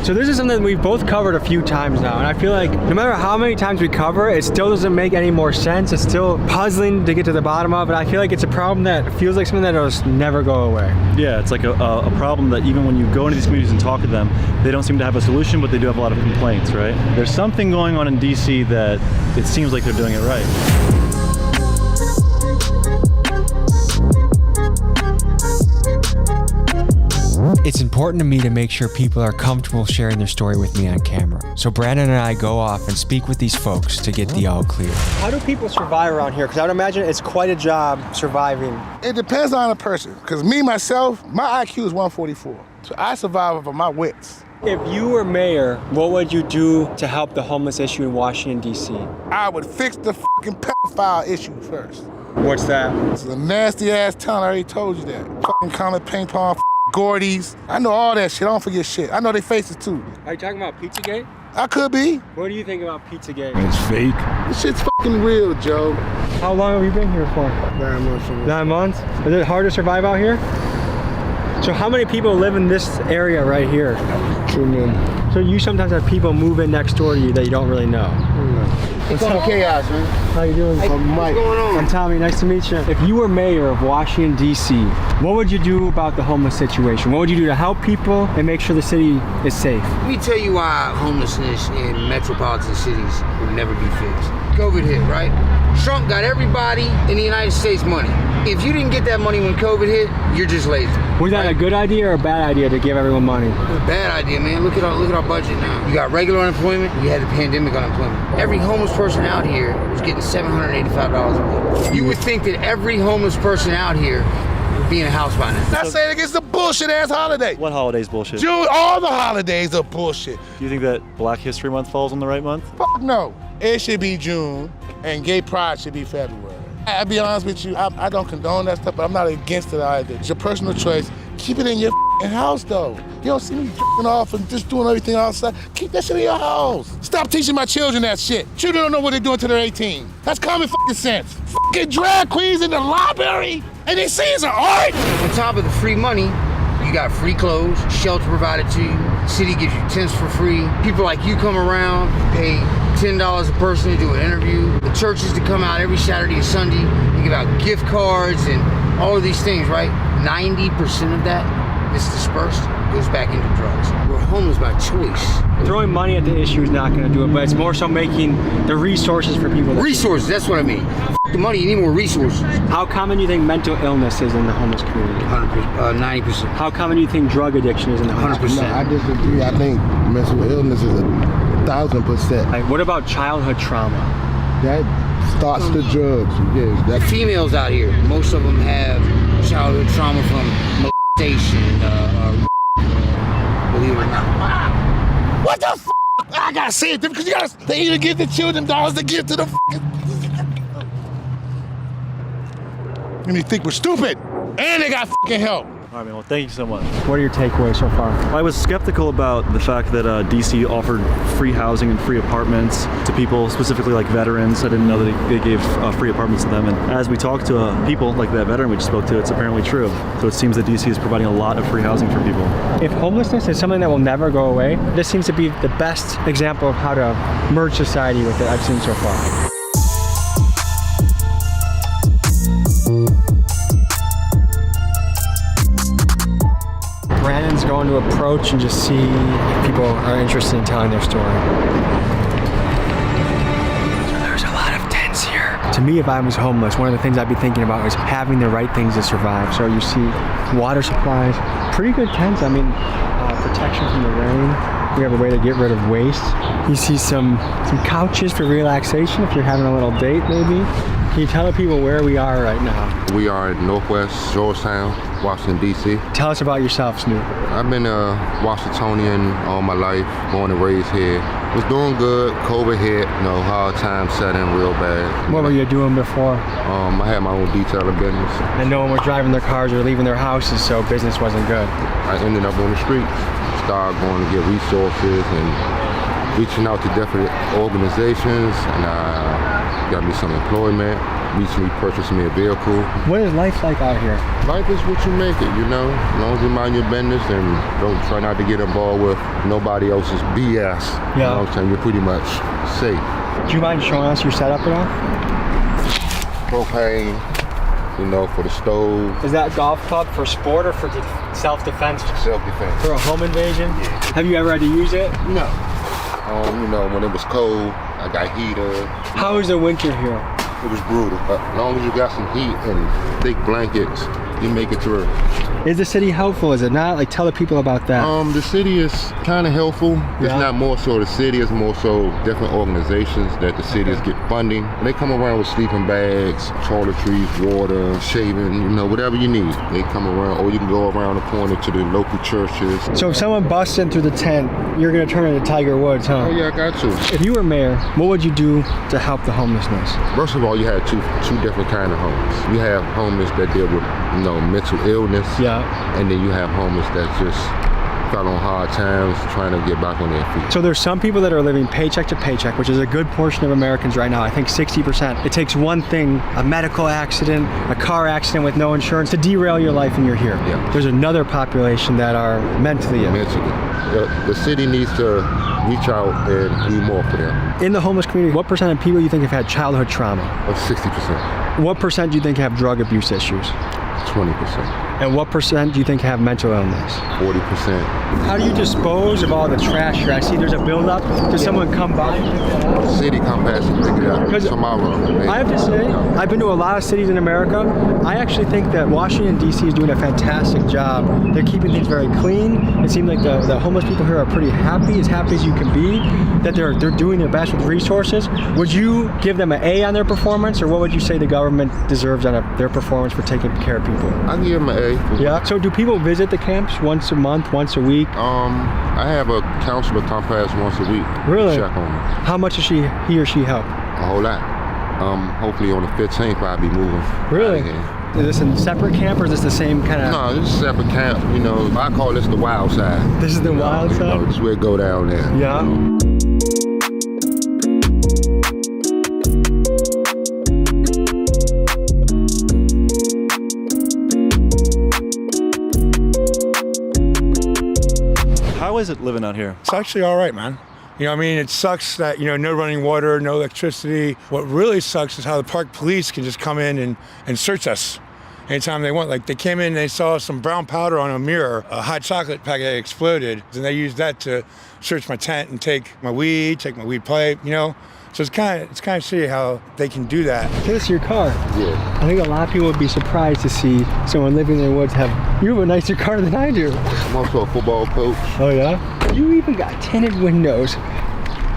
So this is something we've both covered a few times now, and I feel like no matter how many times we cover it, it still doesn't make any more sense. It's still puzzling to get to the bottom of it. I feel like it's a problem that feels like something that will just never go away. Yeah, it's like a problem that even when you go into these communities and talk to them, they don't seem to have a solution, but they do have a lot of complaints, right? There's something going on in DC that it seems like they're doing it right. It's important to me to make sure people are comfortable sharing their story with me on camera. So Brandon and I go off and speak with these folks to get the all clear. How do people survive around here? Because I would imagine it's quite a job surviving. It depends on the person. Because me, myself, my IQ is 144. So I survive over my wits. If you were mayor, what would you do to help the homeless issue in Washington, D.C.? I would fix the fucking pedophile issue first. What's that? It's a nasty ass town, I already told you that. Fucking Comet Ping Pong, Gordy's. I know all that shit, I don't forget shit. I know their faces too. Are you talking about Pizzagate? I could be. What do you think about Pizzagate? It's fake. This shit's fucking real, Joe. How long have you been here for? 9 months. 9 months? Is it hard to survive out here? So how many people live in this area right here? 2 million. So you sometimes have people move in next door to you that you don't really know? What's up, Chaos, man? How you doing? I'm Mike. What's going on? I'm Tommy, nice to meet you. If you were mayor of Washington, D.C., what would you do about the homeless situation? What would you do to help people and make sure the city is safe? Let me tell you why homelessness in metropolitan cities would never be fixed. COVID hit, right? Trump got everybody in the United States money. If you didn't get that money when COVID hit, you're just lazy. Was that a good idea or a bad idea to give everyone money? Bad idea, man. Look at our budget now. You got regular unemployment, you had the pandemic unemployment. Every homeless person out here was getting $785 a week. You would think that every homeless person out here would be in a house by now. Not saying against the bullshit ass holiday. What holiday's bullshit? June, all the holidays are bullshit. Do you think that Black History Month falls on the right month? Fuck no. It should be June, and Gay Pride should be February. I'll be honest with you, I don't condone that stuff, but I'm not against it either. It's your personal choice. Keep it in your house, though. You don't see me off and just doing everything outside. Keep that shit in your house. Stop teaching my children that shit. Children don't know what they're doing till they're 18. That's common sense. Fucking drag queens in the library, and they say it's an art. On top of the free money, you got free clothes, shelter provided to you. City gives you tents for free. People like you come around, pay $10 a person to do an interview. The churches to come out every Saturday and Sunday. They give out gift cards and all of these things, right? 90% of that is dispersed, goes back into drugs. We're homeless by choice. Throwing money at the issue is not going to do it, but it's more so making the resources for people. Resources, that's what I mean. The money, you need more resources. How common do you think mental illness is in the homeless community? 90%. How common do you think drug addiction is in the homeless community? 100%. I disagree. I think mental illness is 1,000%. Like, what about childhood trauma? That starts the drugs. The females out here, most of them have childhood trauma from molestation, believe it or not. What the f? I gotta say it because they either give the children dollars to give to the and they think we're stupid, and they got fucking help. All right, man, well, thank you so much. What are your takeaways so far? I was skeptical about the fact that DC offered free housing and free apartments to people, specifically like veterans. I didn't know that they gave free apartments to them. And as we talked to people like that veteran we just spoke to, it's apparently true. So it seems that DC is providing a lot of free housing for people. If homelessness is something that will never go away, this seems to be the best example of how to merge society with it I've seen so far. Brandon's going to approach and just see if people are interested in telling their story. There's a lot of tents here. To me, if I was homeless, one of the things I'd be thinking about is having the right things to survive. So you see water supplies, pretty good tents. I mean, protection from the rain. We have a way to get rid of waste. You see some couches for relaxation if you're having a little date maybe. Can you tell the people where we are right now? We are in Northwest Georgetown, Washington, D.C. Tell us about yourself, Snoop. I've been a Washingtonian all my life, born and raised here. Was doing good, COVID hit, hard time set in real bad. What were you doing before? I had my own detailing business. And no one was driving their cars or leaving their houses, so business wasn't good. I ended up on the street, started going to get resources and reaching out to different organizations, and got me some employment, recently purchased me a vehicle. What is life like out here? Life is what you make it, As long as you mind your business and don't try not to get involved with nobody else's BS. Yeah. You know what I'm saying? You're pretty much safe. Do you mind showing us your setup at all? Propane, for the stove. Is that golf club for sport or for self-defense? Self-defense. For a home invasion? Yeah. Have you ever had to use it? No. When it was cold, I got heater. How is the winter here? It was brutal. As long as you got some heat and thick blankets, you make it through. Is the city helpful? Is it not? Like, tell the people about that. The city is kind of helpful. It's not more so the city, it's more so different organizations that the cities get funding. They come around with sleeping bags, toiletries, water, shaving, you know, whatever you need. They come around, or you can go around the corner to the local churches. So if someone busts in through the tent, you're gonna turn into Tiger Woods, huh? Oh yeah, I got to. If you were mayor, what would you do to help the homelessness? First of all, you have two different kind of homeless. You have homeless that deal with, you know, mental illness. Yeah. And then you have homeless that just fell on hard times trying to get back on their feet. So there's some people that are living paycheck to paycheck, which is a good portion of Americans right now. I think 60%. It takes one thing, a medical accident, a car accident with no insurance, to derail your life and you're here. Yeah. There's another population that are mentally ill. The city needs to reach out and do more for them. In the homeless community, what percent of people you think have had childhood trauma? 60%. What percent do you think have drug abuse issues? 20%. And what percent do you think have mental illness? 40%. How do you dispose of all the trash here? I see there's a buildup. Does someone come by and pick that up? The city come past and pick it up tomorrow. I have to say, I've been to a lot of cities in America. I actually think that Washington, D.C. is doing a fantastic job. They're keeping things very clean. It seems like the homeless people here are pretty happy as you can be, that they're doing their best with resources. Would you give them an A on their performance, or what would you say the government deserves on their performance for taking care of people? I give them an A. Yeah. So do people visit the camps once a month, once a week? I have a counselor come past once a week. Really? Check on them. How much does he or she help? A whole lot. Hopefully on the 15th I'll be moving. Really? Is this a separate camp or is this the same kind of? No, this is a separate camp. You know, I call this the wild side. This is the wild side? You know, this is where it go down there. Yeah. How is it living out here? It's actually all right, man. You know what I mean? It sucks that, you know, no running water, no electricity. What really sucks is how the park police can just come in and search us anytime they want. Like, they came in and they saw some brown powder on a mirror, a hot chocolate packet that exploded, and they used that to search my tent and take my weed pipe, you know? So it's kind of shitty how they can do that. This is your car. Yeah. I think a lot of people would be surprised to see someone living in the woods you have a nicer car than I do. I'm also a football coach. Oh yeah? You even got tinted windows.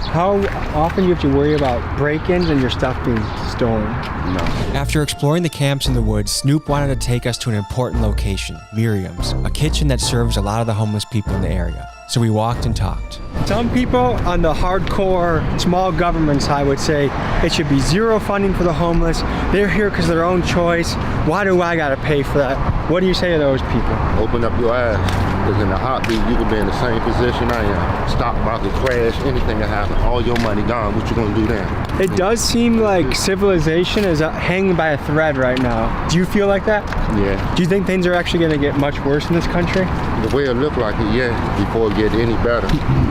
How often do you have to worry about break-ins and your stuff being stolen? No. After exploring the camps in the woods, Snoop wanted to take us to an important location, Miriam's, a kitchen that serves a lot of the homeless people in the area. So we walked and talked. Some people on the hardcore small government side would say it should be zero funding for the homeless. They're here because of their own choice. Why do I gotta pay for that? What do you say to those people? Open up your eyes, because in a heartbeat you could be in the same position I am. Stock market crash, anything that happen, all your money gone, what you gonna do then? It does seem like civilization is hanging by a thread right now. Do you feel like that? Yeah. Do you think things are actually gonna get much worse in this country? The way it look like it, yeah, before it get any better.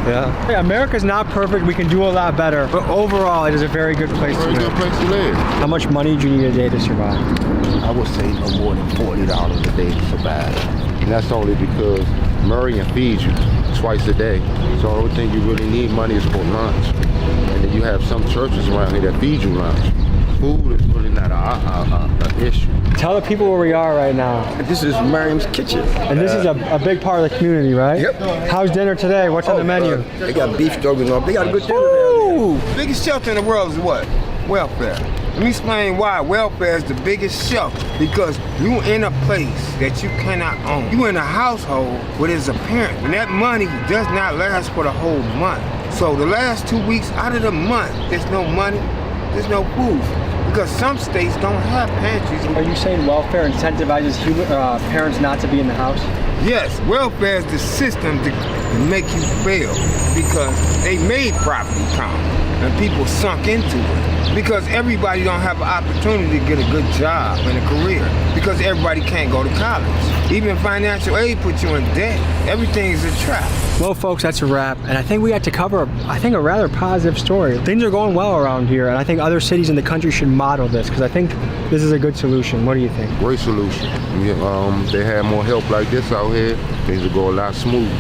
Yeah. Hey, America's not perfect, we can do a lot better, but overall it is a very good place to live. Good place to live. How much money do you need a day to survive? I would say no more than $40 a day to survive. And that's only because Murray feeds you twice a day. So the only thing you really need money is for lunch. And then you have some churches around here that feed you lunch. Food is really not an issue. Tell the people where we are right now. This is Miriam's kitchen. And this is a big part of the community, right? Yep. How's dinner today? What's on the menu? They got beef stroganoff. They got a good dinner down here. Biggest shelter in the world is what? Welfare. Let me explain why welfare is the biggest shelter. Because you in a place that you cannot own. You in a household where there's a parent. And that money does not last for the whole month. So the last 2 weeks out of the month, there's no money, there's no food. Because some states don't have pantries. Are you saying welfare incentivizes parents not to be in the house? Yes, welfare is the system to make you fail because they made property count and people sunk into it. Because everybody don't have an opportunity to get a good job and a career because everybody can't go to college. Even financial aid puts you in debt. Everything is a trap. Well, folks, that's a wrap. And I think we had to cover, a rather positive story. Things are going well around here, and I think other cities in the country should model this because I think this is a good solution. What do you think? Great solution. They had more help like this out here, things would go a lot smoother.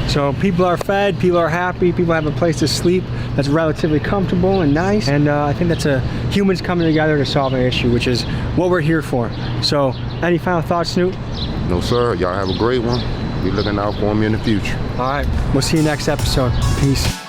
So people are fed, people are happy, people have a place to sleep that's relatively comfortable and nice. And I think that's humans coming together to solve an issue, which is what we're here for. So any final thoughts, Snoop? No, sir. Y'all have a great one. Be looking out for me in the future. All right. We'll see you next episode. Peace.